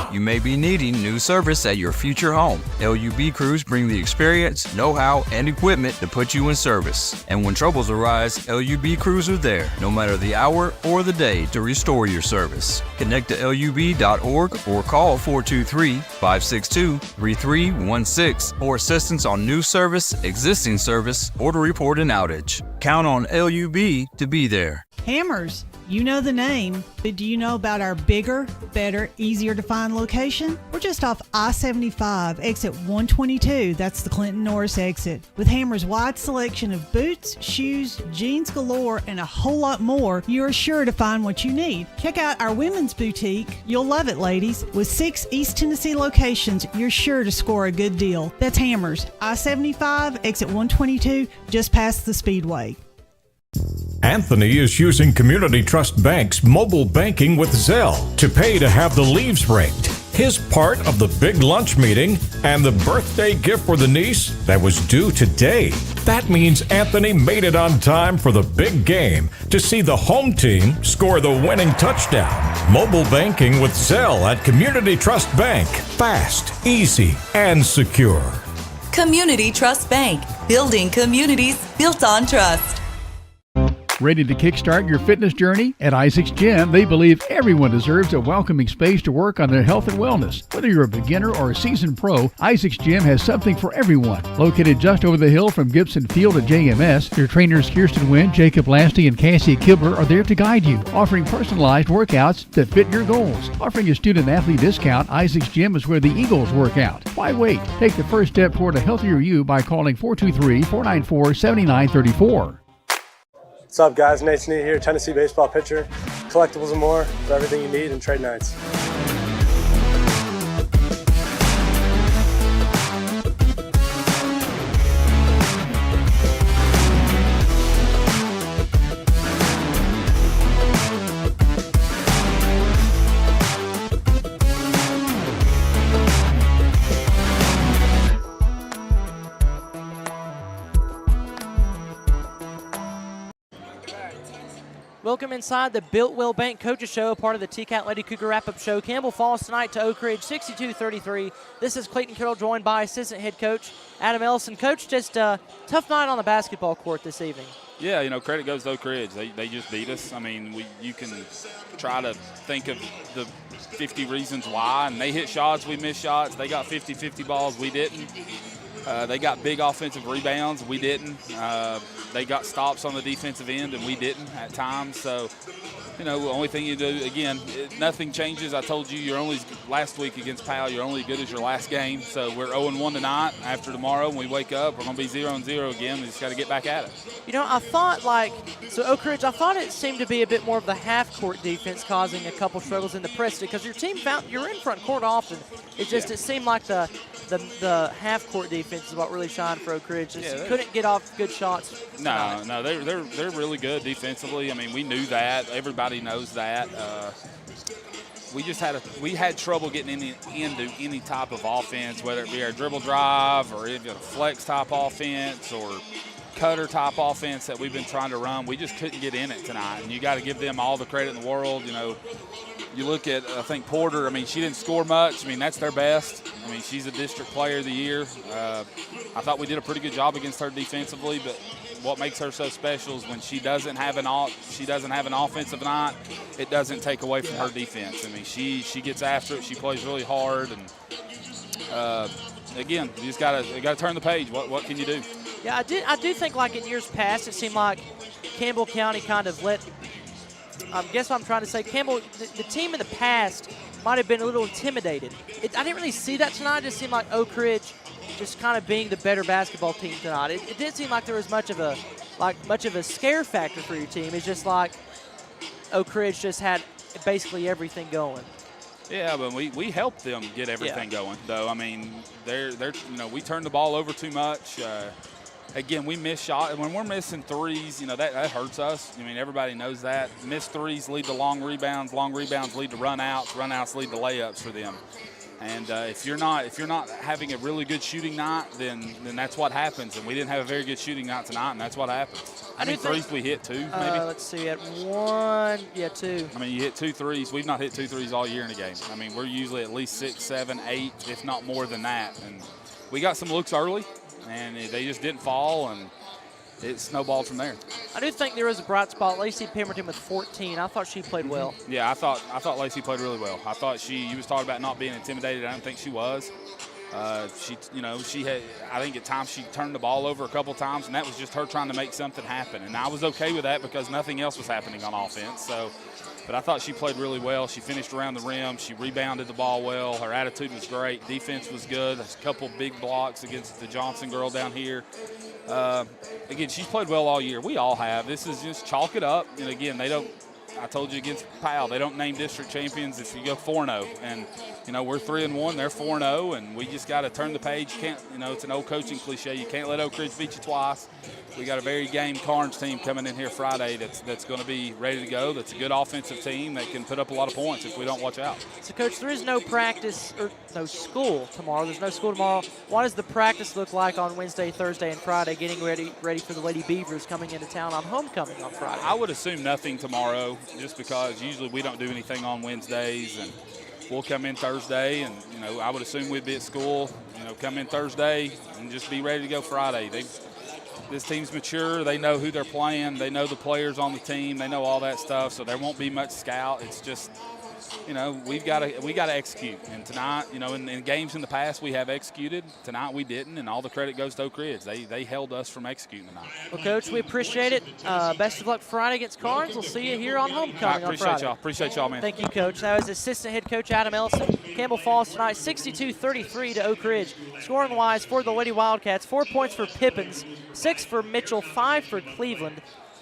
You may be needing new service at your future home. LUB crews bring the experience, know-how, and equipment to put you in service. And when troubles arise, LUB crews are there, no matter the hour or the day, to restore your service. Connect to LUB.org or call 423-562-3316 for assistance on new service, existing service, or to report an outage. Count on LUB to be there. Hammers, you know the name, but do you know about our bigger, better, easier to find location? We're just off I-75, exit 122. That's the Clinton Norris exit. With Hammers' wide selection of boots, shoes, jeans galore, and a whole lot more, you're sure to find what you need. Check out our women's boutique. You'll love it, ladies. With 6 East Tennessee locations, you're sure to score a good deal. That's Hammers, I-75, exit 122, just past the Speedway. Anthony is using Community Trust Bank's mobile banking with Zelle to pay to have the leaves raked. His part of the big lunch meeting and the birthday gift for the niece that was due today. That means Anthony made it on time for the big game to see the home team score the winning touchdown. Mobile banking with Zelle at Community Trust Bank. Fast, easy, and secure. Community Trust Bank. Building communities built on trust. Ready to kickstart your fitness journey? At Isaac's Gym, they believe everyone deserves a welcoming space to work on their health and wellness. Whether you're a beginner or a seasoned pro, Isaac's Gym has something for everyone. Located just over the hill from Gibson Field at JMS, their trainers Kirsten Wynn, Jacob Lasty, and Cassie Kibler are there to guide you, offering personalized workouts that fit your goals. Offering a student-athlete discount, Isaac's Gym is where the Eagles work out. Why wait? Take the first step toward a healthier you by calling 423-494-7934. What's up, guys? Nate Snead here, Tennessee baseball pitcher. Collectibles and more for everything you need in trade nights. Welcome inside the Built Well Bank Coaches Show, part of the T-Cat Lady Cougar Wrap-Up Show. Campbell falls tonight to Oak Ridge, 62-33. This is Clayton Carroll, joined by assistant head coach Adam Ellison. Coach, just a tough night on the basketball court this evening. Yeah, you know, credit goes to Oak Ridge. They just beat us. I mean, you can try to think of the 50 reasons why, and they hit shots, we missed shots. They got 50-50 balls, we didn't. They got big offensive rebounds, we didn't. They got stops on the defensive end, and we didn't at times. So, you know, the only thing you do, again, nothing changes. I told you, you're only, last week against Powell, you're only as good as your last game. So we're 0-1 tonight. After tomorrow, when we wake up, we're going to be 0-0 again. We just got to get back at it. You know, I thought, so Oak Ridge, I thought it seemed to be a bit more of the half-court defense causing a couple struggles in the press, because your team you're in front court often. It just, it seemed like the half-court defense is what really shined for Oak Ridge. You couldn't get off good shots. No, they're really good defensively. I mean, we knew that. Everybody knows that. We had trouble getting into any type of offense, whether it be our dribble drive or if it's a flex type offense or cutter type offense that we've been trying to run. We just couldn't get in it tonight, and you got to give them all the credit in the world. You know, you look at, I think, Porter. I mean, she didn't score much. I mean, that's their best. I mean, she's a district player of the year. I thought we did a pretty good job against her defensively, but what makes her so special is when she doesn't have an offensive night, it doesn't take away from her defense. I mean, she gets after it. She plays really hard, and again, you just gotta turn the page. What can you do? Yeah, I do think, like in years past, it seemed like Campbell County kind of let. I guess what I'm trying to say, Campbell, the team in the past might have been a little intimidated. I didn't really see that tonight. It just seemed like Oak Ridge just kind of being the better basketball team tonight. It didn't seem like there was much of a scare factor for your team. It's just like Oak Ridge just had basically everything going. Yeah, but we helped them get everything going, though. I mean, we turned the ball over too much. Again, we miss shots. When we're missing threes, you know, that hurts us. I mean, everybody knows that. Missed threes lead to long rebounds lead to run-outs lead to layups for them. And if you're not having a really good shooting night, then that's what happens. And we didn't have a very good shooting night tonight, and that's what happens. How many threes we hit? 2, maybe? Let's see, at 1, 2. I mean, you hit 2 threes. We've not hit 2 threes all year in a game. I mean, we're usually at least 6, 7, 8, if not more than that. And we got some looks early, and they just didn't fall, and it snowballed from there. I do think there was a bright spot. Lacey Pemberton with 14. I thought she played well. Yeah, I thought Lacey played really well. I thought you was talking about not being intimidated. I don't think she was. She had, I think at times she turned the ball over a couple times, and that was just her trying to make something happen. And I was okay with that because nothing else was happening on offense. So, but I thought she played really well. She finished around the rim. She rebounded the ball well. Her attitude was great. Defense was good. There's a couple big blocks against the Johnson girl down here. Again, she's played well all year. We all have. This is just chalk it up. And again, I told you against Powell, they don't name district champions if you go 4-0. And, we're 3-1, they're 4-0, and we just got to turn the page. It's an old coaching cliche. You can't let Oak Ridge beat you twice. We got a very game Carnes team coming in here Friday that's going to be ready to go. That's a good offensive team that can put up a lot of points if we don't watch out. So, Coach, there is no practice or no school tomorrow. There's no school tomorrow. What does the practice look like on Wednesday, Thursday, and Friday, getting ready for the Lady Beavers coming into town on homecoming on Friday? I would assume nothing tomorrow, just because usually we don't do anything on Wednesdays, and we'll come in Thursday, and I would assume we'd be at school. Come in Thursday and just be ready to go Friday. This team's mature. They know who they're playing. They know the players on the team. They know all that stuff. So there won't be much scout. It's just, we got to execute. And tonight, in games in the past we have executed. Tonight we didn't, and all the credit goes to Oak Ridge. They held us from executing tonight. Well, Coach, we appreciate it. Best of luck Friday against Carnes. We'll see you here on homecoming on Friday. Appreciate y'all, man. Thank you, Coach. That was assistant head coach Adam Ellison. Campbell falls tonight 62-33 to Oak Ridge. Scoring-wise for the Lady Wildcats, 4 points for Pippins, 6 for Mitchell, 5 for Cleveland,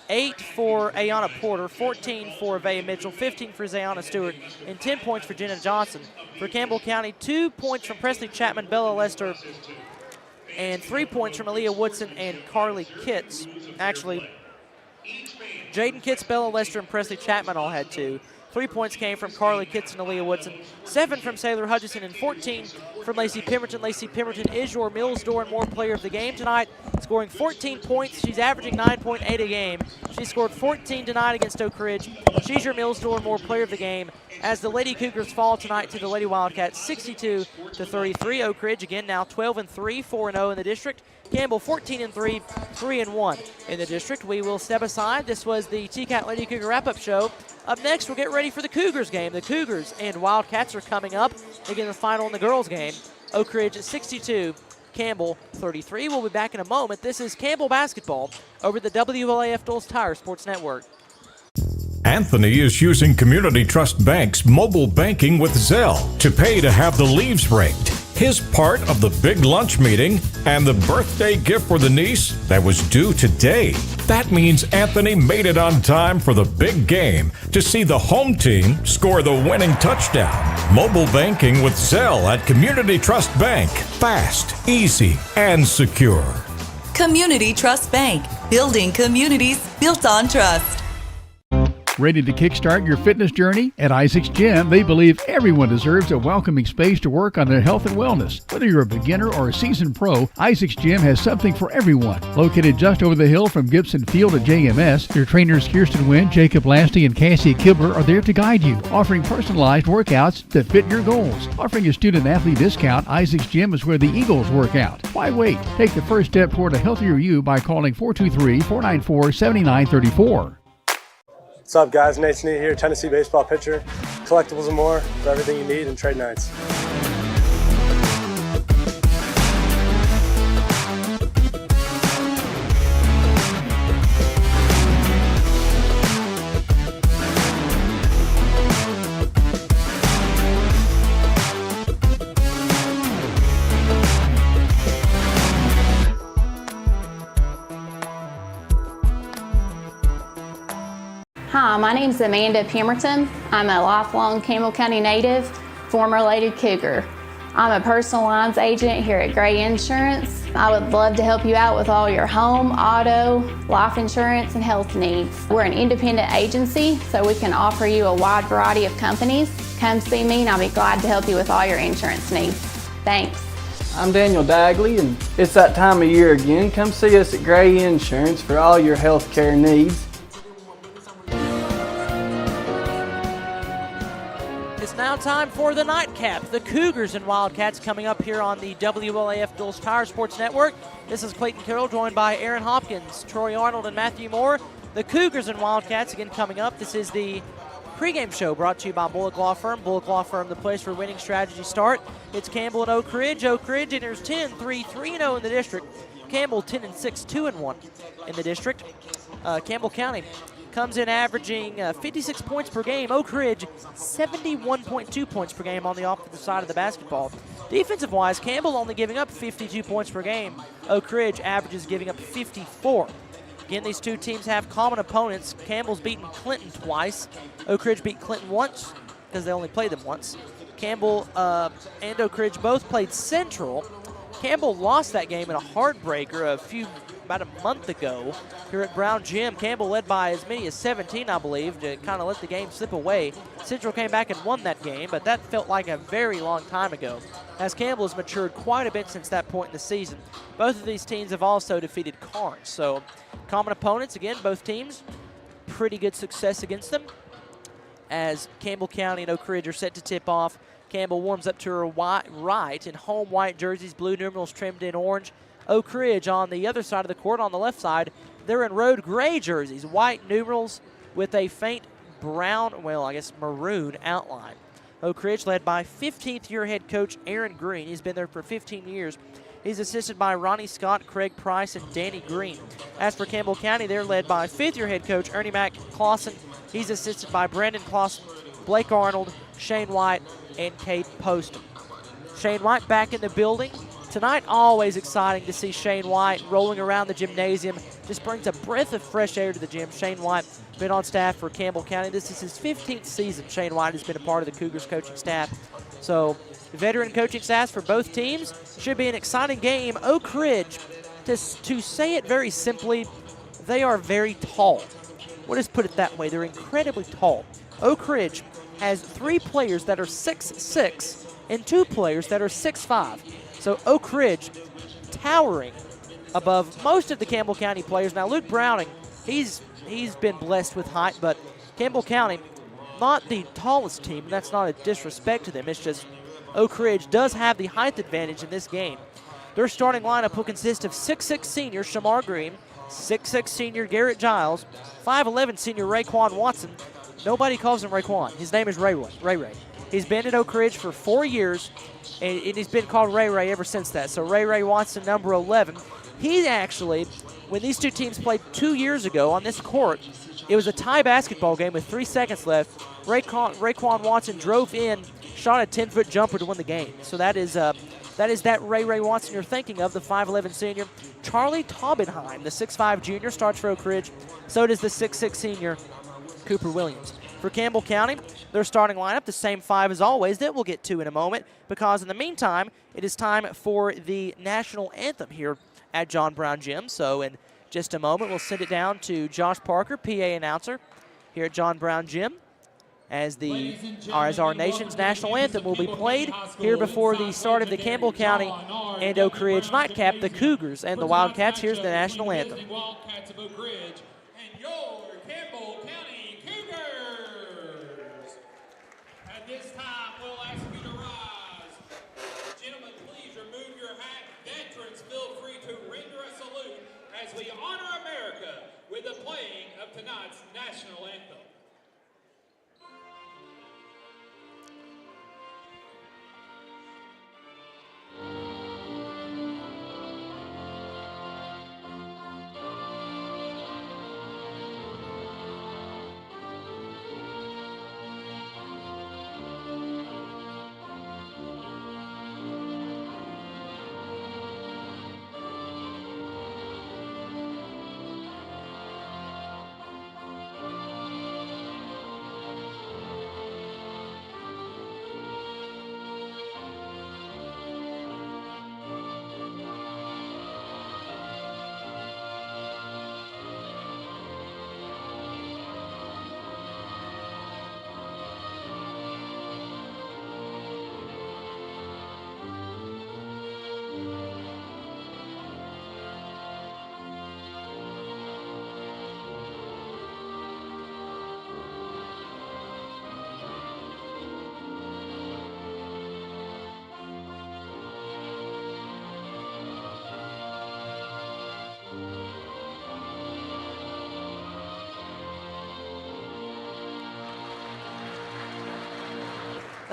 8 for Ayana Porter, 14 for Avea Mitchell, 15 for Zayana Stewart, and 10 points for Jenna Johnson. For Campbell County, 2 points from Presley Chapman, Bella Lester, and 3 points from Aaliyah Woodson and Carly Kitts. Actually, Jaden Kitts, Bella Lester, and Presley Chapman all had 2. 3 points came from Carly Kitts and Aaliyah Woodson, 7 from Sailor Hutchison, and 14 from Lacey Pemberton. Lacey Pemberton is your Mills Door and Moore player of the game tonight, scoring 14 points. She's averaging 9.8 a game. She scored 14 tonight against Oak Ridge. She's your Mills Door and Moore player of the game as the Lady Cougars fall tonight to the Lady Wildcats 62-33. Oak Ridge again now 12-3, 4-0 in the district. Campbell 14-3, 3-1 in the district. We will step aside. This was the TCAT Lady Cougar wrap-up show. Up next, we'll get ready for the Cougars game. The Cougars and Wildcats are coming up. Again, the final in the girls game. Oak Ridge 62, Campbell 33. We'll be back in a moment. This is Campbell basketball over the WLAF Dulles Tire Sports Network. Anthony is using Community Trust Bank's mobile banking with Zelle to pay to have the leaves raked, his part of the big lunch meeting, and the birthday gift for the niece that was due today. That means Anthony made it on time for the big game to see the home team score the winning touchdown. Mobile banking with Zelle at Community Trust Bank. Fast, easy, and secure. Community Trust Bank, building communities built on trust. Ready to kickstart your fitness journey? At Isaac's Gym, they believe everyone deserves a welcoming space to work on their health and wellness. Whether you're a beginner or a seasoned pro, Isaac's Gym has something for everyone. Located just over the hill from Gibson Field at JMS, their trainers Kirsten Wynn, Jacob Lasty, and Cassie Kibler are there to guide you, offering personalized workouts that fit your goals. Offering a student-athlete discount, Isaac's Gym is where the Eagles work out. Why wait? Take the first step toward a healthier you by calling 423-494-7934. What's up, guys? Nate Snead here, Tennessee baseball pitcher. Collectibles and more for everything you need in trade nights. Hi, my name is Amanda Pemberton. I'm a lifelong Campbell County native, former Lady Cougar. I'm a personal lines agent here at Gray Insurance. I would love to help you out with all your home, auto, life insurance, and health needs. We're an independent agency, so we can offer you a wide variety of companies. Come see me and I'll be glad to help you with all your insurance needs. Thanks. I'm Daniel Dagley, and it's that time of year again. Come see us at Gray Insurance for all your health care needs. It's now time for the nightcap. The Cougars and Wildcats coming up here on the WLAF Dulles Tire Sports Network. This is Clayton Carroll, joined by Aaron Hopkins, Troy Arnold, and Matthew Moore. The Cougars and Wildcats again coming up. This is the Pre-game show brought to you by Bullock Law Firm. Bullock Law Firm, the place where winning strategies start. It's Campbell and Oak Ridge. Oak Ridge enters 10-3, 3-0 in the district. Campbell 10-6, 2-1 in the district. Campbell County comes in averaging 56 points per game. Oak Ridge 71.2 points per game on the offensive side of the basketball. Defensive-wise, Campbell only giving up 52 points per game. Oak Ridge averages giving up 54. Again, these two teams have common opponents. Campbell's beaten Clinton twice. Oak Ridge beat Clinton once because they only played them once. Campbell and Oak Ridge both played Central. Campbell lost that game in a heartbreaker about a month ago here at Brown Gym. Campbell led by as many as 17, I believe, to kind of let the game slip away. Central came back and won that game, but that felt like a very long time ago, as Campbell has matured quite a bit since that point in the season. Both of these teams have also defeated Carnes, so common opponents, again, both teams, pretty good success against them, as Campbell County and Oak Ridge are set to tip off. Campbell warms up to her right in home white jerseys, blue numerals trimmed in orange. Oak Ridge on the other side of the court, on the left side, they're in road gray jerseys, white numerals with a faint brown, well, I guess maroon outline. Oak Ridge led by 15th-year head coach Aaron Green. He's been there for 15 years. He's assisted by Ronnie Scott, Craig Price, and Danny Green. As for Campbell County, they're led by 5th-year head coach Ernie Mac Clausen. He's assisted by Brandon Clausen, Blake Arnold, Shane White, and Cade Poston. Shane White back in the building. Tonight, always exciting to see Shane White rolling around the gymnasium. Just brings a breath of fresh air to the gym. Shane White been on staff for Campbell County. This is his 15th season. Shane White has been a part of the Cougars coaching staff. So, veteran coaching staffs for both teams. Should be an exciting game. Oak Ridge, to say it very simply, they are very tall. We'll just put it that way. They're incredibly tall. Oak Ridge has 3 players that are 6'6", and 2 players that are 6'5". So Oak Ridge towering above most of the Campbell County players. Now Luke Browning, he's been blessed with height, but Campbell County, not the tallest team, and that's not a disrespect to them. It's just Oak Ridge does have the height advantage in this game. Their starting lineup will consist of 6'6" senior Shamar Green, 6'6" senior Garrett Giles, 5'11" senior Raekwon Watson. Nobody calls him Raekwon. His name is Ray Ray. He's been at Oak Ridge for 4 years, and he's been called Ray Ray ever since that. So Ray Watson, number 11. He actually, when these two teams played 2 years ago on this court, it was a tie basketball game with 3 seconds left. Raekwon Watson drove in, shot a 10-foot jumper to win the game. So that is that Ray Watson you're thinking of, the 5'11" senior. Charlie Taubenheim, the 6'5" junior, starts for Oak Ridge. So does the 6'6" senior Cooper Williams. For Campbell County, their starting lineup, the same 5 as always, that we'll get to in a moment, because in the meantime, it is time for the national anthem here at John Brown Gym. So in just a moment, we'll send it down to Josh Parker, PA announcer, here at John Brown Gym, as our nation's national anthem will be played here before the start of the Campbell County and Oak Ridge nightcap, the Cougars and the Wildcats. Here's the national anthem. Wildcats of Oak Ridge and your Campbell County Cougars. At this time, we'll ask you to rise. Gentlemen, please remove your hat. Veterans, feel free to render a salute as we honor America with the playing of tonight's national anthem.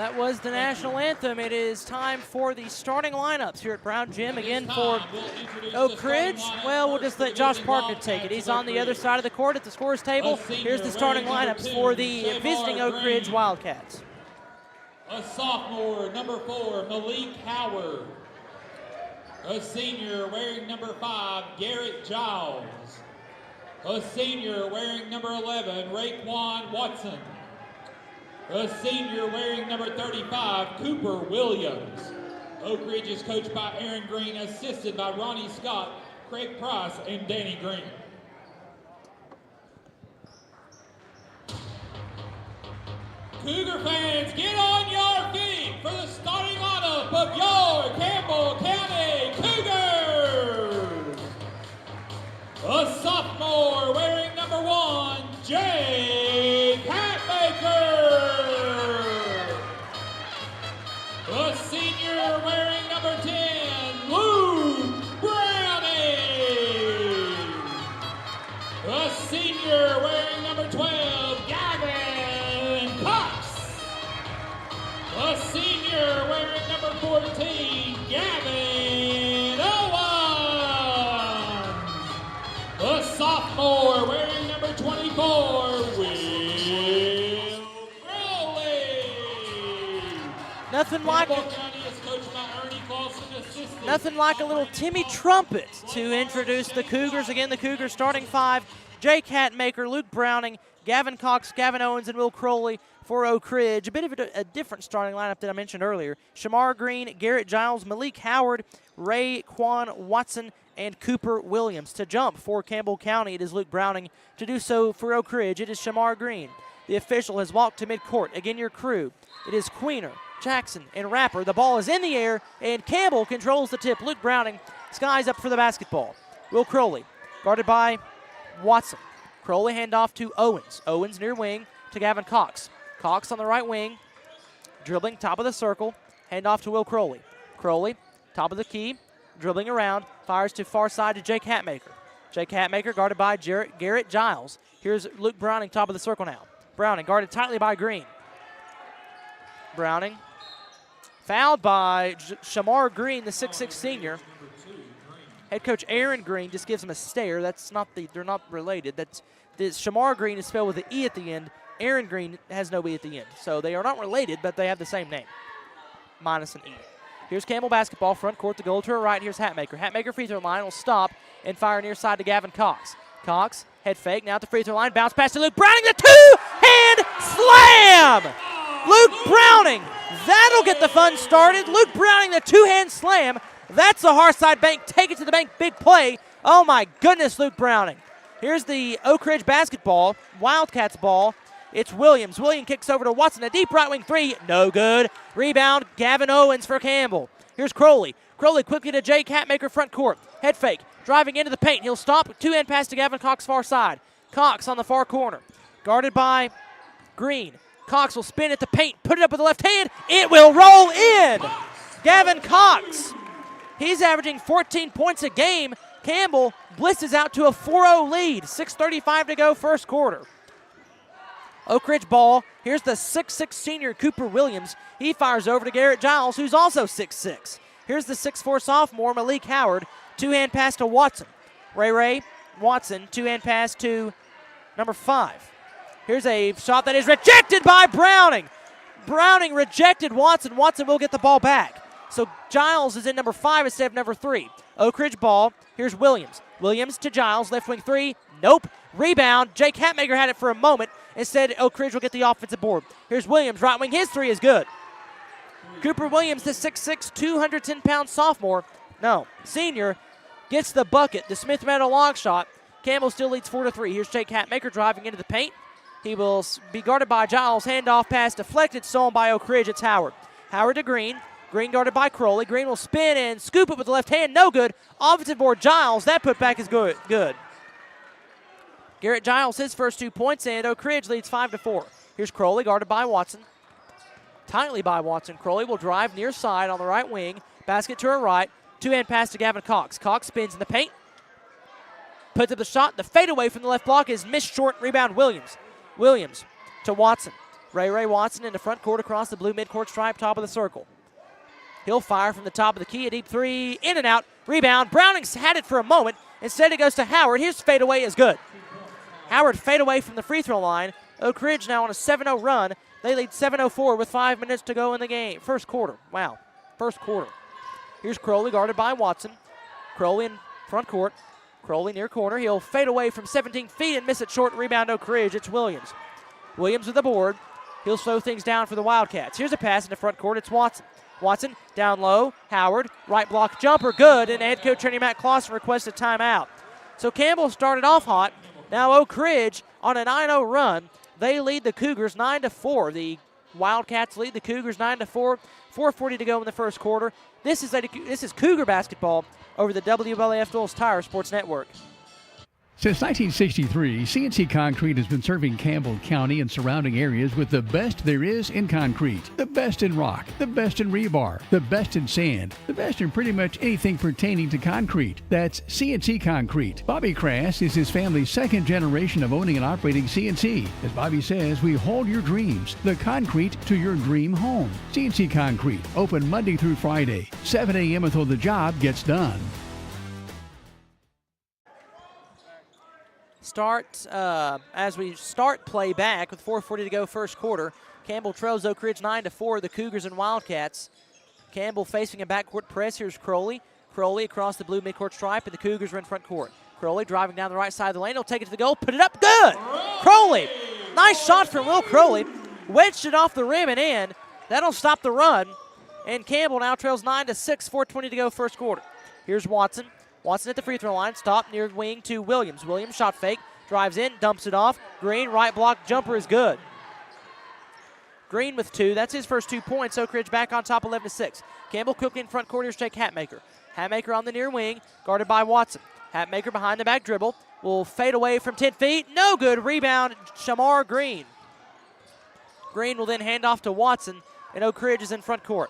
That was the national anthem. It is time for the starting lineups here at Brown Gym. Again for Oak Ridge. Well, we'll just let Josh Parker take it. He's on the other side of the court at the scores table. Here's the starting lineups for the visiting Oak Ridge Wildcats. A sophomore, number 4, Malik Howard. A senior wearing number 5, Garrett Giles. A senior wearing number 11, Raekwon Watson. A senior wearing number 35, Cooper Williams. Oak Ridge is coached by Aaron Green, assisted by Ronnie Scott, Craig Price, and Danny Green. Cougar fans, get on your feet for the starting lineup of your Campbell County Cougars. A sophomore wearing number 1, Jake Hatmaker. A senior wearing number 10, Luke Browning. A senior wearing number 12, Gavin Cox. A senior wearing number 14, Gavin Owens. A sophomore wearing number 24, Will Crowley. Nothing like a little Timmy trumpet to introduce the Cougars. Again, the Cougars starting 5, Jake Hatmaker, Luke Browning, Gavin Cox, Gavin Owens, and Will Crowley for Oak Ridge. A bit of a different starting lineup that I mentioned earlier. Shamar Green, Garrett Giles, Malik Howard, Raekwon Watson, and Cooper Williams. To jump for Campbell County, it is Luke Browning. To do so for Oak Ridge, it is Shamar Green. The official has walked to midcourt. Again, your crew. It is Queener, Jackson, and Rapper. The ball is in the air, and Campbell controls the tip. Luke Browning skies up for the basketball. Will Crowley, guarded by Watson. Crowley handoff to Owens. Owens near wing to Gavin Cox. Cox on the right wing, dribbling top of the circle. Handoff to Will Crowley. Crowley, top of the key, dribbling around, fires to far side to Jake Hatmaker. Jake Hatmaker guarded by Garrett Giles. Here's Luke Browning, top of the circle now. Browning guarded tightly by Green. Browning fouled by Shamar Green, the 6'6 senior. Head coach Aaron Green just gives him a stare. They're not related. Shamar Green is spelled with an E at the end. Aaron Green has no E at the end. So they are not related, but they have the same name, minus an E. Here's Campbell basketball, front court, the goal to her right. Here's Hatmaker. Hatmaker free throw line will stop and fire near side to Gavin Cox. Cox, head fake, now at the free throw line, bounce pass to Luke Browning, the two-hand slam! Luke Browning, that'll get the fun started. Luke Browning, the two-hand slam. That's the Hearthside Bank, take it to the bank, big play. Oh my goodness, Luke Browning. Here's the Oak Ridge basketball, Wildcats ball. It's Williams. Williams kicks over to Watson. A deep right wing three. No good. Rebound, Gavin Owens for Campbell. Here's Crowley. Crowley quickly to Jake Hatmaker front court. Head fake. Driving into the paint. He'll stop. Two-hand pass to Gavin Cox far side. Cox on the far corner. Guarded by Green. Cox will spin at the paint. Put it up with the left hand. It will roll in. Gavin Cox. He's averaging 14 points a game. Campbell blitzes out to a 4-0 lead. 6:35 to go first quarter. Oak Ridge ball. Here's the 6'6 senior Cooper Williams. He fires over to Garrett Giles, who's also 6'6. Here's the 6'4 sophomore Malik Howard. Two-hand pass to Watson. Ray Watson, two-hand pass to number 5. Here's a shot that is rejected by Browning. Browning rejected Watson. Watson will get the ball back. So Giles is in number 5 instead of number 3. Oak Ridge ball. Here's Williams. Williams to Giles, left wing 3. Nope. Rebound. Jake Hatmaker had it for a moment. Instead, Oak Ridge will get the offensive board. Here's Williams, right wing. His 3 is good. Cooper Williams, the 6'6", 210-pound sophomore, senior, gets the bucket. The Smith Meadow long shot. Campbell still leads 4-3. Here's Jake Hatmaker driving into the paint. He will be guarded by Giles. Handoff pass deflected, stolen by Oak Ridge. It's Howard. Howard to Green. Green guarded by Crowley. Green will spin and scoop it with the left hand. No good. Offensive board, Giles. That putback is good. Garrett Giles, his first 2 points, and Oak Ridge leads 5-4. Here's Crowley, guarded by Watson. Tightly by Watson. Crowley will drive near side on the right wing. Basket to her right. Two-hand pass to Gavin Cox. Cox spins in the paint. Puts up the shot. The fadeaway from the left block is missed short. Rebound Williams. Williams to Watson. Ray Watson in the front court across the blue midcourt stripe, top of the circle. He'll fire from the top of the key, a deep three, in and out, rebound. Browning's had it for a moment. Instead it goes to Howard. His fadeaway is good. Howard fadeaway from the free throw line. Oak Ridge now on a 7-0 run. They lead 7-04 with 5 minutes to go in the game. First quarter. Wow. First quarter. Here's Crowley guarded by Watson. Crowley in front court. Crowley near corner. He'll fade away from 17 feet and miss it short. Rebound Oak Ridge. It's Williams. Williams with the board. He'll slow things down for the Wildcats. Here's a pass in the front court. It's Watson. Watson down low. Howard. Right block jumper. Good. And head coach Attorney Matt Clausen requests a timeout. So Campbell started off hot. Now Oak Ridge on a 9-0 run. They lead the Cougars 9-4. The Wildcats lead the Cougars 9-4. 4:40 to go in the first quarter. This is Cougar basketball over the WLAF Duels Tire Sports Network. Since 1963, CNC Concrete has been serving Campbell County and surrounding areas with the best there is in concrete. The best in rock, the best in rebar, the best in sand, the best in pretty much anything pertaining to concrete. That's CNC Concrete. Bobby Crass is his family's second generation of owning and operating CNC. As Bobby says, we hold your dreams, the concrete to your dream home. CNC Concrete, open Monday through Friday, 7 a.m. until the job gets done. As we start play back with 4:40 to go first quarter. Campbell trails Oak Ridge 9-4, the Cougars and Wildcats. Campbell facing a backcourt press. Here's Crowley. Crowley across the blue midcourt stripe, and the Cougars are in front court. Crowley driving down the right side of the lane. He'll take it to the goal, put it up, good! Crowley, nice shot from Will Crowley. Wedged it off the rim and in. That'll stop the run. And Campbell now trails 9-6, 4:20 to go first quarter. Here's Watson. Watson at the free throw line, stop near wing to Williams. Williams shot fake, drives in, dumps it off. Green, right block, jumper is good. Green with 2, that's his first 2 points. Oak Ridge back on top 11-6. Campbell cooked in front court, here's Jake Hatmaker. Hatmaker on the near wing, guarded by Watson. Hatmaker behind the back dribble, will fade away from 10 feet, no good, rebound, Shamar Green. Green will then hand off to Watson, and Oak Ridge is in front court.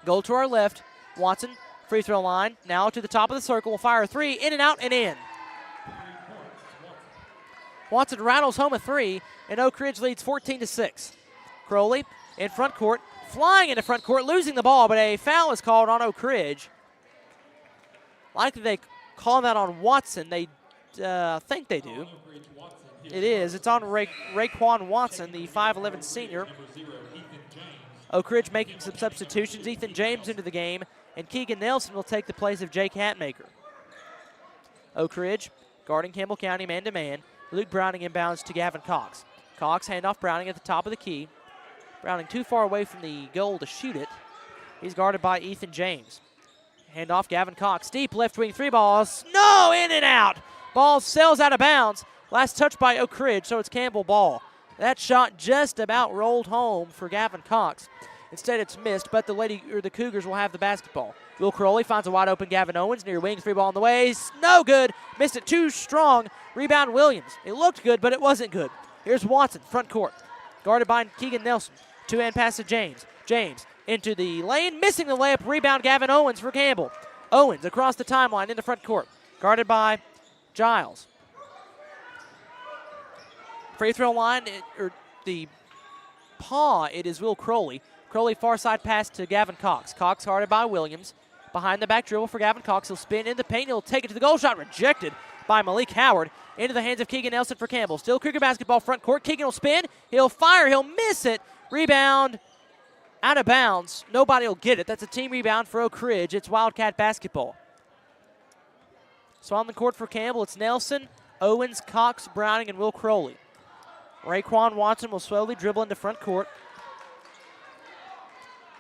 Goal to our left, Watson. Free throw line, now to the top of the circle, will fire a 3, in and out and in. Watson rattles home a 3, and Oak Ridge leads 14-6. Crowley in front court, flying into front court, losing the ball, but a foul is called on Oak Ridge. Likely they call that on Watson. They think they do. It is. It's on Raekwon Watson, the 5'11 senior. Oak Ridge making some substitutions. Ethan James into the game, and Keegan Nelson will take the place of Jake Hatmaker. Oak Ridge guarding Campbell County man-to-man. Luke Browning inbounds to Gavin Cox. Cox handoff Browning at the top of the key. Browning too far away from the goal to shoot it. He's guarded by Ethan James. Handoff Gavin Cox. Deep left wing 3 balls. No, in and out. Ball sails out of bounds. Last touch by Oak Ridge, so it's Campbell ball. That shot just about rolled home for Gavin Cox. Instead, it's missed, but the Cougars will have the basketball. Will Crowley finds a wide open Gavin Owens near wing, 3 ball on the way. No good. Missed it too strong. Rebound Williams. It looked good, but it wasn't good. Here's Watson, front court. Guarded by Keegan Nelson. 2-hand pass to James. James into the lane, missing the layup. Rebound Gavin Owens for Campbell. Owens across the timeline in the front court. Guarded by Giles. Free throw line, the paw, it is Will Crowley. Crowley far side pass to Gavin Cox. Cox guarded by Williams. Behind the back dribble for Gavin Cox. He'll spin in the paint. He'll take it to the goal. Shot rejected by Malik Howard. Into the hands of Keegan Nelson for Campbell. Still Cougar basketball front court. Keegan will spin. He'll fire. He'll miss it. Rebound out of bounds. Nobody will get it. That's a team rebound for Oak Ridge. It's Wildcat basketball. So on the court for Campbell, it's Nelson, Owens, Cox, Browning, and Will Crowley. Raekwon Watson will slowly dribble into front court.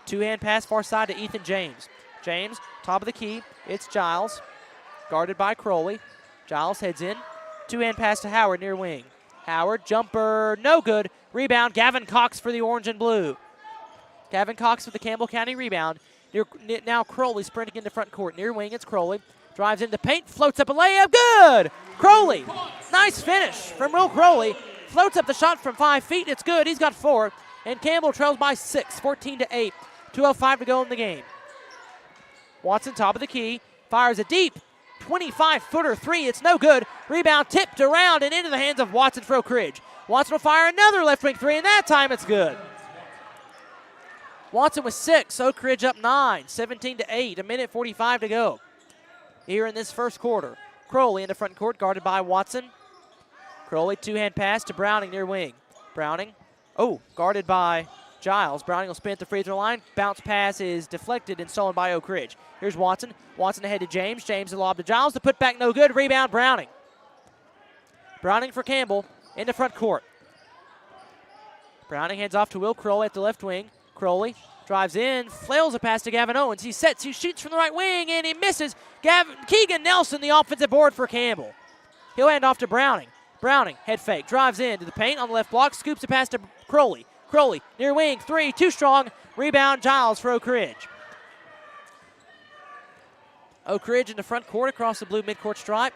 2-hand pass far side to Ethan James. James, top of the key. It's Giles, guarded by Crowley. Giles heads in. 2-hand pass to Howard near wing. Howard, jumper, no good. Rebound, Gavin Cox for the orange and blue. Gavin Cox with the Campbell County rebound. Now Crowley sprinting into front court. Near wing, it's Crowley. Drives into paint, floats up a layup, good! Crowley, nice finish from Will Crowley. Floats up the shot from 5 feet, it's good, he's got 4. And Campbell trails by 6, 14-8. 2:05 to go in the game. Watson, top of the key, fires a deep 25-footer 3. It's no good. Rebound tipped around and into the hands of Watson for Oak Ridge. Watson will fire another left wing three, and that time it's good. Watson with 6, Oak Ridge up 9, 17-8, 1:45 to go here in this first quarter. Crowley in the front court, guarded by Watson. Crowley, two-hand pass to Browning near wing. Browning, guarded by Giles. Browning will spin at the free throw line. Bounce pass is deflected and stolen by Oak Ridge. Here's Watson. Watson ahead to James. James the lob to Giles. The putback no good. Rebound Browning. Browning for Campbell in the front court. Browning hands off to Will Crowley at the left wing. Crowley drives in, flails a pass to Gavin Owens. He sets, he shoots from the right wing, and he misses. Keegan Nelson, the offensive board for Campbell. He'll hand off to Browning. Browning, head fake, drives in to the paint on the left block, scoops a pass to Crowley. Crowley, near wing, 3, too strong. Rebound, Giles for Oak Ridge. Oak Ridge in the front court across the blue midcourt stripe.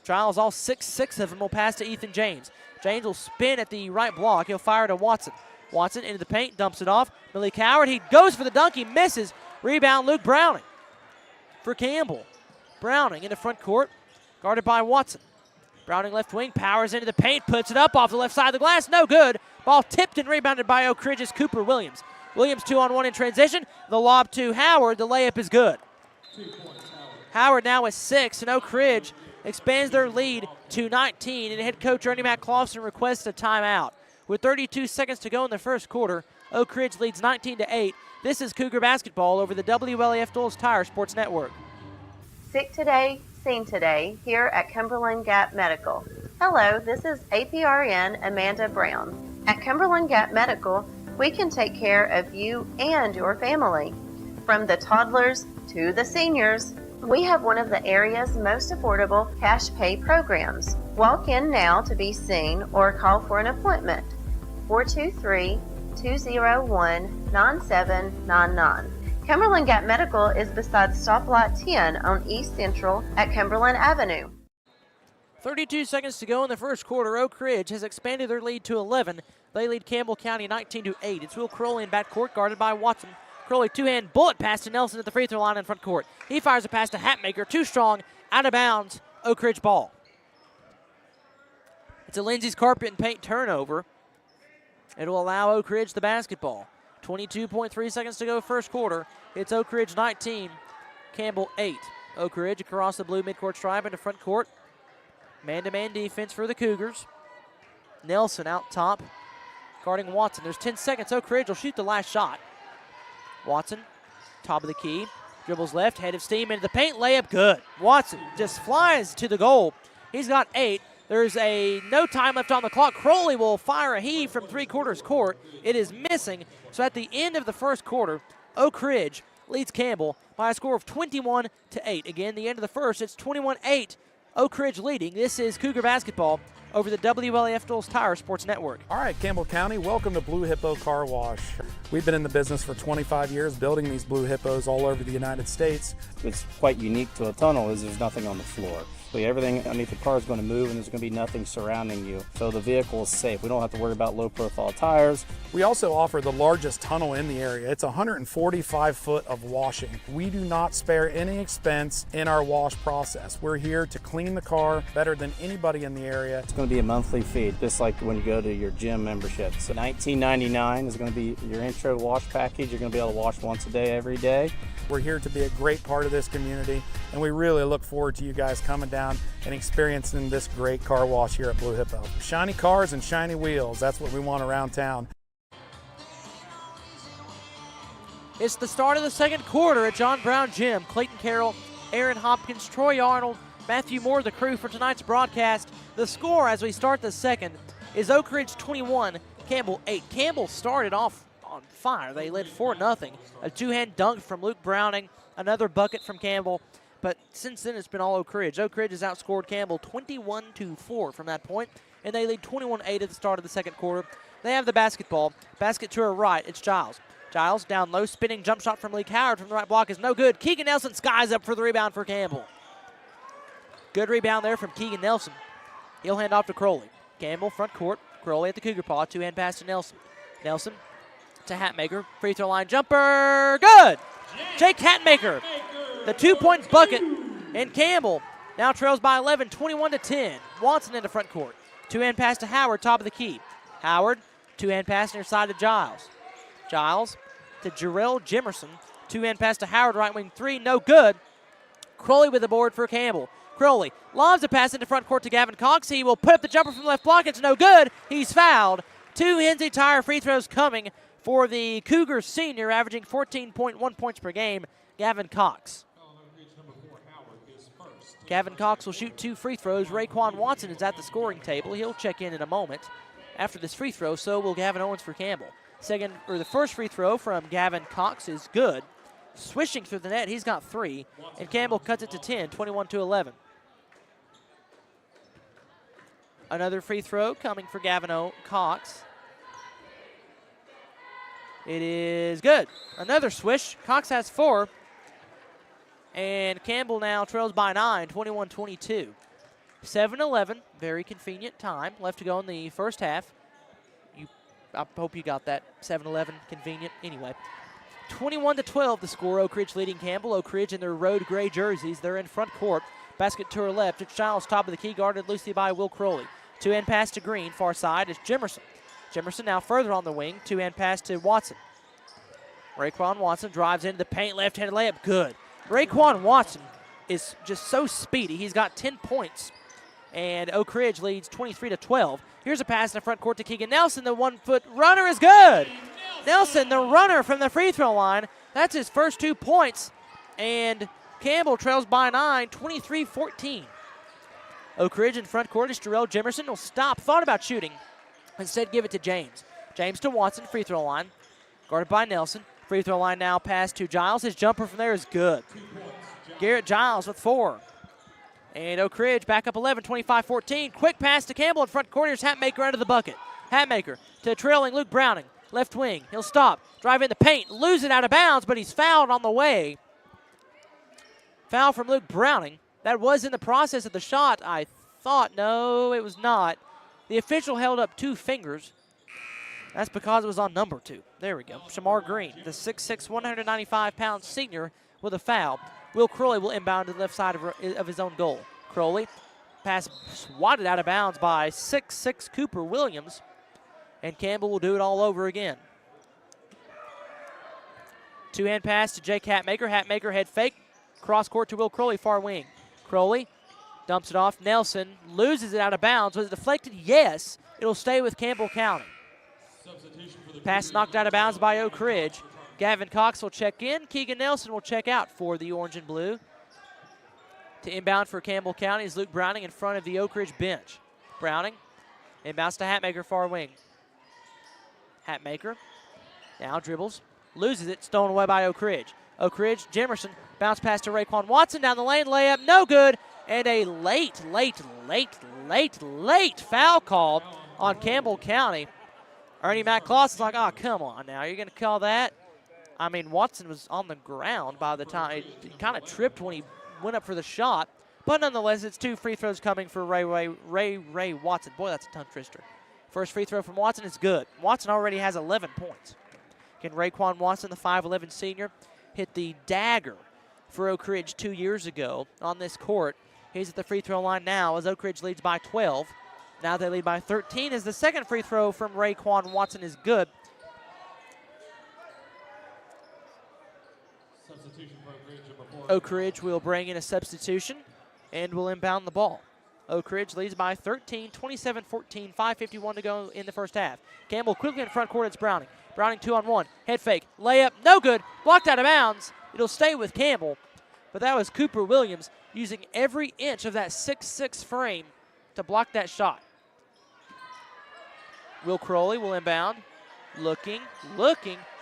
Giles, all 6 of them, will pass to Ethan James. James will spin at the right block. He'll fire to Watson. Watson into the paint, dumps it off. Malik Howard, he goes for the dunk, he misses. Rebound, Luke Browning for Campbell. Browning in the front court, guarded by Watson. Browning left wing, powers into the paint, puts it up off the left side of the glass, no good. Ball tipped and rebounded by Oak Ridge's Cooper Williams. Williams 2-on-1 in transition. The lob to Howard, the layup is good. Howard now with 6, and Oak Ridge expands their lead to 19, and head coach Ernie Mac Clausen requests a timeout. With 32 seconds to go in the first quarter, Oak Ridge leads 19-8. This is Cougar basketball over the WLAF Dulles Tire Sports Network. Sick today, seen today, here at Cumberland Gap Medical. Hello, this is APRN Amanda Brown. At Cumberland Gap Medical, we can take care of you and your family. From the toddlers to the seniors, we have one of the area's most affordable cash pay programs. Walk in now to be seen or call for an appointment. 423-201-9799. Cumberland Gap Medical is beside Stoplight 10 on East Central at Cumberland Avenue. 32 seconds to go in the first quarter. Oak Ridge has expanded their lead to 11. They lead Campbell County 19-8. It's Will Crowley in backcourt, guarded by Watson. Crowley, two-hand bullet pass to Nelson at the free throw line in front court. He fires a pass to Hatmaker, too strong, out of bounds, Oak Ridge ball. It's a Lindsay's carpet and paint turnover. It'll allow Oak Ridge the basketball. 22.3 seconds to go first quarter. It's Oak Ridge 19, Campbell 8. Oak Ridge across the blue midcourt stripe into front court. Man-to-man defense for the Cougars. Nelson out top, guarding Watson. There's 10 seconds. Oak Ridge will shoot the last shot. Watson, top of the key, dribbles left, head of steam into the paint, layup good. Watson just flies to the goal. He's got 8. There's no time left on the clock. Crowley will fire a heave from three-quarters court. It is missing. So at the end of the first quarter, Oak Ridge leads Campbell by a score of 21-8. Again, the end of the first, it's 21-8. Oak Ridge leading. This is Cougar basketball over the WLAF Dulles Tire Sports Network. All right, Campbell County, welcome to Blue Hippo Car Wash. We've been in the business for 25 years building these Blue Hippos all over the United States. What's quite unique to a tunnel is there's nothing on the floor. So everything underneath the car is going to move and there's going to be nothing surrounding you. So the vehicle is safe. We don't have to worry about low profile tires. We also offer the largest tunnel in the area. It's 145 foot of washing. We do not spare any expense in our wash process. We're here to clean the car better than anybody in the area. It's going to be a monthly fee, just like when you go to your gym membership. So $19.99 is going to be your intro wash package. You're going to be able to wash once a day, every day. We're here to be a great part of this community, and we really look forward to you guys coming down and experiencing this great car wash here at Blue Hippo. Shiny cars and shiny wheels, that's what we want around town. It's the start of the second quarter at John Brown Gym. Clayton Carroll, Aaron Hopkins, Troy Arnold, Matthew Moore, the crew for tonight's broadcast. The score as we start the second is Oak Ridge 21, Campbell 8. Campbell started off on fire. They led 4-0. A two-hand dunk from Luke Browning, another bucket from Campbell. But since then, it's been all Oak Ridge. Oak Ridge has outscored Campbell 21-4 from that point, and they lead 21-8 at the start of the second quarter. They have the basketball. Basket to her right, it's Giles. Giles down low, spinning jump shot from Malik Howard from the right block is no good. Keegan Nelson skies up for the rebound for Campbell. Good rebound there from Keegan Nelson. He'll hand off to Crowley. Campbell front court. Crowley at the Cougar paw. Two-hand pass to Nelson. Nelson to Hatmaker. Free throw line jumper. Good! Jake Hatmaker. The 2-point bucket. And Campbell now trails by 11, 21-10. Watson into front court. Two-hand pass to Howard, top of the key. Howard, two-hand pass near side to Giles. Giles to Jarrell Jimerson. Two-hand pass to Howard, right wing three, no good. Crowley with the board for Campbell. Crowley lobs a pass into front court to Gavin Cox. He will put up the jumper from left block. It's no good. He's fouled. 2 Hensley Tire free throws coming for the Cougar senior, averaging 14.1 points per game, Gavin Cox. Gavin Cox will shoot 2 free throws. Raekwon Watson is at the scoring table. He'll check in a moment after this free throw. So will Gavin Owens for Campbell. The first free throw from Gavin Cox is good. Swishing through the net, he's got 3, and Campbell cuts it to 10, 21-11. Another free throw coming for Gavin Cox. It is good. Another swish. Cox has 4. And Campbell now trails by 9, 21-22. 7-11, very convenient time left to go in the first half. I hope you got that. 7-11, convenient. Anyway, 21-12 the score. Oak Ridge leading Campbell. Oak Ridge in their road gray jerseys. They're in front court. Basket to her left. It's Giles, top of the key, guarded loosely by Will Crowley. Two-hand pass to Green. Far side is Jimerson. Jimerson now further on the wing. Two-hand pass to Watson. Raekwon Watson drives into the paint. Left-handed layup. Good. Raekwon Watson is just so speedy. He's got 10 points. And Oak Ridge leads 23-12. Here's a pass in the front court to Keegan Nelson. The 1-foot runner is good. Nelson, the runner from the free throw line. That's his first 2 points. And Campbell trails by 9, 23-14. Oak Ridge in front court is Jarrell Jimerson. Will stop. Thought about shooting. Instead, give it to James. James to Watson, free throw line. Guarded by Nelson. Free throw line now pass to Giles. His jumper from there is good. Garrett Giles with 4. And Oak Ridge back up 11, 25-14. Quick pass to Campbell in front court. Here's Hatmaker under the bucket. Hatmaker to trailing Luke Browning. Left wing. He'll stop. Drive in the paint. Lose it out of bounds, but he's fouled on the way. Foul from Luke Browning. That was in the process of the shot, I thought. No, it was not. The official held up 2 fingers. That's because it was on number 2. There we go. Shamar Green, the 6'6", 195-pound senior with a foul. Will Crowley will inbound to the left side of his own goal. Crowley, pass swatted out of bounds by 6'6" Cooper Williams. And Campbell will do it all over again. Two-hand pass to Jake Hatmaker. Hatmaker head fake. Cross court to Will Crowley, far wing. Crowley dumps it off. Nelson loses it out of bounds. Was it deflected? Yes. It'll stay with Campbell County. Pass knocked out of bounds by Oak Ridge. Gavin Cox will check in. Keegan Nelson will check out for the orange and blue. To inbound for Campbell County is Luke Browning in front of the Oak Ridge bench. Browning inbounds to Hatmaker, far wing. Hatmaker now dribbles. Loses it. Stolen away by Oak Ridge. Oak Ridge, Jimerson. Bounce pass to Raekwon Watson down the lane. Layup, no good. And a late foul call on Campbell County. Ernie McCloss is like, oh, come on now. You're going to call that? I mean, Watson was on the ground by the time. He kind of tripped when he went up for the shot. But nonetheless, it's 2 free throws coming for Ray Watson. Boy, that's a tongue twister. First free throw from Watson is good. Watson already has 11 points. Can Raekwon Watson, the 5'11 senior, hit the dagger for Oak Ridge 2 years ago on this court? He's at the free throw line now as Oak Ridge leads by 12. Now they lead by 13 as the second free throw from Raekwon Watson is good. Oak Ridge will bring in a substitution and will inbound the ball. Oak Ridge leads by 13, 27-14, 5:51 to go in the first half. Campbell quickly in front court, it's Browning. Browning 2-on-1, head fake, layup, no good, blocked out of bounds. It'll stay with Campbell, but that was Cooper Williams using every inch of that 6'6" frame to block that shot. Will Crowley will inbound, looking.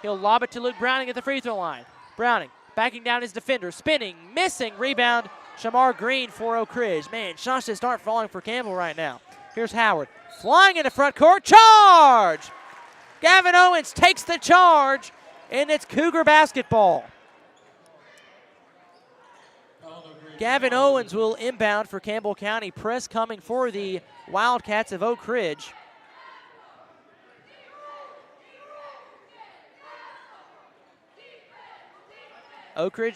He'll lob it to Luke Browning at the free throw line. Browning backing down his defender, spinning, missing, rebound, Shamar Green for Oak Ridge. Man, shots just aren't falling for Campbell right now. Here's Howard, flying into front court, charge! Gavin Owens takes the charge, and it's Cougar basketball. Gavin Owens will inbound for Campbell County. Press coming for the Wildcats of Oak Ridge. Oak Ridge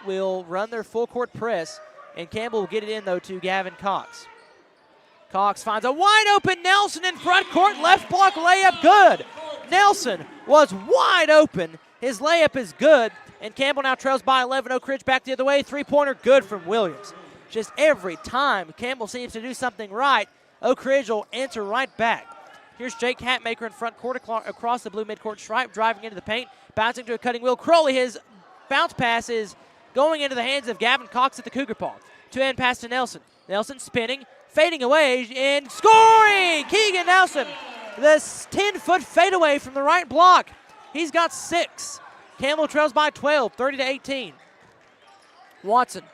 will run their full court press, and Campbell will get it in, though, to Gavin Cox. Cox finds a wide open Nelson in front court. Left block layup good. Nelson was wide open. His layup is good. And Campbell now trails by 11. Oak Ridge back the other way. Three-pointer good from Williams. Just every time Campbell seems to do something right, Oak Ridge will answer right back. Here's Jake Hatmaker in front court across the blue midcourt stripe, driving into the paint, bouncing to a cutting wheel. Crowley, his bounce pass is going into the hands of Gavin Cox at the Cougar paw. Two-hand pass to Nelson. Nelson spinning, fading away, and scoring! Keegan Nelson, the 10-foot fadeaway from the right block. He's got 6. Campbell trails by 12, 30-18. Watson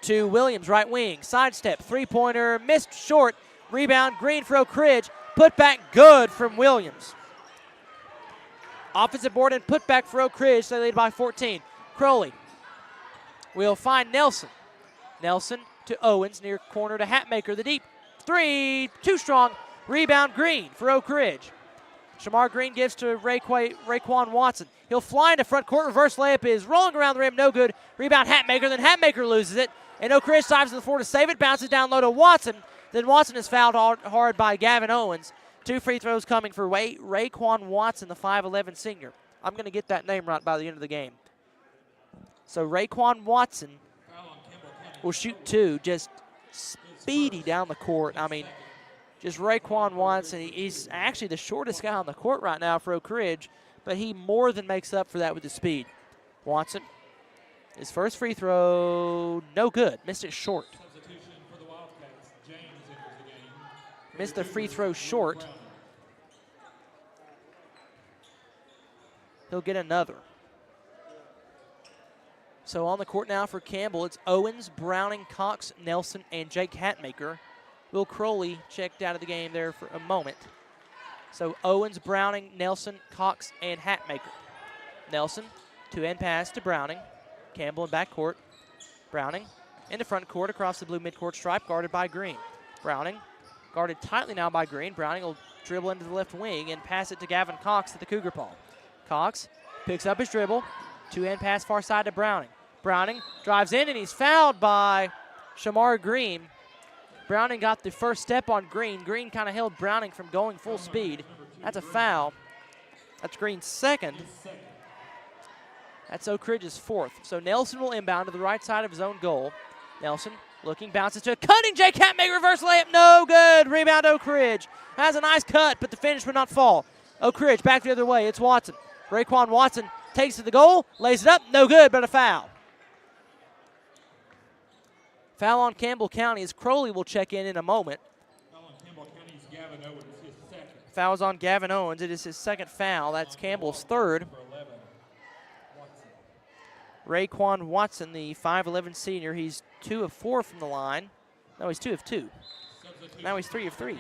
to Williams, right wing. Sidestep, three-pointer, missed short. Rebound, Green for Oak Ridge. Put back good from Williams. Offensive board and put back for Oak Ridge. They lead by 14. Crowley will find Nelson. Nelson to Owens, near corner to Hatmaker. The deep three, too strong. Rebound, Green for Oak Ridge. Shamar Green gives to Raekwon Watson. He'll fly into front court. Reverse layup is rolling around the rim, no good. Rebound, Hatmaker. Then Hatmaker loses it. And Oak Ridge dives to the floor to save it. Bounces down low to Watson. Then Watson is fouled hard by Gavin Owens. 2 free throws coming for Raekwon Watson, the 5'11 senior. I'm going to get that name right by the end of the game. So Raekwon Watson will shoot 2, just speedy down the court. I mean, just Raekwon Watson. He's actually the shortest guy on the court right now for Oak Ridge, but he more than makes up for that with his speed. Watson, his first free throw, no good. Missed it short. Missed the free throw short. He'll get another. So on the court now for Campbell, it's Owens, Browning, Cox, Nelson, and Jake Hatmaker. Will Crowley checked out of the game there for a moment. So Owens, Browning, Nelson, Cox, and Hatmaker. Nelson, two-end pass to Browning. Campbell in backcourt. Browning in the front court across the blue midcourt stripe, guarded by Green. Browning guarded tightly now by Green. Browning will dribble into the left wing and pass it to Gavin Cox at the Cougar paw. Cox picks up his dribble. Two-hand pass far side to Browning. Browning drives in, and he's fouled by Shamar Green. Browning got the first step on Green. Green kind of held Browning from going full speed. That's a foul. That's Green's second. That's Oak Ridge's 4th. So Nelson will inbound to the right side of his own goal. Nelson looking, bounces to a cutting Jake Hatmaker, reverse layup, no good. Rebound Oak Ridge. Has a nice cut, but the finish would not fall. Oak Ridge back the other way. It's Watson. Raekwon Watson takes to the goal, lays it up, no good, but a foul. Foul on Campbell County as Crowley will check in a moment. Foul on Campbell County's Gavin Owens, his second. Foul's on Gavin Owens. It is his second foul. That's Campbell's 3rd. Raekwon Watson, the 5'11 senior, he's 2 of 4 from the line. No, he's 2 of 2. Now he's 3 of 3.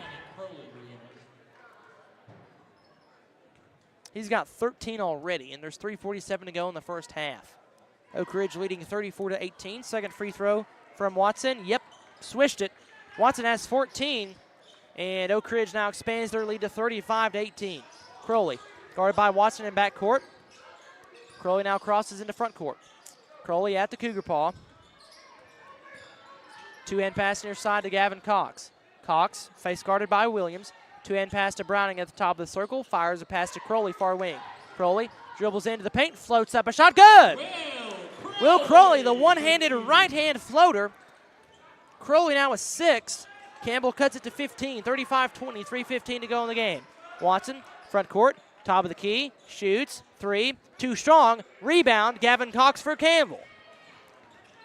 He's got 13 already, and there's 3:47 to go in the first half. Oak Ridge leading 34-18. Second free throw from Watson. Yep, swished it. Watson has 14, and Oak Ridge now expands their lead to 35-18. Crowley guarded by Watson in backcourt. Crowley now crosses into front court. Crowley at the Cougar paw. Two-hand pass near side to Gavin Cox. Cox face guarded by Williams. Two-hand pass to Browning at the top of the circle. Fires a pass to Crowley, far wing. Crowley dribbles into the paint, floats up a shot. Good! Will Crowley, the one-handed right-hand floater. Crowley now with 6. Campbell cuts it to 15, 35-20, 3:15 to go in the game. Watson, front court, top of the key, shoots, 3, too strong. Rebound, Gavin Cox for Campbell.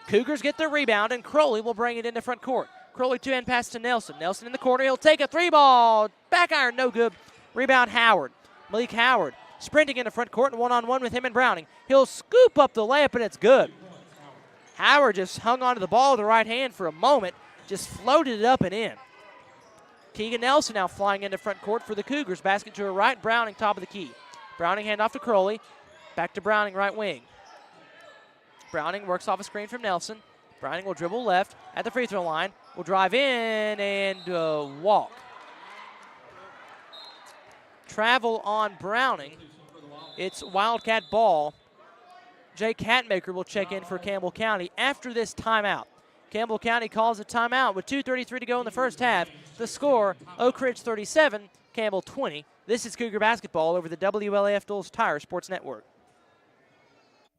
Cougars get the rebound, and Crowley will bring it into front court. Crowley two-hand pass to Nelson. Nelson in the corner. He'll take a 3-ball. Back iron, no good. Rebound, Howard. Malik Howard sprinting into front court and one-on-one with him and Browning. He'll scoop up the layup, and it's good. Howard just hung onto the ball with the right hand for a moment, just floated it up and in. Keegan Nelson now flying into front court for the Cougars. Basket to her right. Browning top of the key. Browning hand off to Crowley. Back to Browning, right wing. Browning works off a screen from Nelson. Browning will dribble left at the free throw line. Will drive in and walk. Travel on Browning. It's Wildcat ball. Jake Hatmaker will check in for Campbell County after this timeout. Campbell County calls a timeout with 2:33 to go in the first half. The score, Oak Ridge 37, Campbell 20. This is Cougar basketball over the WLAF Duals Tire Sports Network.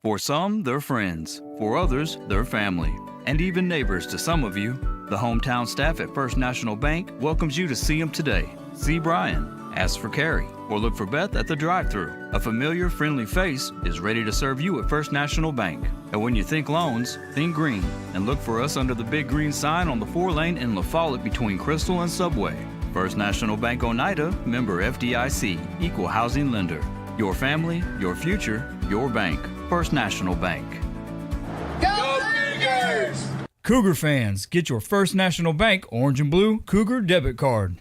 For some, they're friends. For others, they're family. And even neighbors to some of you. The hometown staff at First National Bank welcomes you to see them today. See Brian, ask for Carrie, or look for Beth at the drive-thru. A familiar, friendly face is ready to serve you at First National Bank. And when you think loans, think green. And look for us under the big green sign on the 4-lane in La Follette between Crystal and Subway. First National Bank Oneida, member FDIC, equal housing lender. Your family, your future, your bank. First National Bank. Go Cougars! Cougar fans, get your First National Bank orange and blue Cougar debit card.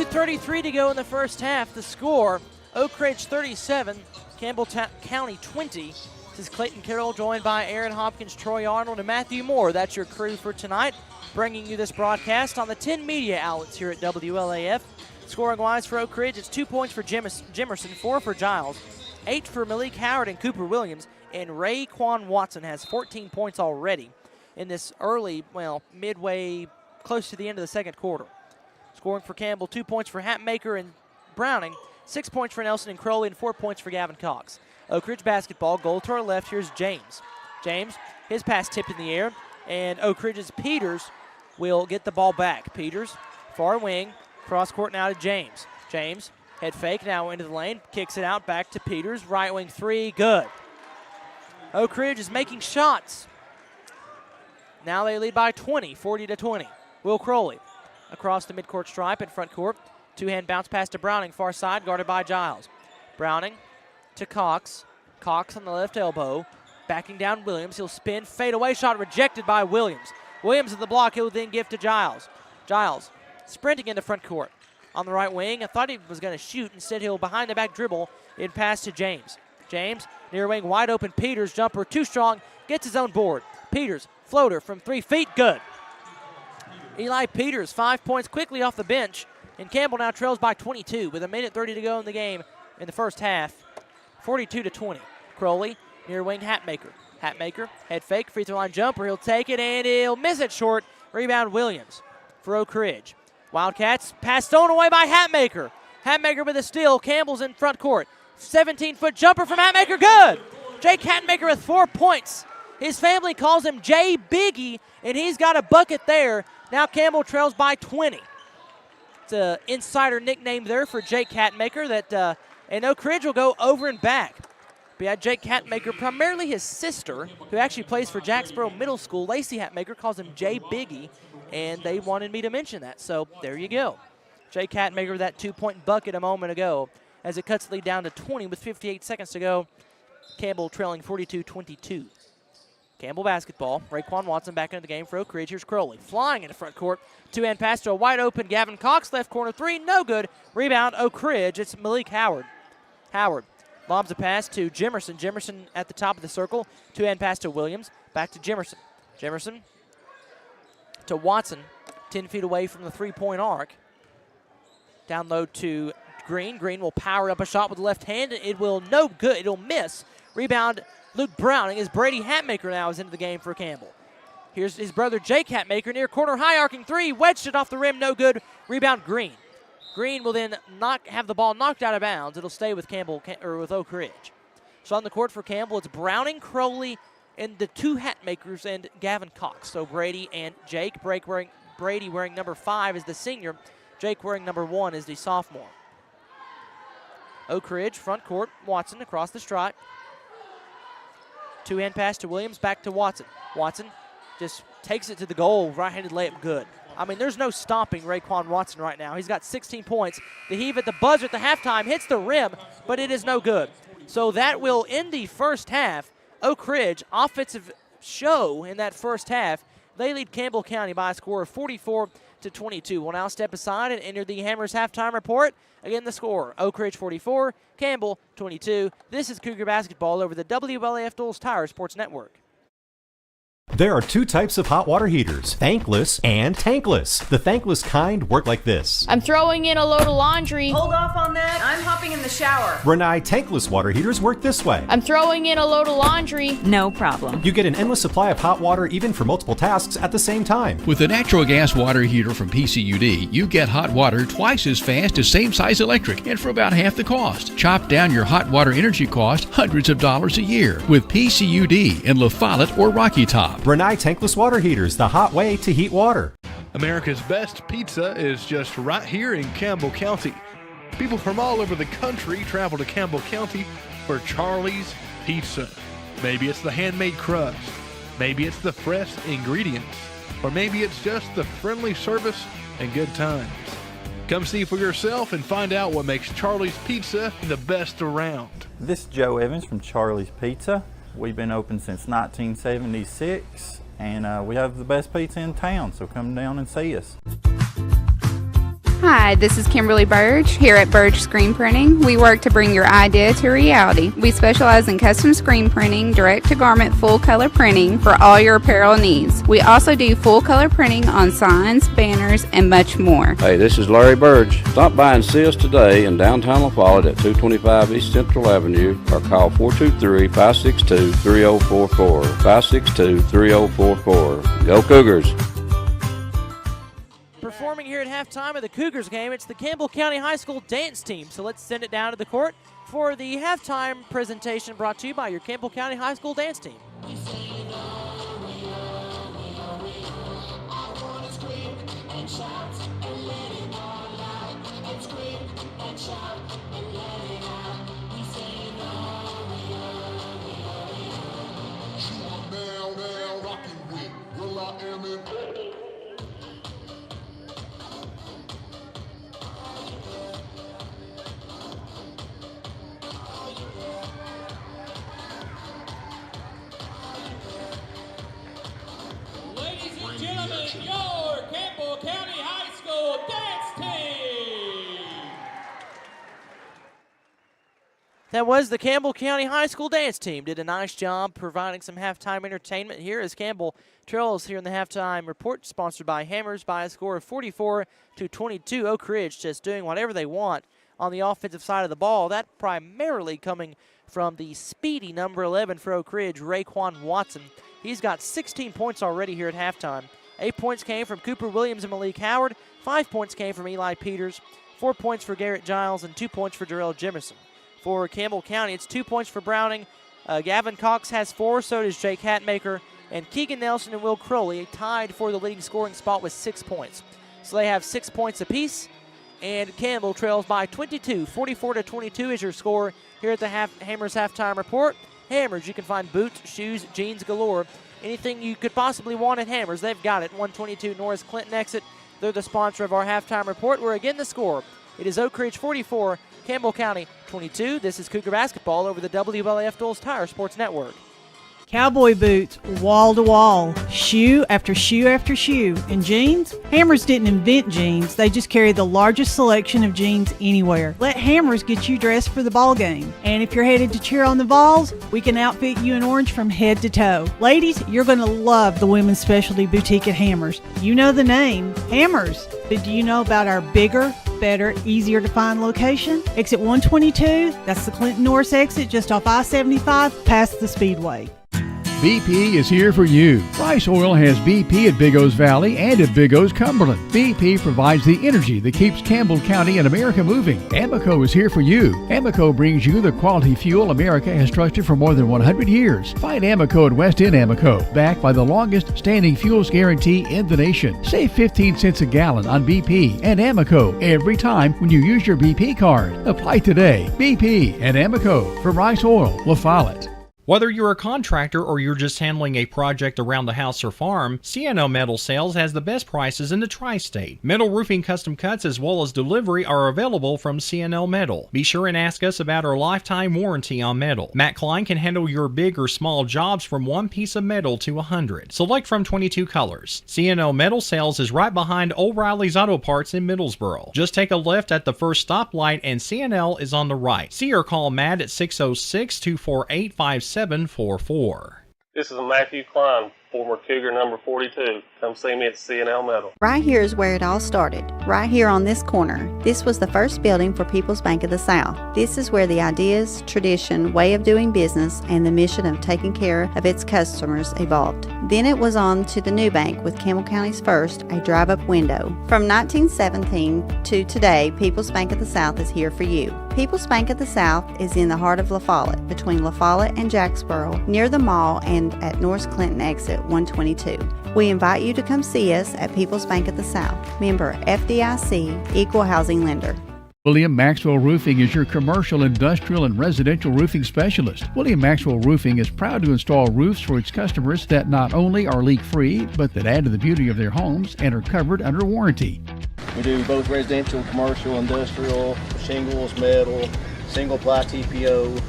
.33 to go in the first half. The score, Oak Ridge 37, Campbell County 20. This is Clayton Carroll, joined by Aaron Hopkins, Troy Arnold, and Matthew Moore. That's your crew for tonight, bringing you this broadcast on the 10 media outlets here at WLAF. Scoring-wise for Oak Ridge, it's 2 points for Jimerson, 4 for Giles, 8 for Malik Howard and Cooper Williams, and Raekwon Watson has 14 points already in this early, midway, close to the end of the second quarter. Scoring for Campbell, 2 points for Hatmaker and Browning, 6 points for Nelson and Crowley, and 4 points for Gavin Cox. Oak Ridge basketball, goal to our left, here's James. James, his pass tipped in the air, and Oak Ridge's Peters will get the ball back. Peters, far wing, cross court now to James. James, head fake, now into the lane, kicks it out, back to Peters, right wing three, good. Oak Ridge is making shots. Now they lead by 20, 40-20. Will Crowley across the midcourt stripe in front court. Two-hand bounce pass to Browning, far side, guarded by Giles. Browning to Cox. Cox on the left elbow, backing down Williams. He'll spin, fade away shot rejected by Williams. Williams at the block, he'll then give to Giles. Giles sprinting into front court. On the right wing, I thought he was going to shoot. Instead, he'll behind the back dribble and pass to James. James, near wing, wide open. Peters, jumper, too strong, gets his own board. Peters, floater from 3 feet, good. Eli Peters, 5 points quickly off the bench, and Campbell now trails by 22 with 1:30 to go in the game in the first half, 42-20. Crowley, near wing, Hatmaker. Hatmaker, head fake, free throw line jumper. He'll take it, and he'll miss it short. Rebound Williams for Oak Ridge. Wildcats pass stolen away by Hatmaker. Hatmaker with a steal. Campbell's in front court. 17-foot jumper from Hatmaker, good. Jake Hatmaker with 4 points. His family calls him Jay Biggie, and he's got a bucket there. Now Campbell trails by 20. It's an insider nickname there for Jake Hatmaker that, and Oak Ridge will go over and back. We had Jake Hatmaker, primarily his sister, who actually plays for Jacksboro Middle School. Lacey Hatmaker calls him Jay Biggie, and they wanted me to mention that. So there you go. Jake Hatmaker with that 2-point bucket a moment ago as it cuts the lead down to 20 with 58 seconds to go. Campbell trailing 42-22. Campbell basketball. Raekwon Watson back into the game for Oak Ridge. Here's Crowley flying into front court. Two-hand pass to a wide open Gavin Cox. Left corner three, no good. Rebound Oak Ridge. It's Malik Howard. Howard lobs a pass to Jimerson. Jimerson at the top of the circle. Two-hand pass to Williams. Back to Jimerson. Jimerson to Watson. 10 feet away from the three-point arc. Down low to Green. Green will power up a shot with the left hand. It will no good. It'll miss. Rebound Luke Browning as Brady Hatmaker now is into the game for Campbell. Here's his brother Jake Hatmaker near corner high arcing three. Wedged it off the rim. No good. Rebound Green. Green will then have the ball knocked out of bounds. It'll stay with Campbell or with Oak Ridge. So on the court for Campbell, it's Browning, Crowley, and the two Hatmakers and Gavin Cox. So Brady and Jake. Brady wearing number 5 is the senior. Jake wearing number 1 is the sophomore. Oak Ridge, front court. Watson across the stripe. Two-hand pass to Williams, back to Watson. Watson just takes it to the goal. Right-handed layup, good. I mean, there's no stopping Raekwon Watson right now. He's got 16 points. The heave at the buzzer at the halftime hits the rim, but it is no good. So that will end the first half. Oak Ridge, offensive show in that first half. They lead Campbell County by a score of 44-22. We'll now step aside and enter the Hammers halftime report. Again, the score, Oak Ridge 44, Campbell 22. This is Cougar basketball over the WLAF Duals Tire Sports Network. There are two types of hot water heaters, thankless and tankless. The thankless kind work like this. I'm throwing in a load of laundry. Hold off on that. I'm hopping in the shower. Rinnai tankless water heaters work this way. I'm throwing in a load of laundry. No problem. You get an endless supply of hot water even for multiple tasks at the same time. With a natural gas water heater from PCUD, you get hot water twice as fast as same-size electric and for about half the cost. Chop down your hot water energy cost hundreds of dollars a year with PCUD in La Follette or Rocky Top. Rinnai tankless water heaters, the hot way to heat water. America's best pizza is just right here in Campbell County. People from all over the country travel to Campbell County for Charlie's Pizza. Maybe it's the handmade crust, maybe it's the fresh ingredients, or maybe it's just the friendly service and good times. Come see for yourself and find out what makes Charlie's Pizza the best around. This is Joe Evans from Charlie's Pizza. We've been open since 1976, and we have the best pizza in town, so come down and see us. Hi, this is Kimberly Burge here at Burge Screen Printing. We work to bring your idea to reality. We specialize in custom screen printing, direct-to-garment full-color printing for all your apparel needs. We also do full-color printing on signs, banners, and much more. Hey, this is Larry Burge. Stop by and see us today in downtown La Follette at 225 East Central Avenue or call 423-562-3044. 562-3044. Go Cougars! Performing here at halftime of the Cougars game, it's the Campbell County High School dance team. So let's send it down to the court for the halftime presentation brought to you by your Campbell County High School dance team. Gentlemen, your Campbell County High School dance team. That was the Campbell County High School dance team. Did a nice job providing some halftime entertainment here as Campbell trails here in the halftime report, sponsored by Hammers by a score of 44-22. Oak Ridge just doing whatever they want on the offensive side of the ball. That primarily coming from the speedy number 11 for Oak Ridge, Raekwon Watson. He's got 16 points already here at halftime. 8 points came from Cooper Williams and Malik Howard. 5 points came from Eli Peters. 4 points for Garrett Giles and 2 points for Darrell Jimerson. For Campbell County, it's 2 points for Browning. Gavin Cox has 4, so does Jake Hatmaker. And Keegan Nelson and Will Crowley tied for the leading scoring spot with 6 points. So they have 6 points apiece. And Campbell trails by 22. 44-22 is your score here at the Hammers halftime report. Hammers, you can find boots, shoes, jeans galore. Anything you could possibly want at Hammers, they've got it. 122 Norris Clinton exit. They're the sponsor of our halftime report, where again the score, it is Oak Ridge 44, Campbell County 22. This is Cougar basketball over the WLAF Duals Tire Sports Network. Cowboy boots, wall to wall, shoe after shoe after shoe. And jeans? Hammers didn't invent jeans. They just carry the largest selection of jeans anywhere. Let Hammers get you dressed for the ball game. And if you're headed to cheer on the Vols, we can outfit you in orange from head to toe. Ladies, you're going to love the women's specialty boutique at Hammers. You know the name, Hammers. But do you know about our bigger, better, easier to find location? Exit 122, that's the Clinton Norris exit just off I-75 past the Speedway. BP is here for you. Rice Oil has BP at Big O's Valley and at Big O's Cumberland. BP provides the energy that keeps Campbell County and America moving. Amoco is here for you. Amoco brings you the quality fuel America has trusted for more than 100 years. Find Amoco at West End Amoco, backed by the longest standing fuels guarantee in the nation. Save 15 cents a gallon on BP and Amoco every time when you use your BP card. Apply today. BP and Amoco from Rice Oil, La Follette. Whether you're a contractor or you're just handling a project around the house or farm, CNO Metal Sales has the best prices in the tri-state. Metal roofing custom cuts as well as delivery are available from CNO Metal. Be sure and ask us about our lifetime warranty on metal. Matt Klein can handle your big or small jobs from 1 piece of metal to 100. Select from 22 colors. CNO Metal Sales is right behind O'Reilly's Auto Parts in Middlesboro. Just take a left at the first stoplight and CNL is on the right. See or call Matt at 606-248-5744. This is Matthew Klein former Cougar number 42. Come see me at CNL Metal. Right here is where it all started, right here on this corner. This was the first building for People's Bank of the South. This is where the ideas, tradition, way of doing business, and the mission of taking care of its customers evolved. Then it was on to the new bank with Campbell County's first, a drive-up window. From 1917 to today, People's Bank of the South is here for you. People's Bank of the South is in the heart of La Follette, between La Follette and Jacksboro, near the mall and at North Clinton exit 122. We invite you to come see us at People's Bank of the South, member FDIC, equal housing lender. William Maxwell Roofing is your commercial, industrial, and residential roofing specialist. William Maxwell Roofing is proud to install roofs for its customers that not only are leak-free, but that add to the beauty of their homes and are covered under warranty. We do both residential, commercial, industrial, shingles, metal, single-ply TPO.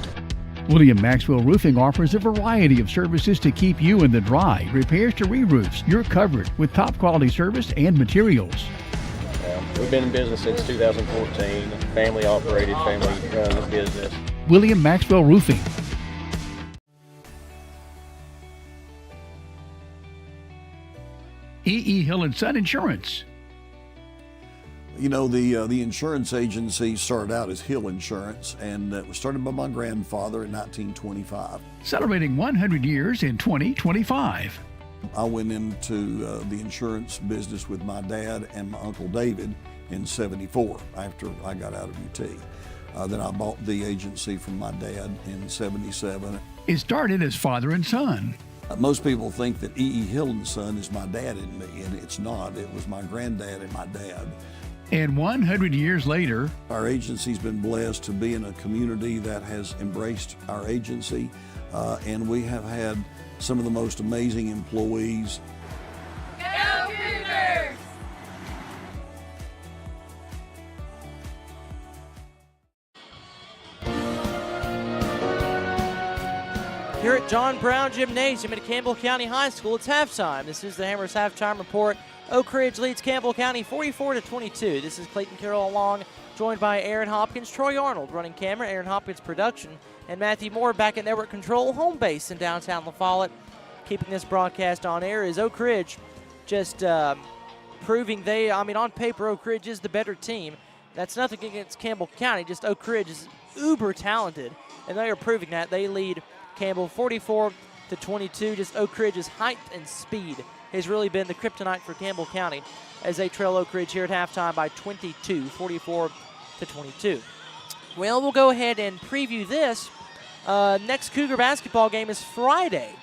William Maxwell Roofing offers a variety of services to keep you in the dry. Repairs to re-roofs, you're covered with top-quality service and materials. We've been in business since 2014. Family operated, family run this business. William Maxwell Roofing. E.E. Hill & Son Insurance. You know, the insurance agency started out as Hill Insurance, and it was started by my grandfather in 1925. Celebrating 100 years in 2025. I went into the insurance business with my dad and my Uncle David in '74 after I got out of UT. Then I bought the agency from my dad in '77. It started as father and son. Most people think that E.E. Hill & Son is my dad and me, and it's not. It was my granddad and my dad. And 100 years later, our agency's been blessed to be in a community that has embraced our agency, and we have had some of the most amazing employees. Go Cougars! Here at John Brown Gymnasium at Campbell County High School, it's halftime. This is the Hammers halftime report. Oak Ridge leads Campbell County 44-22. This is Clayton Carroll along, joined by Aaron Hopkins, Troy Arnold running camera, Aaron Hopkins production, and Matthew Moore back at network control, home base in downtown La Follette. Keeping this broadcast on air is Oak Ridge, just proving on paper Oak Ridge is the better team. That's nothing against Campbell County, just Oak Ridge is uber talented, and they are proving that. They lead Campbell 44-22. Just Oak Ridge's height and speed has really been the kryptonite for Campbell County as they trail Oak Ridge here at halftime by 22, 44-22. Well, we'll go ahead and preview this. Next Cougar basketball game is Friday.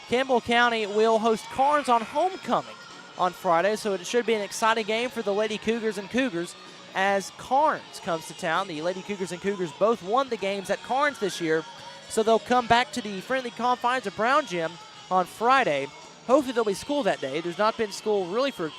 Campbell County will host Carnes on homecoming on Friday, so it should be an exciting game for the Lady Cougars and Cougars as Carnes comes to town. The Lady Cougars and Cougars both won the games at Carnes this year, so they'll come back to the friendly confines of Brown Gym on Friday. Hopefully there'll be school that day. There's not been school really for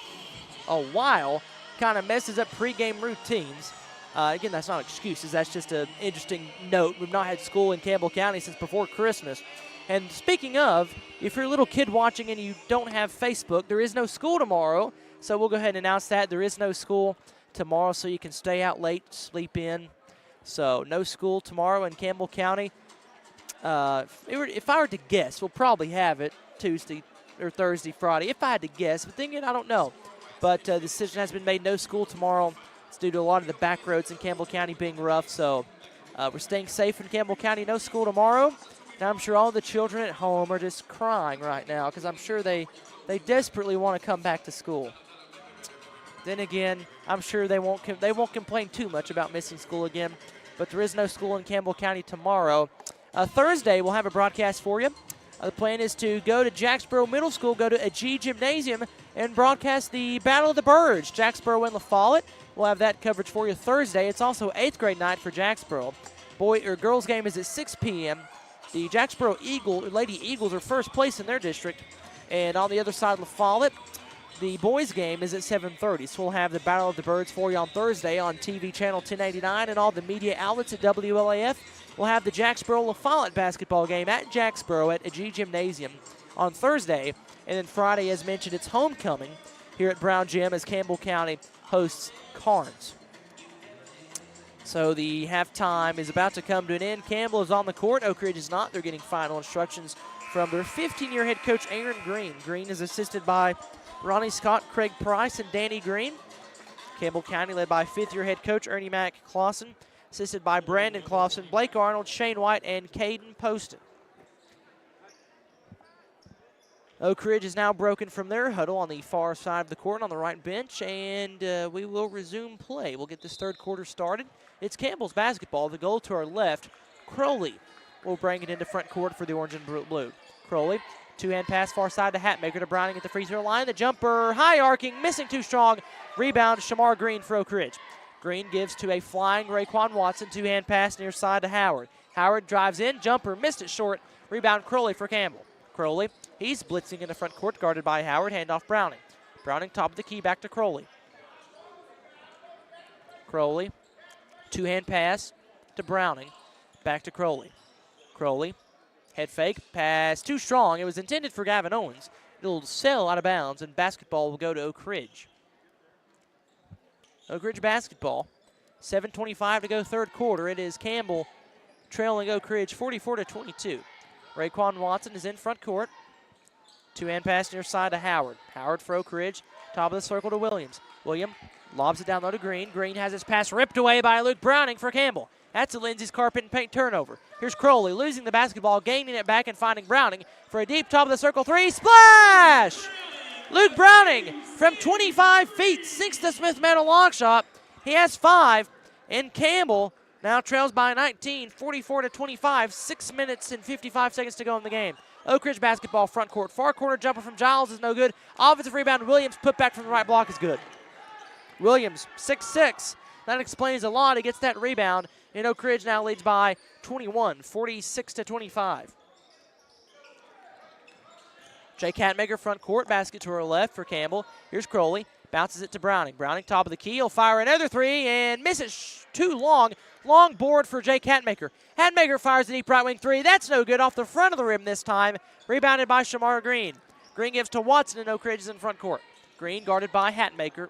a while. Kind of messes up pregame routines. Again, that's not excuses. That's just an interesting note. We've not had school in Campbell County since before Christmas. And speaking of, if you're a little kid watching and you don't have Facebook, there is no school tomorrow. So we'll go ahead and announce that. There is no school tomorrow, so you can stay out late, sleep in. So no school tomorrow in Campbell County. If I were to guess, we'll probably have it Tuesday or Thursday, Friday. If I had to guess, but then again, I don't know. But the decision has been made, no school tomorrow. It's due to a lot of the back roads in Campbell County being rough. So we're staying safe in Campbell County. No school tomorrow. Now I'm sure all the children at home are just crying right now because I'm sure they desperately want to come back to school. Then again, I'm sure they won't complain too much about missing school again. But there is no school in Campbell County tomorrow. Thursday, we'll have a broadcast for you. The plan is to go to Jacksboro Middle School, go to a G Gymnasium, and broadcast the Battle of the Birds, Jacksboro and La Follette. We'll have that coverage for you Thursday. It's also 8th grade night for Jacksboro. Girls game is at 6 p.m. The Jacksboro Lady Eagles are first place in their district. And on the other side of La Follette, the boys game is at 7:30. So we'll have the Battle of the Birds for you on Thursday on TV channel 1089 and all the media outlets at WLAF. We'll have the Jacksboro La Follette basketball game at Jacksboro at a G Gymnasium on Thursday. And then Friday, as mentioned, it's homecoming here at Brown Gym as Campbell County hosts Carnes. So the halftime is about to come to an end. Campbell is on the court. Oak Ridge is not. They're getting final instructions from their 15-year head coach, Aaron Green. Green is assisted by Ronnie Scott, Craig Price, and Danny Green. Campbell County led by 5th-year head coach Ernie Mack Clausen, assisted by Brandon Clausen, Blake Arnold, Shane White, and Caden Poston. Oak Ridge is now broken from their huddle on the far side of the court on the right bench, and we will resume play. We'll get this third quarter started. It's Campbell's basketball. The goal to our left. Crowley will bring it into front court for the orange and blue. Crowley, two-hand pass far side to Hatmaker to Browning at the free throw line. The jumper, high arcing, missing too strong. Rebound, Shamar Green for Oak Ridge. Green gives to a flying Raekwon Watson. Two-hand pass near side to Howard. Howard drives in, jumper, missed it short. Rebound, Crowley for Campbell. Crowley, he's blitzing in the front court, guarded by Howard. Handoff Browning. Browning top of the key, back to Crowley. Crowley, two-hand pass to Browning. Back to Crowley. Crowley, head fake, pass too strong. It was intended for Gavin Owens. It'll sail out of bounds, and basketball will go to Oak Ridge. Oak Ridge basketball. 7:25 to go third quarter. It is Campbell trailing Oak Ridge 44-22. Raekwon Watson is in front court. Two-hand pass near side to Howard. Howard for Oak Ridge. Top of the circle to Williams. Williams lobs it down low to Green. Green has his pass ripped away by Luke Browning for Campbell. That's a Lindsay's carpet and paint turnover. Here's Crowley losing the basketball, gaining it back and finding Browning for a deep top of the circle three. Splash! Luke Browning from 25 feet sinks the Smith Metal long shot. He has 5, and Campbell now trails by 19, 44-25, 6 minutes and 55 seconds to go in the game. Oak Ridge basketball front court. Far corner jumper from Giles is no good. Offensive rebound, Williams put back from the right block is good. Williams, 6'6". That explains a lot. He gets that rebound, and Oak Ridge now leads by 21, 46-25. Jake Hatmaker front court, basket to her left for Campbell. Here's Crowley, bounces it to Browning. Browning top of the key, he'll fire another three and miss it too long. Long board for Jake Hatmaker. Hatmaker fires a deep right wing three. That's no good, off the front of the rim this time. Rebounded by Shamar Green. Green gives to Watson, and Oak Ridge is in front court. Green guarded by Hatmaker.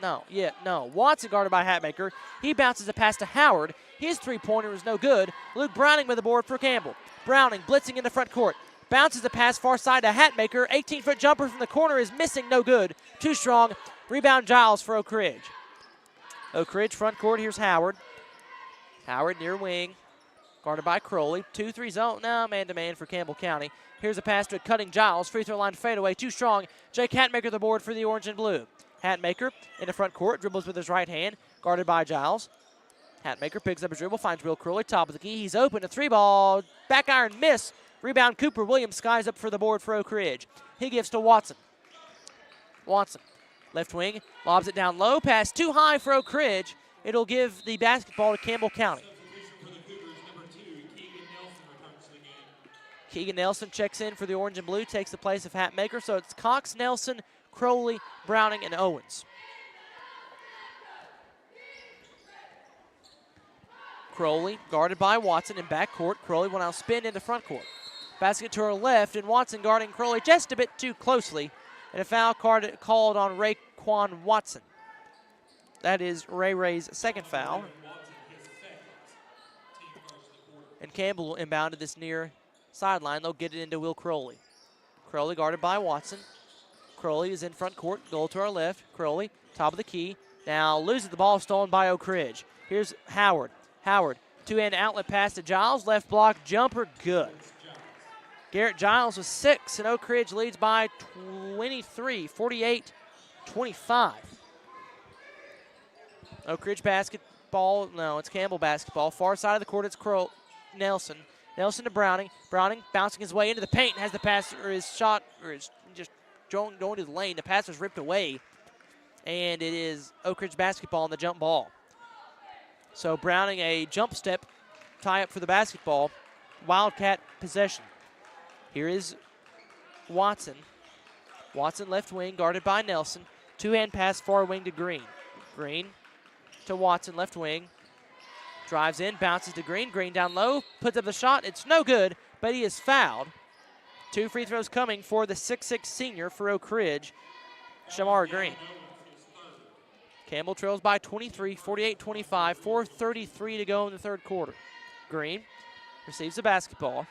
Watson guarded by Hatmaker. He bounces a pass to Howard. His three-pointer is no good. Luke Browning with the board for Campbell. Browning blitzing in the front court. Bounces the pass far side to Hatmaker. 18-foot jumper from the corner is missing, no good. Too strong. Rebound Giles for Oak Ridge. Oak Ridge front court, here's Howard. Howard near wing. Guarded by Crowley. 2-3 zone. Now man-to-man for Campbell County. Here's a pass to a cutting Giles. Free throw line fadeaway. Too strong. Jake Hatmaker the board for the orange and blue. Hatmaker in the front court. Dribbles with his right hand. Guarded by Giles. Hatmaker picks up his dribble. Finds Will Crowley. Top of the key. He's open. A three-ball. Back iron miss. Rebound Cooper Williams skies up for the board for Oak Ridge. He gives to Watson. Watson, left wing, lobs it down low. Pass too high for Oak Ridge. It'll give the basketball to Campbell County. Keegan Nelson checks in for the orange and blue, takes the place of Hatmaker. So it's Cox, Nelson, Crowley, Browning, and Owens. Crowley guarded by Watson in backcourt. Crowley will now spin into front court. Basket to her left, and Watson guarding Crowley just a bit too closely. And a foul called on Raekwon Watson. That is Ray's second foul. And Campbell will inbound to this near sideline. They'll get it into Will Crowley. Crowley guarded by Watson. Crowley is in front court. Goal to our left. Crowley, top of the key. Now loses the ball, stolen by Oak Ridge. Here's Howard. Howard, two-hand outlet pass to Giles. Left block jumper, good. Garrett Giles with 6, and Oak Ridge leads by 23, 48-25. Oak Ridge basketball, no, it's Campbell basketball. Far side of the court, it's Nelson. Nelson to Browning. Browning bouncing his way into the paint, has the pass, or his shot, or is just going to the lane. The pass was ripped away, and it is Oak Ridge basketball on the jump ball. So Browning a jump step tie up for the basketball. Wildcat possession. Here is Watson. Watson left wing, guarded by Nelson. Two-hand pass far wing to Green. Green to Watson, left wing. Drives in, bounces to Green. Green down low, puts up the shot. It's no good, but he is fouled. 2 free throws coming for the 6'6 senior for Oak Ridge, Shamar Green. Campbell trails by 23, 48-25, 4:33 to go in the third quarter. Green receives the basketball.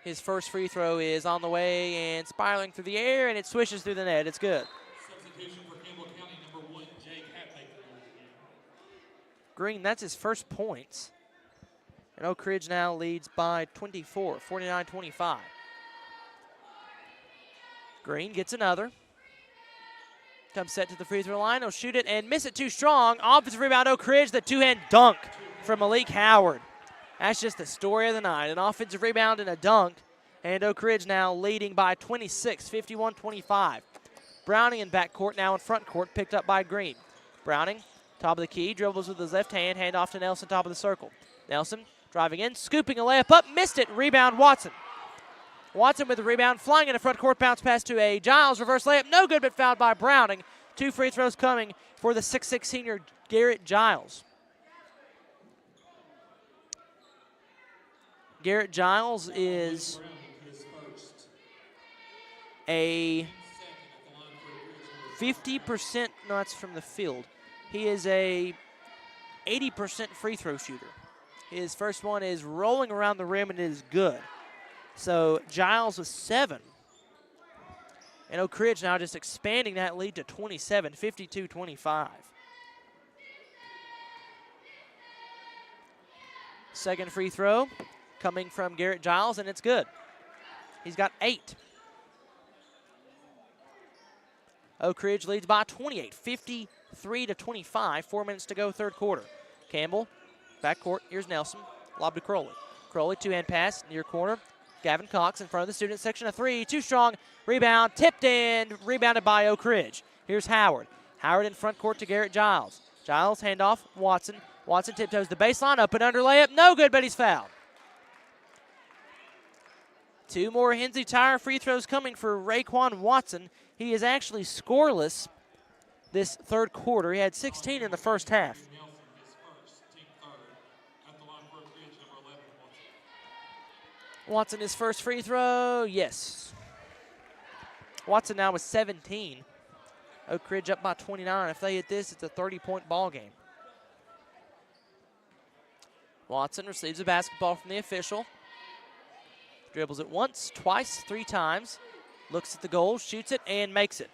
His first free throw is on the way and spiraling through the air, and it swishes through the net. It's good. Substitution for Campbell County, number 1, Jake Hatmaker. Green, that's his first points. And Oak Ridge now leads by 24, 49-25. Green gets another. Comes set to the free throw line. He'll shoot it and miss it too strong. Offensive rebound, Oak Ridge. The two-hand dunk from Malik Howard. That's just the story of the night. An offensive rebound and a dunk. And Oak Ridge now leading by 26, 51-25. Browning in backcourt, now in front court, picked up by Green. Browning, top of the key, dribbles with his left hand, hand off to Nelson, top of the circle. Nelson driving in, scooping a layup up, missed it. Rebound, Watson. Watson with the rebound, flying into front court, bounce pass to a Giles, reverse layup, no good, but fouled by Browning. 2 free throws coming for the 6'6 senior Garrett Giles. Garrett Giles is a 50%, no, that's from the field. He is a 80% free throw shooter. His first one is rolling around the rim and it is good. So Giles with 7. And Oak Ridge now just expanding that lead to 27, 52-25. Second free throw coming from Garrett Giles, and it's good. He's got 8. Oak Ridge leads by 28, 53-25. 4 minutes to go, third quarter. Campbell, backcourt. Here's Nelson. Lob to Crowley. Crowley, two-hand pass, near corner. Gavin Cox in front of the student section, a 3. Too strong. Rebound, tipped in, rebounded by Oak Ridge. Here's Howard. Howard in front court to Garrett Giles. Giles, handoff, Watson. Watson tiptoes the baseline, up and under layup. No good, but he's fouled. 2 more Hensley Tire free throws coming for Raekwon Watson. He is actually scoreless this third quarter. He had 16 in the first half. Watson, his first free throw, yes. Watson now with 17. Oak Ridge up by 29. If they hit this, it's a 30-point ball game. Watson receives a basketball from the official. Dribbles it once, twice, 3 times. Looks at the goal, shoots it, and makes it.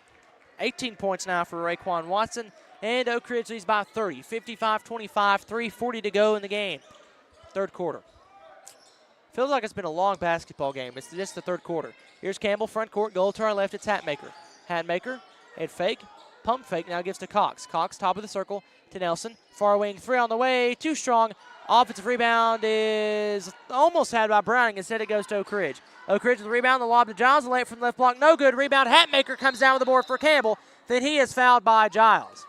18 points now for Raekwon Watson. And Oak Ridge leads by 30, 55-25, 3:40 to go in the game. Third quarter. Feels like it's been a long basketball game. It's just the third quarter. Here's Campbell, front court, goal to our left. It's Hatmaker. Hatmaker, head fake, pump fake, now gives to Cox. Cox, top of the circle to Nelson. Far wing, 3 on the way, too strong. Offensive rebound is almost had by Browning. Instead, it goes to Oak Ridge. Oak Ridge with the rebound, the lob to Giles, the layup from the left block, no good. Rebound, Hatmaker comes down with the board for Campbell. Then he is fouled by Giles.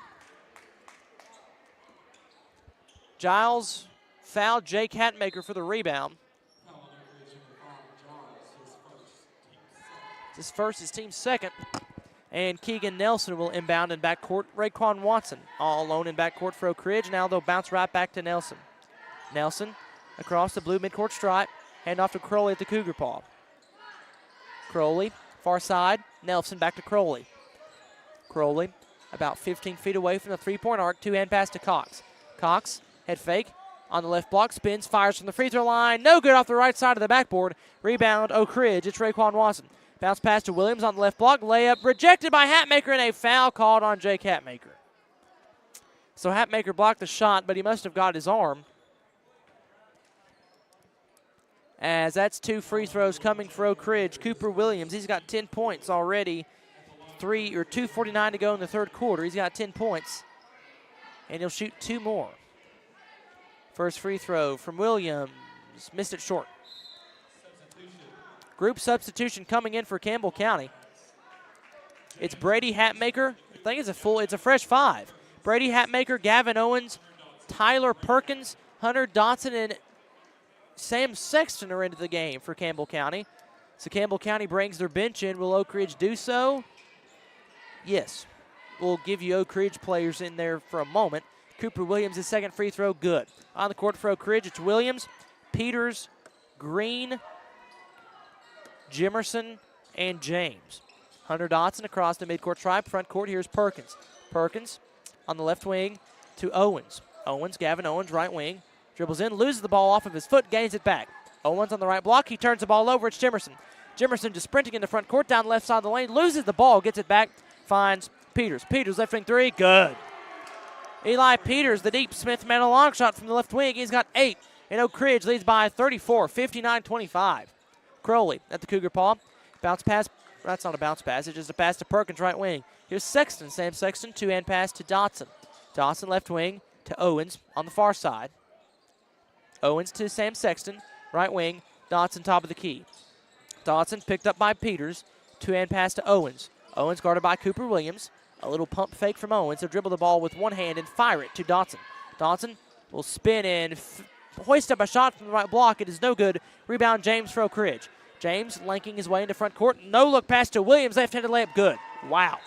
Giles fouled Jake Hatmaker for the rebound. His first, his team's second. And Keegan Nelson will inbound in backcourt. Raekwon Watson all alone in backcourt for Oak Ridge. Now they'll bounce right back to Nelson. Nelson across the blue midcourt stripe. Hand off to Crowley at the Cougar paw. Crowley, far side. Nelson back to Crowley. Crowley about 15 feet away from the three-point arc. 2-hand pass to Cox. Cox, head fake on the left block. Spins, fires from the free throw line. No good off the right side of the backboard. Rebound, Oak Ridge. It's Raekwon Watson. Bounce pass to Williams on the left block. Layup rejected by Hatmaker and a foul called on Jake Hatmaker. So Hatmaker blocked the shot, but he must have got his arm. As that's 2 free throws coming for Oak Ridge. Cooper Williams, he's got 10 points already. 2:49 to go in the third quarter. He's got 10 points. And he'll shoot 2 more. First free throw from Williams. Missed it short. Group substitution coming in for Campbell County. It's Brady Hatmaker. I think it's a fresh 5. Brady Hatmaker, Gavin Owens, Tyler Perkins, Hunter Dotson, and Sam Sexton are into the game for Campbell County. So Campbell County brings their bench in. Will Oak Ridge do so? Yes. We'll give you Oak Ridge players in there for a moment. Cooper Williams, his second free throw, good. On the court for Oak Ridge, it's Williams, Peters, Green, Jimerson, and James. Hunter Dotson across the midcourt stripe. Front court, here's Perkins. Perkins on the left wing to Owens. Gavin Owens, right wing. Dribbles in, loses the ball off of his foot, gains it back. Owens on the right block. He turns the ball over. It's Jimerson. Jimerson just sprinting in the front court down the left side of the lane. Loses the ball. Gets it back. Finds Peters. Peters left wing three. Good. Eli Peters, the deep Smith man, a long shot from the left wing. He's got 8. And Oak Ridge leads by 34, 59-25. Crowley at the Cougar paw. Bounce pass. That's not a bounce pass. It's just a pass to Perkins, right wing. Here's Sexton. Sam Sexton, 2-hand pass to Dotson. Dotson left wing to Owens on the far side. Owens to Sam Sexton, right wing. Dotson top of the key. Dotson picked up by Peters. 2-hand pass to Owens. Owens guarded by Cooper Williams. A little pump fake from Owens. He'll dribble the ball with one hand and fire it to Dotson. Dotson will spin and hoist up a shot from the right block. It is no good. Rebound James for Oak Ridge. James lanking his way into front court. No look pass to Williams. Left-handed layup. Good. Wow.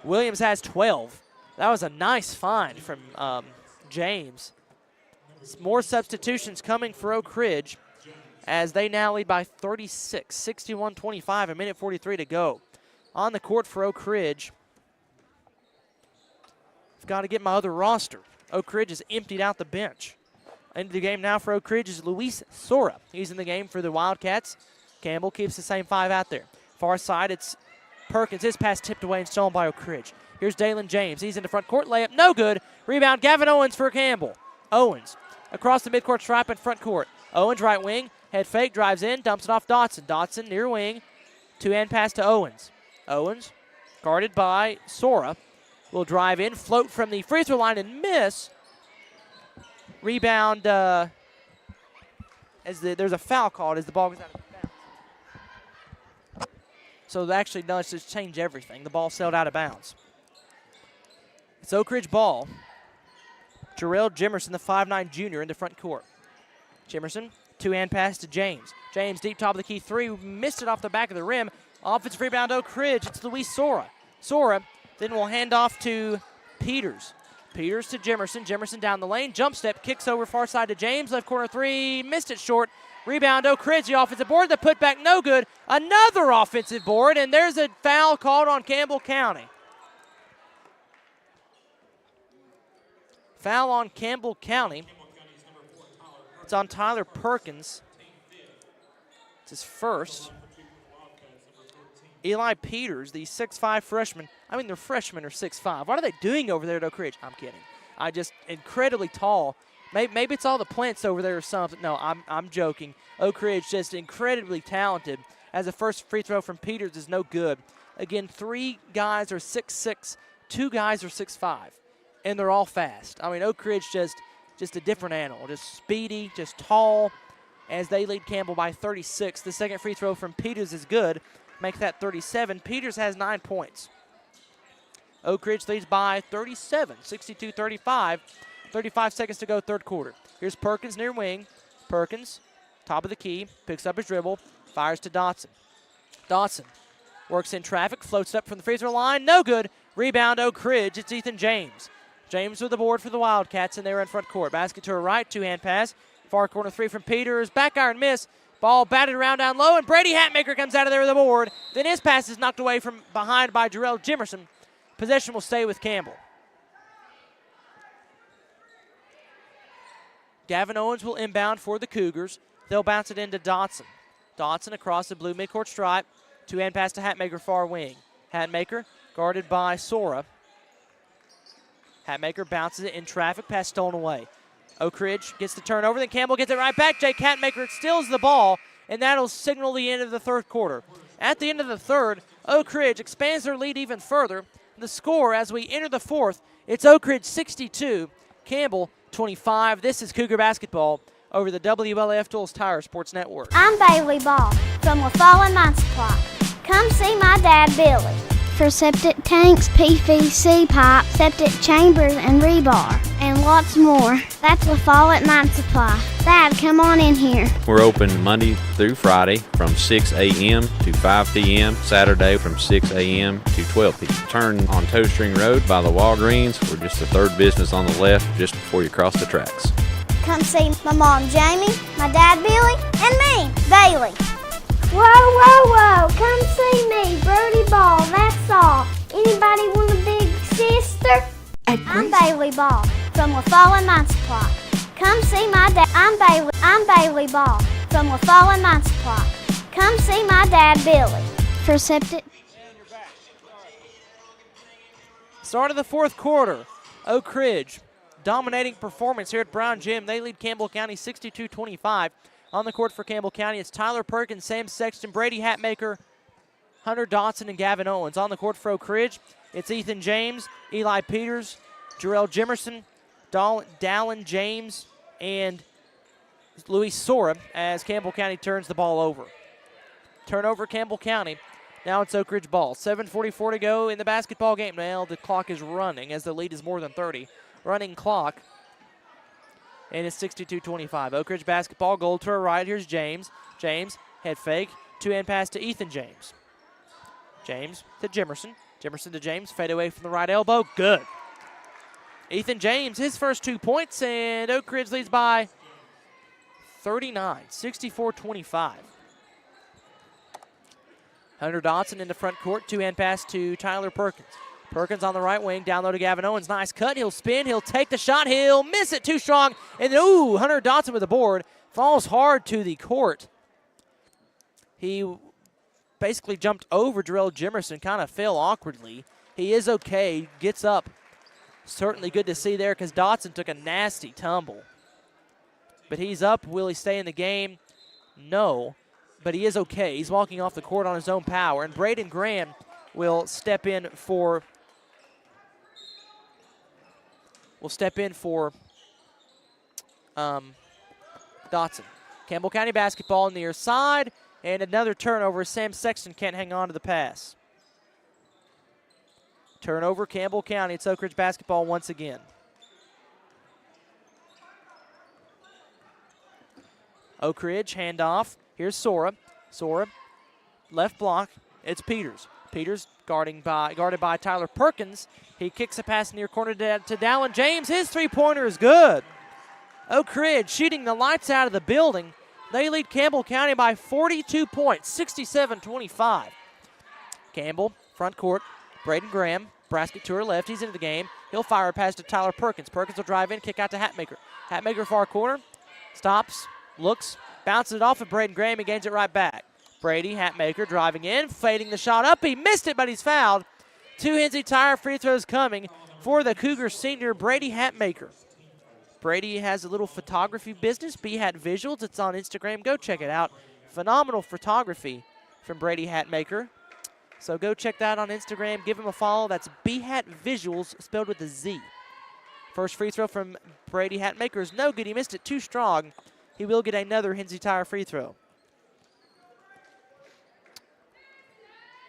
Williams has 12. That was a nice find from James. More substitutions coming for Oak Ridge as they now lead by 36, 61-25, a minute 43 to go. On the court for Oak Ridge. I've got to get my other roster. Oak Ridge has emptied out the bench. Into the game now for Oak Ridge is Luis Sora. He's in the game for the Wildcats. Campbell keeps the same 5 out there. Far side, it's Perkins. His pass tipped away and stolen by Oak Ridge. Here's Dalen James. He's in the front court. Layup, no good. Rebound, Gavin Owens for Campbell. Owens across the midcourt stripe in front court. Owens right wing. Head fake, drives in, dumps it off Dotson. Dotson near wing. 2-hand pass to Owens. Owens, guarded by Sora, will drive in, float from the free throw line and miss. Rebound, there's a foul called as the ball goes out of bounds. So actually, no, let's just change everything. The ball sailed out of bounds. It's Oak Ridge ball. Jarrell Jimerson, the 5'9 junior, in the front court. Jimerson, 2-hand pass to James. James, deep top of the key, 3, missed it off the back of the rim. Offensive rebound, Oak Ridge. It's Luis Sora. Sora then will hand off to Peters. Peters to Jimerson. Jimerson down the lane. Jump step. Kicks over far side to James. Left corner 3. Missed it short. Rebound, Oak Ridge. The offensive board. The putback, no good. Another offensive board, and there's a foul called on Campbell County. Foul on Campbell County. It's on Tyler Perkins. It's his first. Eli Peters, the 6'5 freshman. I mean, their freshmen are 6'5. What are they doing over there at Oak Ridge? I'm kidding. Incredibly tall. Maybe it's all the plants over there or something. No, I'm joking. Oak Ridge just incredibly talented. As the first free throw from Peters is no good. Again, 3 guys are 6'6", 2 guys are 6'5", and they're all fast. I mean, Oak Ridge just a different animal. Just speedy, just tall, as they lead Campbell by 36. The second free throw from Peters is good. Make that 37. Peters has 9 points. Oak Ridge leads by 37, 62-35. 35 seconds to go, third quarter. Here's Perkins near wing. Perkins, top of the key, picks up his dribble, fires to Dotson. Dotson works in traffic, floats up from the free throw line, no good. Rebound, Oak Ridge. It's Ethan James. James with the board for the Wildcats, and they're in front court. Basket to her right, 2-hand pass. Far corner 3 from Peters. Back iron miss. Ball batted around down low, and Brady Hatmaker comes out of there with the board. Then his pass is knocked away from behind by Jarrell Jimerson. Possession will stay with Campbell. Gavin Owens will inbound for the Cougars. They'll bounce it into Dotson. Dotson across the blue midcourt stripe. 2-hand pass to Hatmaker, far wing. Hatmaker guarded by Sora. Hatmaker bounces it in traffic, pass stolen away. Oak Ridge gets the turnover, then Campbell gets it right back. Jake Hatmaker steals the ball, and that'll signal the end of the third quarter. At the end of the third, Oak Ridge expands their lead even further. The score as we enter the fourth, it's Oak Ridge 62, Campbell 25. This is Cougar basketball over the WLF Tools Tire Sports Network. I'm Bailey Ball from LaFallen Mine Supply. Come see my dad, Billy. For septic tanks, PVC pipe, septic chambers, and rebar, and lots more. That's LaFallen Mine Supply. Dad, come on in here. We're open Monday through Friday from 6 a.m. to 5 p.m., Saturday from 6 a.m. to 12 p.m. Turn on Toe String Road by the Walgreens. We're just the third business on the left just before you cross the tracks. Come see my mom, Jamie, my dad, Billy, and me, Bailey. Whoa, whoa, whoa, come see me, Brody Ball, that's all. Anybody want a big sister? I'm Bailey Ball from LaFallen Mine Supply. Come see my dad. I'm Bailey Ball from LaFallen Mine Supply. Come see my dad, Billy, for septic. Start of the fourth quarter. Oak Ridge dominating performance here at Brown Gym. They lead Campbell County 62-25. On the court for Campbell County, it's Tyler Perkins, Sam Sexton, Brady Hatmaker, Hunter Dotson, and Gavin Owens. On the court for Oak Ridge, it's Ethan James, Eli Peters, Jarrell Jimerson, Dallin James, and Luis Sora as Campbell County turns the ball over. Turnover Campbell County. Now it's Oak Ridge ball. 7:44 to go in the basketball game. Now the clock is running as the lead is more than 30. Running clock. And it's 62-25. Oak Ridge basketball, goal to her right. Here's James. James, head fake. Two-hand pass to Ethan James. James to Jimerson. Jimerson to James. Fade away from the right elbow. Good. Ethan James, his first 2 points, and Oak Ridge leads by 39, 64-25. Hunter Dotson in the front court. Two-hand pass to Tyler Perkins. Perkins on the right wing, down low to Gavin Owens. Nice cut. He'll spin. He'll take the shot. He'll miss it too strong. And then, Hunter Dotson with the board. Falls hard to the court. He basically jumped over Jarrell Jimerson, kind of fell awkwardly. He is okay. Gets up. Certainly good to see there because Dotson took a nasty tumble. But he's up. Will he stay in the game? No. But he is okay. He's walking off the court on his own power. And Braden Graham will step in for Dotson. Campbell County basketball near side. And another turnover. Sam Sexton can't hang on to the pass. Turnover, Campbell County. It's Oak Ridge basketball once again. Oak Ridge, handoff. Here's Sora. Sora, left block. It's Peters. Peters guarded by Tyler Perkins. He kicks a pass near corner to Dallin James. His three-pointer is good. Oak Ridge shooting the lights out of the building. They lead Campbell County by 42 points, 67-25. Campbell, front court. Braden Graham, basket to her left. He's into the game. He'll fire a pass to Tyler Perkins. Perkins will drive in, kick out to Hatmaker. Hatmaker far corner. Stops, looks, bounces it off of Braden Graham. He gains it right back. Brady, Hatmaker, driving in, fading the shot up. He missed it, but he's fouled. Two Hensley Tire free throws coming for the Cougar senior, Brady Hatmaker. Brady has a little photography business, B-Hat Visuals. It's on Instagram. Go check it out. Phenomenal photography from Brady Hatmaker. So go check that on Instagram. Give him a follow. That's B-Hat Visuals, spelled with a Z. First free throw from Brady Hatmaker is no good. He missed it too strong. He will get another Hensley Tire free throw.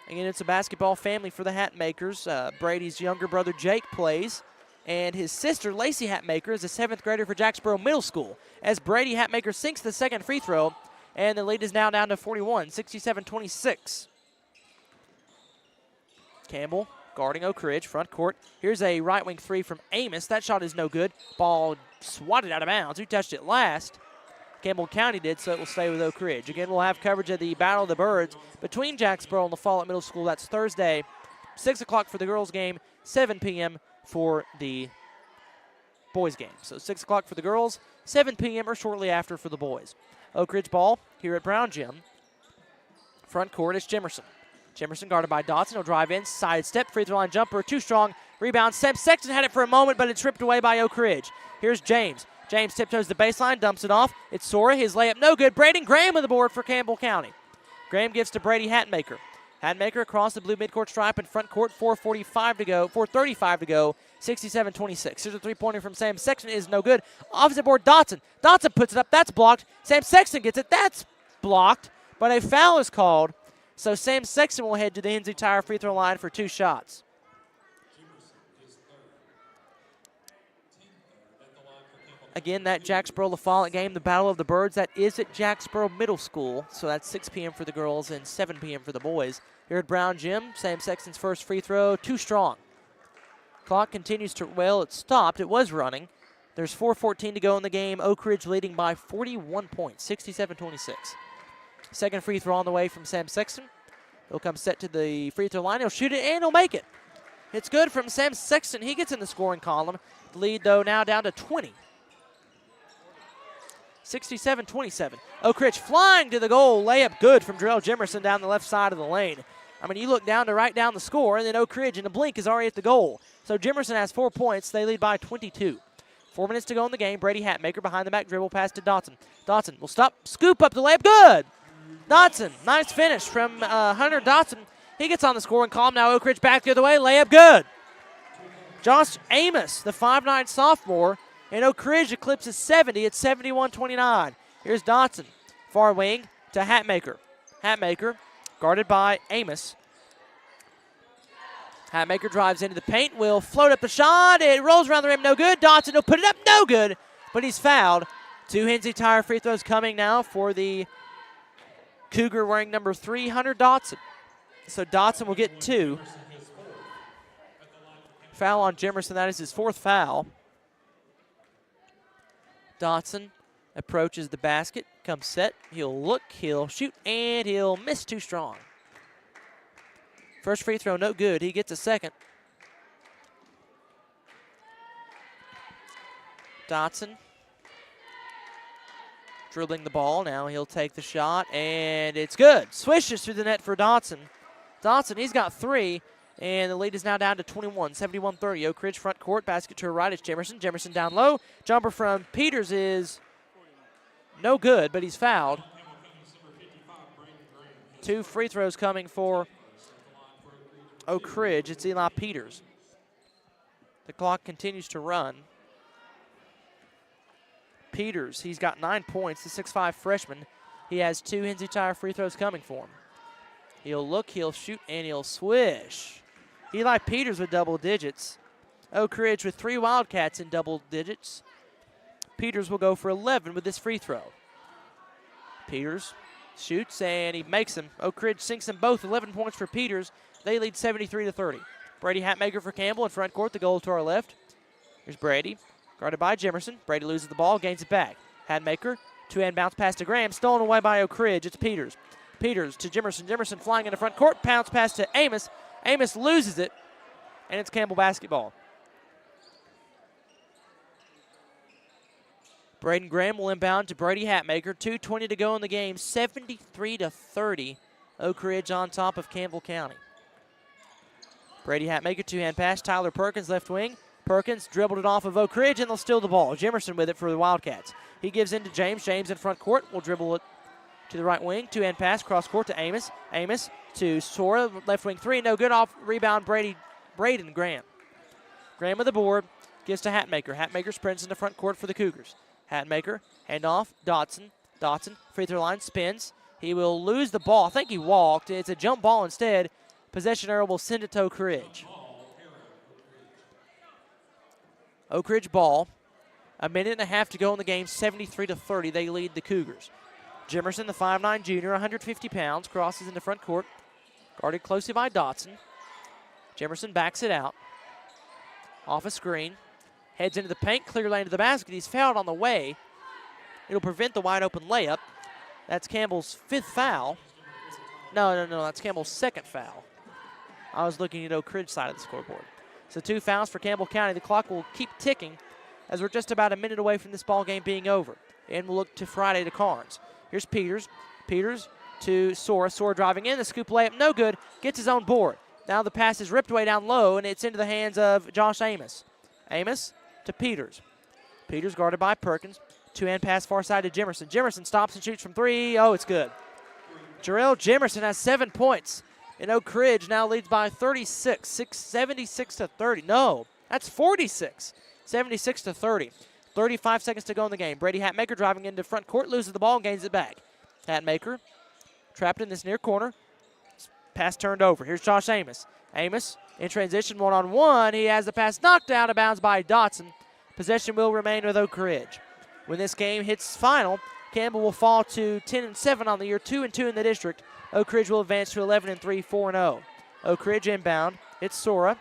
Again, it's a basketball family for the Hatmakers. Brady's younger brother Jake plays, and his sister Lacey Hatmaker is a 7th grader for Jacksboro Middle School. As Brady Hatmaker sinks the second free throw, and the lead is now down to 41, 67-26. Campbell guarding Oak Ridge, front court. Here's a right wing three from Amos. That shot is no good. Ball swatted out of bounds. Who touched it last? Campbell County did, so it will stay with Oak Ridge. Again, we'll have coverage of the Battle of the Birds between Jacksboro and LaFollette Middle School. That's Thursday, 6 o'clock for the girls' game, 7 p.m. for the boys' game. So 6 o'clock for the girls, 7 p.m. or shortly after for the boys. Oak Ridge ball here at Brown Gym. Front court is Jimerson. Jimerson guarded by Dotson. He'll drive in, side step, free throw line jumper, too strong. Rebound, Sam Sexton had it for a moment, but it's ripped away by Oak Ridge. Here's James. James tiptoes the baseline, dumps it off. It's Sora, his layup no good. Braden Graham with the board for Campbell County. Graham gives to Brady Hatmaker. Hatmaker across the blue midcourt stripe in front court, 4:35 to go, 67-26. Here's a three-pointer from Sam Sexton, is no good. Opposite board, Dotson. Dotson puts it up, that's blocked. Sam Sexton gets it, that's blocked. But a foul is called, so Sam Sexton will head to the Hensley Tire free throw line for 2 shots. Again, that Jacksboro-LaFollette game, the Battle of the Birds, that is at Jacksboro Middle School. So that's 6 p.m. for the girls and 7 p.m. for the boys. Here at Brown Gym, Sam Sexton's first free throw, too strong. Clock continues to, well, it stopped. It was running. There's 4:14 to go in the game. Oak Ridge leading by 41 points, 67-26. Second free throw on the way from Sam Sexton. He'll come set to the free throw line. He'll shoot it, and he'll make it. It's good from Sam Sexton. He gets in the scoring column. The lead, though, now down to 20. 67-27. Oak Ridge flying to the goal. Layup good from Jarrell Jimerson down the left side of the lane. I mean, you look down to write down the score, and then Oak Ridge in a blink is already at the goal. So Jimerson has 4 points. They lead by 22. 4 minutes to go in the game. Brady Hatmaker behind the back dribble pass to Dotson. Dotson will stop, scoop up the layup. Good! Dotson, nice finish from Hunter Dotson. He gets on the scoring column. Now Oak Ridge back the other way. Layup good. Josh Amos, the 5'9 sophomore, and Oak Ridge eclipses 70 at 71-29. Here's Dotson, far wing to Hatmaker. Hatmaker guarded by Amos. Hatmaker drives into the paint, will float up the shot. It rolls around the rim, no good. Dotson will put it up, no good, but he's fouled. 2 Hensley Tire free throws coming now for the Cougar wearing number 3, Hunter Dotson. So Dotson will get 2. Foul on Jimerson, that is his 4th foul. Dotson approaches the basket, comes set, he'll look, he'll shoot, and he'll miss too strong. First free throw, no good. He gets a second. Dotson dribbling the ball. Now he'll take the shot, and it's good. Swishes through the net for Dotson. Dotson, he's got 3, and the lead is now down to 21, 71-30. Oak Ridge front court, basket to her right is Jimerson. Jimerson down low. Jumper from Peters is no good, but he's fouled. 2 free throws coming for Oak Ridge. It's Eli Peters. The clock continues to run. Peters, he's got 9 points, the 6'5 freshman. He has 2 Hensley Tire free throws coming for him. He'll look, he'll shoot, and he'll swish. Eli Peters with double digits. Oak Ridge with 3 Wildcats in double digits. Peters will go for 11 with this free throw. Peters shoots, and he makes them. Oak Ridge sinks them both. 11 points for Peters. They lead 73-30. Brady Hatmaker for Campbell in front court. The goal to our left. Here's Brady, guarded by Jimerson. Brady loses the ball, gains it back. Hatmaker, 2-hand bounce pass to Graham. Stolen away by Oak Ridge. It's Peters. Peters to Jimerson. Jimerson flying in the front court. Pounce pass to Amos. Amos loses it, and it's Campbell basketball. Braden Graham will inbound to Brady Hatmaker. 2:20 to go in the game. 73-30. Oak Ridge on top of Campbell County. Brady Hatmaker, 2-hand pass. Tyler Perkins, left wing. Perkins dribbled it off of Oak Ridge, and they'll steal the ball. Jimerson with it for the Wildcats. He gives in to James. James in front court will dribble it to the right wing. 2-hand pass, cross court to Amos. Amos to Sora, left wing 3. No good. Off rebound, Braden Graham. Graham with the board, gives to Hatmaker. Hatmaker sprints in the front court for the Cougars. Hatmaker, handoff, Dotson. Dotson, free throw line, spins. He will lose the ball. I think he walked. It's a jump ball instead. Possession arrow will send it to Oak Ridge. Oak Ridge ball. 1.5 minutes to go in the game. 73-30. They lead the Cougars. Jimerson, the 5'9 junior, 150 pounds, crosses into front court. Guarded closely by Dotson. Jimerson backs it out. Off a screen. Heads into the paint, clear lane to the basket. He's fouled on the way. It'll prevent the wide open layup. That's Campbell's 5th foul. No, that's Campbell's 2nd foul. I was looking at Oak Ridge side of the scoreboard. So 2 fouls for Campbell County. The clock will keep ticking as we're just about 1 minute away from this ball game being over. And we'll look to Friday to Carnes. Here's Peters. Peters to Sora. Sora driving in. The scoop layup, no good. Gets his own board. Now the pass is ripped way down low, and it's into the hands of Josh Amos. Amos to Peters. Peters guarded by Perkins. 2-hand pass far side to Jimerson. Jimerson stops and shoots from 3. Oh, it's good. Jarrell Jimerson has 7 points. And Oak Ridge now leads by 36, 76-30. No, that's 46, 76-30. 35 seconds to go in the game. Brady Hatmaker driving into front court, loses the ball and gains it back. Hatmaker trapped in this near corner. Pass turned over. Here's Josh Amos. Amos in transition, one-on-one. He has the pass knocked out of bounds by Dotson. Possession will remain with Oak Ridge. When this game hits final, Campbell will fall to 10-7 on the year, 2-2 in the district. Oak Ridge will advance to 11-3, 4-0. Oak Ridge inbound. It's Sora.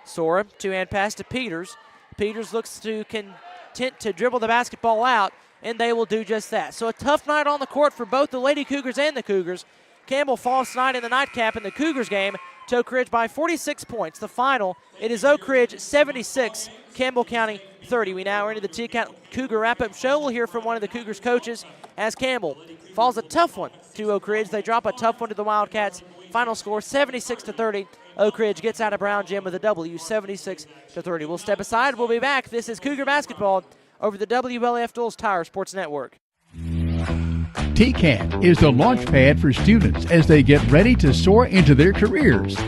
Sora, 2-hand pass to Peters. Peters looks to content to dribble the basketball out, and they will do just that. So a tough night on the court for both the Lady Cougars and the Cougars. Campbell falls tonight in the nightcap in the Cougars game to Oak Ridge by 46 points. The final, it is Oak Ridge 76, Campbell County 30. We now are into the TCAT Cougar wrap-up show. We'll hear from one of the Cougars coaches as Campbell falls a tough one to Oak Ridge. They drop a tough one to the Wildcats. Final score 76-30. Oak Ridge gets out of Brown Gym with a W, 76-30. We'll step aside. We'll be back. This is Cougar basketball over the WLF Duals Tire Sports Network. TCAT is the launch pad for students as they get ready to soar into their careers.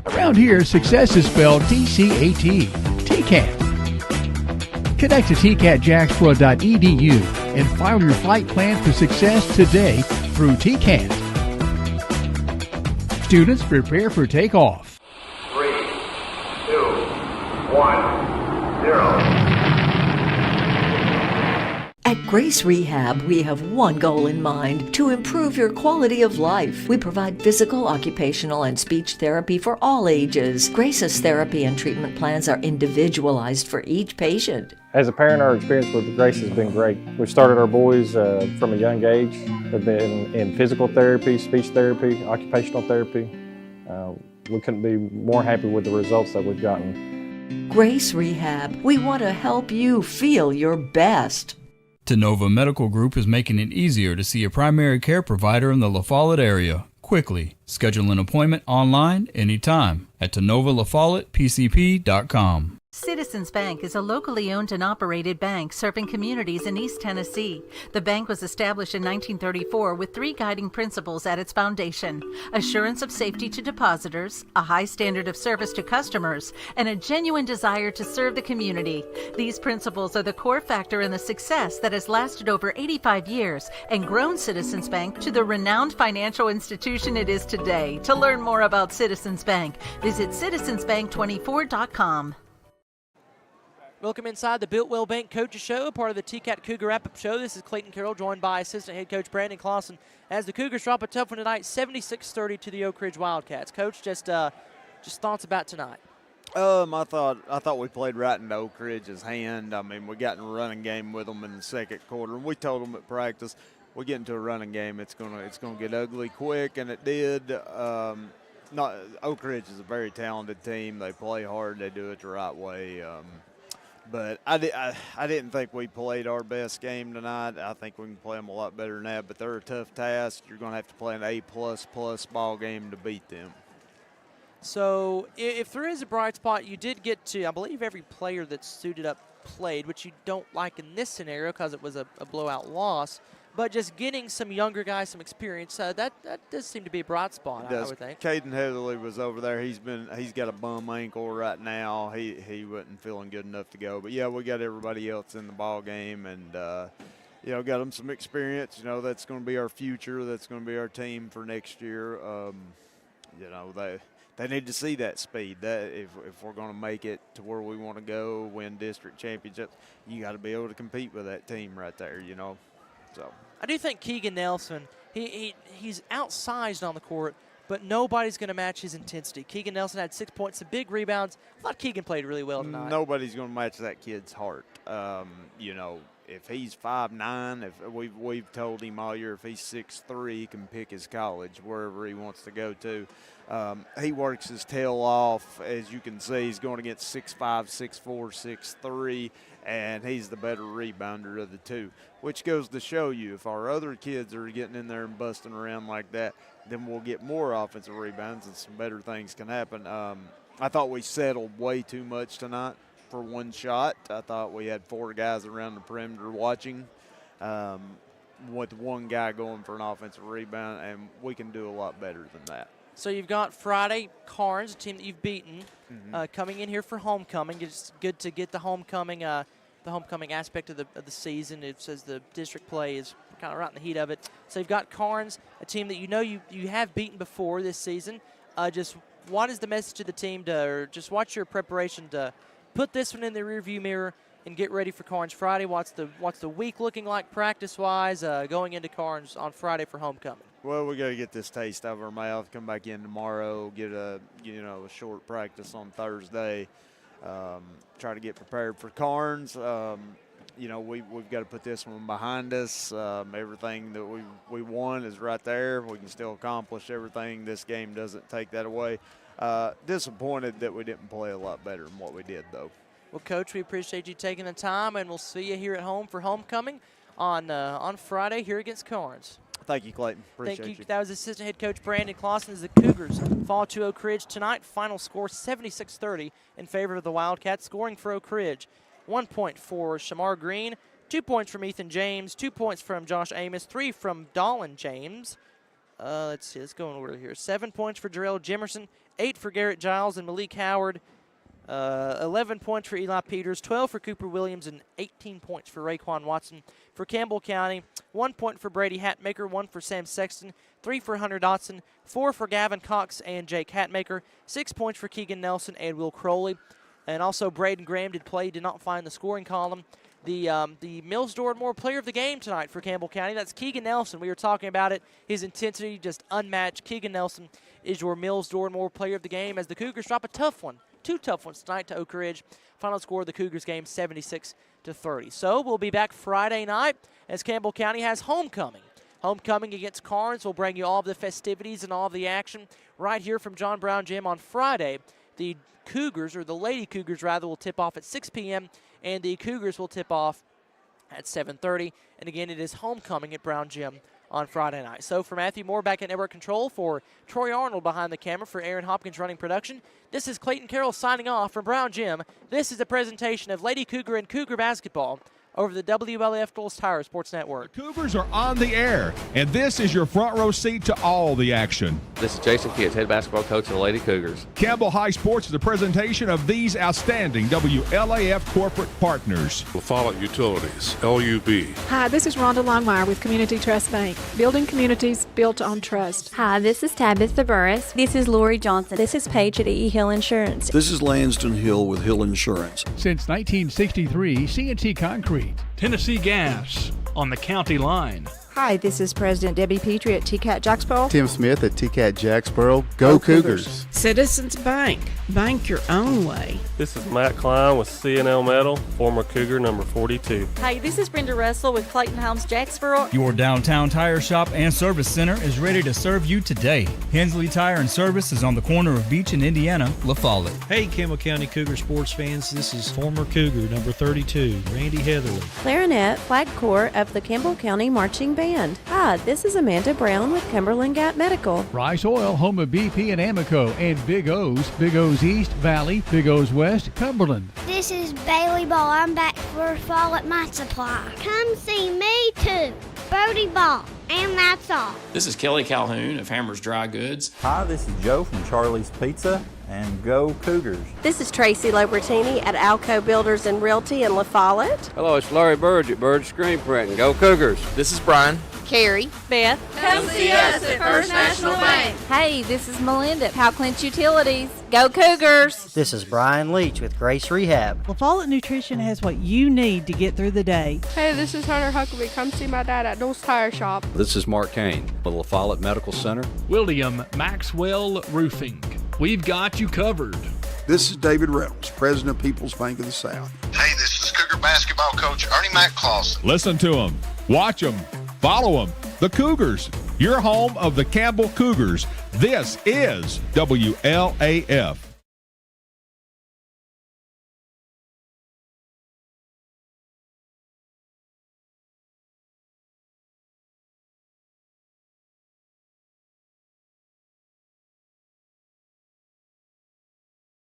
Around here, success is spelled TCAT. TCAT. Connect to tcatjacksboro.edu and file your flight plan for success today through TCAT. Students prepare for takeoff. 3, 2, 1, 0. At Grace Rehab, we have one goal in mind: to improve your quality of life. We provide physical, occupational, and speech therapy for all ages. Grace's therapy and treatment plans are individualized for each patient. As a parent, our experience with Grace has been great. We've started our boys from a young age. They've been in physical therapy, speech therapy, occupational therapy. We couldn't be more happy with the results that we've gotten. Grace Rehab, we want to help you feel your best. Tenova Medical Group is making it easier to see a primary care provider in the La Follette area quickly. Schedule an appointment online anytime at TenovaLaFollettePCP.com. Citizens Bank is a locally owned and operated bank serving communities in East Tennessee. The bank was established in 1934 with 3 guiding principles at its foundation: assurance of safety to depositors, a high standard of service to customers, and a genuine desire to serve the community. These principles are the core factor in the success that has lasted over 85 years and grown Citizens Bank to the renowned financial institution it is today. To learn more about Citizens Bank, visit citizensbank24.com. Welcome inside the Built-Well Bank Coaches Show, part of the TCAT Cougar Wrap-Up Show. This is Clayton Carroll, joined by assistant head coach Brandon Clausen, as the Cougars drop a tough one tonight, 76-30 to the Oak Ridge Wildcats. Coach, just thoughts about tonight. I thought we played right into Oak Ridge's hand. I mean, we got in a running game with them in the second quarter, and we told them at practice, we get into a running game, it's gonna get ugly quick, and it did. Oak Ridge is a very talented team. They play hard. They do it the right way. But I didn't think we played our best game tonight. I think we can play them a lot better than that. But they're a tough task. You're going to have to play an A++ ball game to beat them. So if there is a bright spot, you did get to, I believe, every player that's suited up played, which you don't like in this scenario because it was a blowout loss. But just getting some younger guys, some experience, that does seem to be a bright spot, I would think. Caden Heatherly was over there. He's got a bum ankle right now. He wasn't feeling good enough to go. But, yeah, we got everybody else in the ball game and, got them some experience. That's going to be our future. That's going to be our team for next year. They need to see that speed. That if we're going to make it to where we want to go, win district championships, you got to be able to compete with that team right there, So I do think Keegan Nelson, he's outsized on the court, but nobody's going to match his intensity. Keegan Nelson had 6 points, some big rebounds. I thought Keegan played really well tonight. Nobody's going to match that kid's heart. If he's 5'9", if we've told him all year if he's 6'3", he can pick his college wherever he wants to go to. He works his tail off. As you can see, he's going against 6'5", 6'4", 6'3", and he's the better rebounder of the two, which goes to show you if our other kids are getting in there and busting around like that, then we'll get more offensive rebounds and some better things can happen. I thought we settled way too much tonight for one shot. I thought we had 4 guys around the perimeter watching with one guy going for an offensive rebound, and we can do a lot better than that. So you've got Friday, Carnes, a team that you've beaten, coming in here for homecoming. It's good to get the homecoming aspect of the season. It says the district play is kind of right in the heat of it. So you've got Carnes, a team that you have beaten before this season. Just what is the message to the team or just what's your preparation to put this one in the rearview mirror and get ready for Carnes Friday? What's the week looking like practice-wise going into Carnes on Friday for homecoming? Well, we got to get this taste out of our mouth, come back in tomorrow, get a short practice on Thursday, try to get prepared for Carnes. We've got to put this one behind us. Everything that we won is right there. We can still accomplish everything. This game doesn't take that away. Disappointed that we didn't play a lot better than what we did, though. Well, Coach, we appreciate you taking the time, and we'll see you here at home for homecoming on Friday here against Carnes. Thank you, Clayton. Appreciate Thank you. you. That was Assistant Head Coach Brandon Clausen as the Cougars fall to Oak Ridge tonight. Final score 76-30 in favor of the Wildcats. Scoring for Oak Ridge, 1 point for Shamar Green, 2 points from Ethan James, 2 points from Josh Amos, 3 from Dolan James. Let's see, let's go in order here. 7 points for Jarrell Jimerson, 8 for Garrett Giles and Malik Howard, 11 points for Eli Peters, 12 for Cooper Williams, and 18 points for Raekwon Watson. For Campbell County, 1 point for Brady Hatmaker, 1 for Sam Sexton, 3 for Hunter Dotson, 4 for Gavin Cox and Jake Hatmaker, 6 points for Keegan Nelson and Will Crowley. And also Braden Graham did not find the scoring column. The Mills Dormore player of the game tonight for Campbell County, that's Keegan Nelson. We were talking about it. His intensity just unmatched. Keegan Nelson is your Mills Dormore player of the game as the Cougars drop a tough one. 2 tough ones tonight to Oak Ridge. Final score of the Cougars game, 76-30. So we'll be back Friday night as Campbell County has homecoming. Homecoming against Carnes will bring you all of the festivities and all of the action right here from John Brown Gym on Friday. The Cougars, or the Lady Cougars rather, will tip off at 6 p.m. and the Cougars will tip off at 7:30. And again, it is homecoming at Brown Gym on Friday night. So for Matthew Moore back at Network Control, for Troy Arnold behind the camera, for Aaron Hopkins running production, this is Clayton Carroll signing off from Brown Gym. This is a presentation of Lady Cougar and Cougar basketball over the WLF Dulles Tire Sports Network. The Cougars are on the air, and this is your front row seat to all the action. This is Jason Kitts, head basketball coach of the Lady Cougars. Campbell High Sports is a presentation of these outstanding WLAF corporate partners. La Follette Utilities, LUB. Hi, this is Rhonda Longmire with Community Trust Bank, building communities built on trust. Hi, this is Tabitha Burris. This is Lori Johnson. This is Paige at E. Hill Insurance. This is Lanston Hill with Hill Insurance. Since 1963, CNT Concrete. Tennessee Gas on the county line. Hi, this is President Debbie Petrie at TCAT Jacksboro. Tim Smith at TCAT Jacksboro. Go Cougars. Citizens Bank. Bank your own way. This is Matt Klein with CNL Metal, former Cougar number 42. Hi, this is Brenda Russell with Clayton Homes Jacksboro. Your downtown tire shop and service center is ready to serve you today. Hensley Tire and Service is on the corner of Beach and Indiana, La Follette. Hey, Campbell County Cougar sports fans, this is former Cougar number 32, Randy Heatherly. Clarinet, flag corps of the Campbell County Marching Band. Hi, this is Amanda Brown with Cumberland Gap Medical. Rice Oil, home of BP and Amoco, and Big O's East, Valley, Big O's West, Cumberland. This is Bailey Ball. I'm back for Fall at My Supply. Come see me too. Bodie Ball. And that's all. This is Kelly Calhoun of Hammers Dry Goods. Hi, this is Joe from Charlie's Pizza, and go Cougars. This is Tracy Lobertini at Alco Builders and Realty in La Follette. Hello, it's Larry Burge at Burge Screen Print, and go Cougars. This is Brian. Carrie. Beth. Come see us at First National Bank. Hey, this is Melinda at Howe Clinch Utilities. Go Cougars. This is Brian Leach with Grace Rehab. La Follette Nutrition has what you need to get through the day. Hey, this is Hunter Huckabee. Come see my dad at Dulles Tire Shop. This is Mark Kane with La Follette Medical Center. William Maxwell Roofing. We've got you covered. This is David Reynolds, President of People's Bank of the South. Hey, this is Cougar basketball coach Ernie McClawson. Listen to them, watch them, follow them. The Cougars, your home of the Campbell Cougars. This is WLAF.